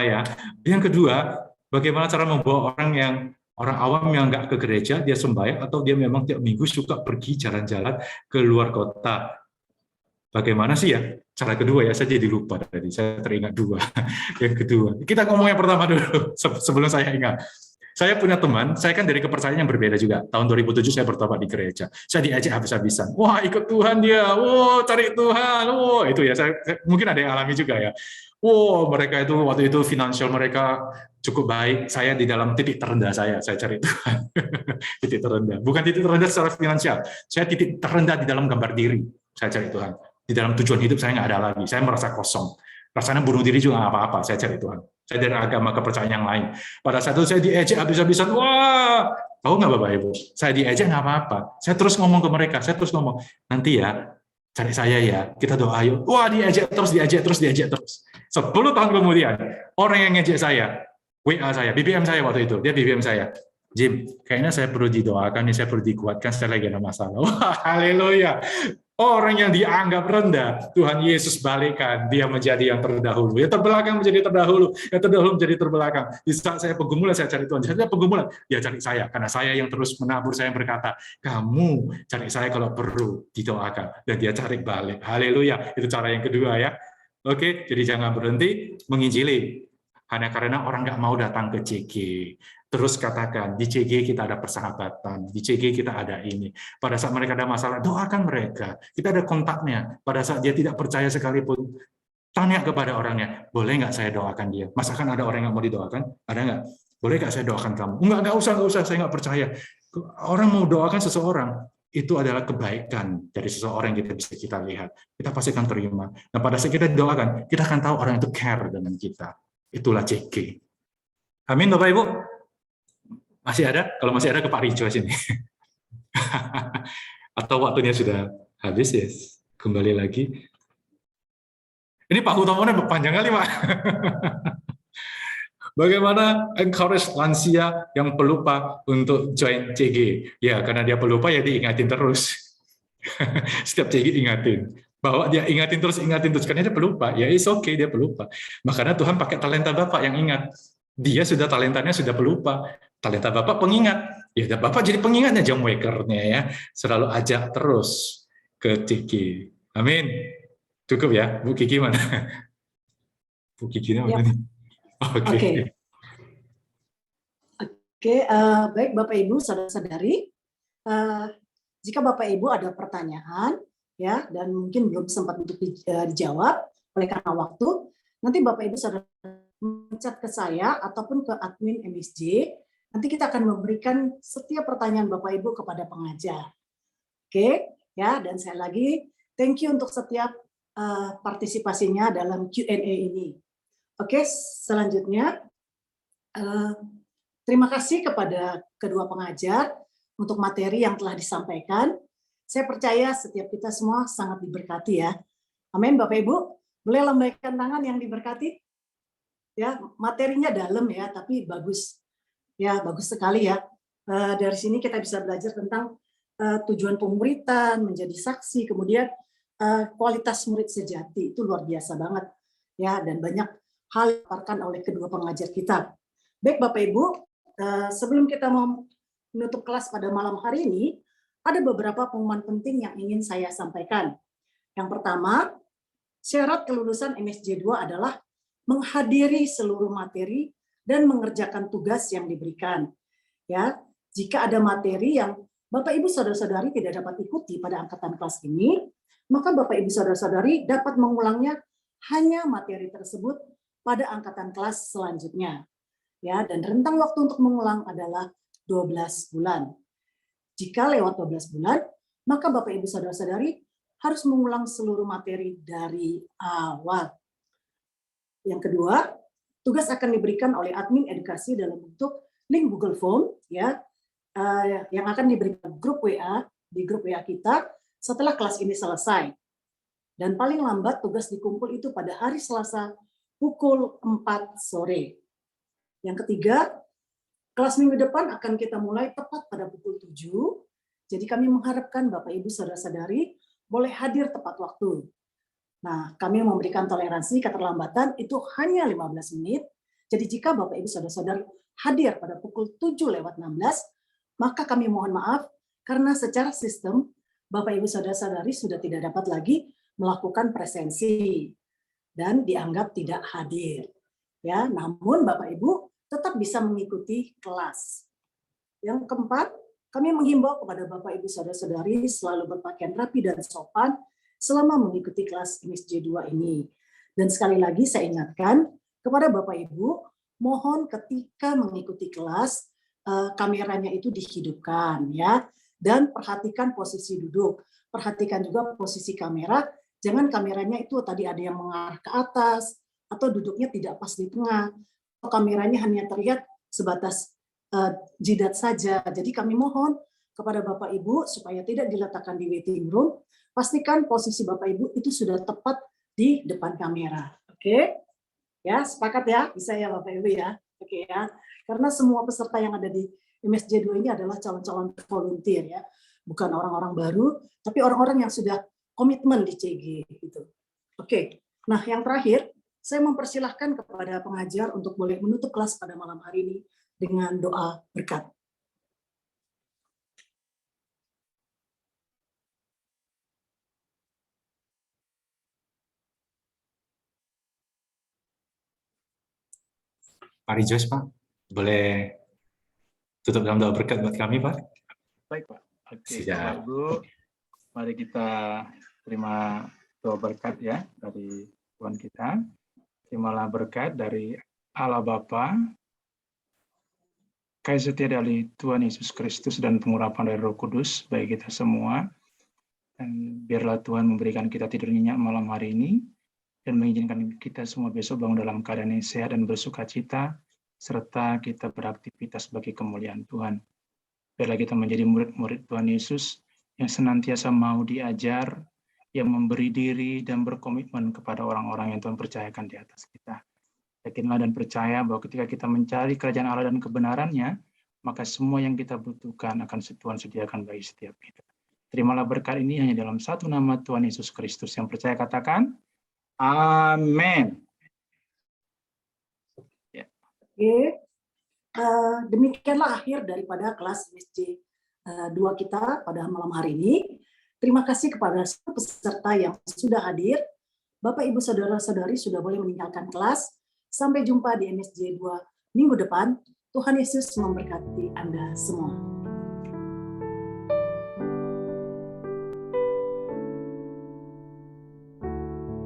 ya. Yang kedua, bagaimana cara membawa orang awam yang nggak ke gereja, dia sembahyang, atau dia memang tiap minggu suka pergi jalan-jalan ke luar kota. Bagaimana sih ya? Cara kedua ya, saya jadi lupa tadi. Saya teringat 2. Yang kedua. Kita ngomong yang pertama dulu, sebelum saya ingat. Saya punya teman, saya kan dari kepercayaan yang berbeda juga. Tahun 2007 saya bertobat di gereja. Saya diajak habis-habisan. Wah, ikut Tuhan dia. Wah, cari Tuhan. Wah, itu ya. Saya mungkin ada yang alami juga ya. Wah, mereka itu waktu itu finansial mereka cukup baik. Saya di dalam titik terendah saya cari Tuhan. Titik terendah. Bukan titik terendah secara finansial. Saya titik terendah di dalam gambar diri. Saya cari Tuhan. Di dalam tujuan hidup saya nggak ada lagi. Saya merasa kosong. Rasanya bunuh diri juga nggak apa-apa. Saya cari Tuhan. Saya dari agama kepercayaan yang lain. Pada saat itu saya diejek habis-habisan. Wah, tahu nggak Bapak Ibu? Saya diejek nggak apa-apa. Saya terus ngomong ke mereka. Saya terus ngomong, nanti ya, cari saya ya. Kita doa yuk. Wah, diejek terus. 10 tahun kemudian, orang yang ngejek saya, WA saya, BBM saya waktu itu. Dia BBM saya. Jim, kayaknya saya perlu didoakan, saya perlu dikuatkan, saya lagi ada masalah. Wah, haleluya. Orang yang dianggap rendah, Tuhan Yesus balikkan, dia menjadi yang terdahulu. Yang terbelakang menjadi terdahulu, yang terdahulu menjadi terbelakang. Di saat saya pergumulan, saya cari Tuhan. Saya pergumulan, dia cari saya. Karena saya yang terus menabur, saya yang berkata, kamu cari saya kalau perlu didoakan. Dan dia cari balik. Haleluya. Itu cara yang kedua ya. Oke, jadi jangan berhenti menginjili. hanya karena orang nggak mau datang ke CG. Terus katakan, di CG kita ada persahabatan, di CG kita ada ini. Pada saat mereka ada masalah, doakan mereka. Kita ada kontaknya. Pada saat dia tidak percaya sekalipun, tanya kepada orangnya, boleh nggak saya doakan dia? Masakan ada orang yang mau didoakan? Ada nggak? Boleh nggak saya doakan kamu? Nggak usah, saya nggak percaya. Orang mau doakan seseorang, itu adalah kebaikan dari seseorang yang kita lihat. Kita pasti akan terima. Nah, pada saat kita doakan, kita akan tahu orang itu care dengan kita. Itulah CG. Amin, Bapak Ibu. Masih ada? Kalau masih ada ke Pak Rijo sini. Atau waktunya sudah habis ya? Kembali lagi. Ini Pak Hutomo panjang kali, Pak. Bagaimana encourage lansia yang pelupa untuk join CG? Ya, karena dia pelupa ya diingatin terus. Setiap CG ingatin. Bahwa dia ingatin terus, karena dia pelupa. Ya, it's okay, dia pelupa. Makanya Tuhan pakai talenta Bapak yang ingat. Dia sudah talentanya sudah pelupa. Talenta Bapak pengingat. Ya, Bapak jadi pengingatnya, jam wakernya ya. Selalu ajak terus ke CG. Amin. Cukup ya, Bu Kiki mana? Bu Kiki mana nih? Oke. Baik Bapak Ibu, saudara-saudari, jika Bapak Ibu ada pertanyaan ya dan mungkin belum sempat untuk dijawab oleh karena waktu, nanti Bapak Ibu saudara menchat ke saya ataupun ke admin MSJ, nanti kita akan memberikan setiap pertanyaan Bapak Ibu kepada pengajar. Oke, ya, dan saya lagi thank you untuk setiap partisipasinya dalam Q&A ini. Oke, selanjutnya terima kasih kepada kedua pengajar untuk materi yang telah disampaikan. Saya percaya setiap kita semua sangat diberkati ya. Amin, Bapak Ibu. Boleh lambaikan tangan yang diberkati? Ya, materinya dalam ya, tapi bagus. Ya, bagus sekali ya. Dari sini kita bisa belajar tentang tujuan pemuritan, menjadi saksi, kemudian kualitas murid sejati. Itu luar biasa banget. Ya, dan banyak hal yang dipaparkan oleh kedua pengajar kita. Baik Bapak Ibu, sebelum kita mau menutup kelas pada malam hari ini, ada beberapa pengumuman penting yang ingin saya sampaikan. Yang pertama, syarat kelulusan MSJ 2 adalah menghadiri seluruh materi dan mengerjakan tugas yang diberikan. Ya, jika ada materi yang Bapak Ibu saudara-saudari tidak dapat ikuti pada angkatan kelas ini, maka Bapak Ibu saudara-saudari dapat mengulangnya hanya materi tersebut pada angkatan kelas selanjutnya. Ya, dan rentang waktu untuk mengulang adalah 12 bulan. Jika lewat 12 bulan, maka Bapak Ibu saudara-saudari harus mengulang seluruh materi dari awal. Yang kedua, tugas akan diberikan oleh admin edukasi dalam bentuk link Google Form ya, yang akan diberikan grup WA di grup WA kita setelah kelas ini selesai. Dan paling lambat tugas dikumpul itu pada hari Selasa pukul 4 sore. Yang ketiga, kelas minggu depan akan kita mulai tepat pada pukul 7. Jadi kami mengharapkan Bapak Ibu saudara-saudari boleh hadir tepat waktu. Nah, kami memberikan toleransi keterlambatan itu hanya 15 menit. Jadi jika Bapak Ibu saudara-saudari hadir pada pukul 7:16, maka kami mohon maaf karena secara sistem Bapak Ibu saudara-saudari sudah tidak dapat lagi melakukan presensi dan dianggap tidak hadir. Ya, namun Bapak Ibu tetap bisa mengikuti kelas. Yang keempat, kami menghimbau kepada Bapak Ibu saudara-saudari selalu berpakaian rapi dan sopan selama mengikuti kelas MSJ 2 ini. Dan sekali lagi saya ingatkan kepada Bapak Ibu, mohon ketika mengikuti kelas kameranya itu dihidupkan ya, dan perhatikan posisi duduk, perhatikan juga posisi kamera, jangan kameranya itu tadi ada yang mengarah ke atas atau duduknya tidak pas di tengah, atau kameranya hanya terlihat sebatas jidat saja. Jadi kami mohon kepada Bapak Ibu supaya tidak diletakkan di waiting room, pastikan posisi Bapak Ibu itu sudah tepat di depan kamera. Oke? Ya, sepakat ya? Bisa ya Bapak Ibu ya? Oke ya. Karena semua peserta yang ada di MSJ 2 ini adalah calon-calon volunteer ya. Bukan orang-orang baru, tapi orang-orang yang sudah komitmen di CG gitu. Oke. Nah, yang terakhir, saya mempersilahkan kepada pengajar untuk boleh menutup kelas pada malam hari ini dengan doa berkat. Pak Rijos, Pak, boleh tutup dalam doa berkat buat kami, Pak? Baik, Pak. Oke, Siap. Bapak Ibu, mari kita terima doa berkat ya dari Tuhan kita. Terimalah berkat dari Allah Bapa, kasih setia dari Tuhan Yesus Kristus dan pengurapan dari Roh Kudus bagi kita semua. Dan biarlah Tuhan memberikan kita tidur nyenyak malam hari ini dan mengizinkan kita semua besok bangun dalam keadaan yang sehat dan bersuka cita, serta kita beraktivitas bagi kemuliaan Tuhan. Biarlah kita menjadi murid-murid Tuhan Yesus yang senantiasa mau diajar, yang memberi diri dan berkomitmen kepada orang-orang yang Tuhan percayakan di atas kita. Yakinlah dan percaya bahwa ketika kita mencari kerajaan Allah dan kebenarannya, maka semua yang kita butuhkan akan Tuhan sediakan bagi setiap kita. Terimalah berkat ini hanya dalam satu nama Tuhan Yesus Kristus. Yang percaya katakan, amin. Oke. Demikianlah akhir daripada kelas MSJ 2 kita pada malam hari ini. Terima kasih kepada semua peserta yang sudah hadir. Bapak, Ibu, Saudara-saudari sudah boleh meninggalkan kelas. Sampai jumpa di MSJ 2 minggu depan. Tuhan Yesus memberkati Anda semua.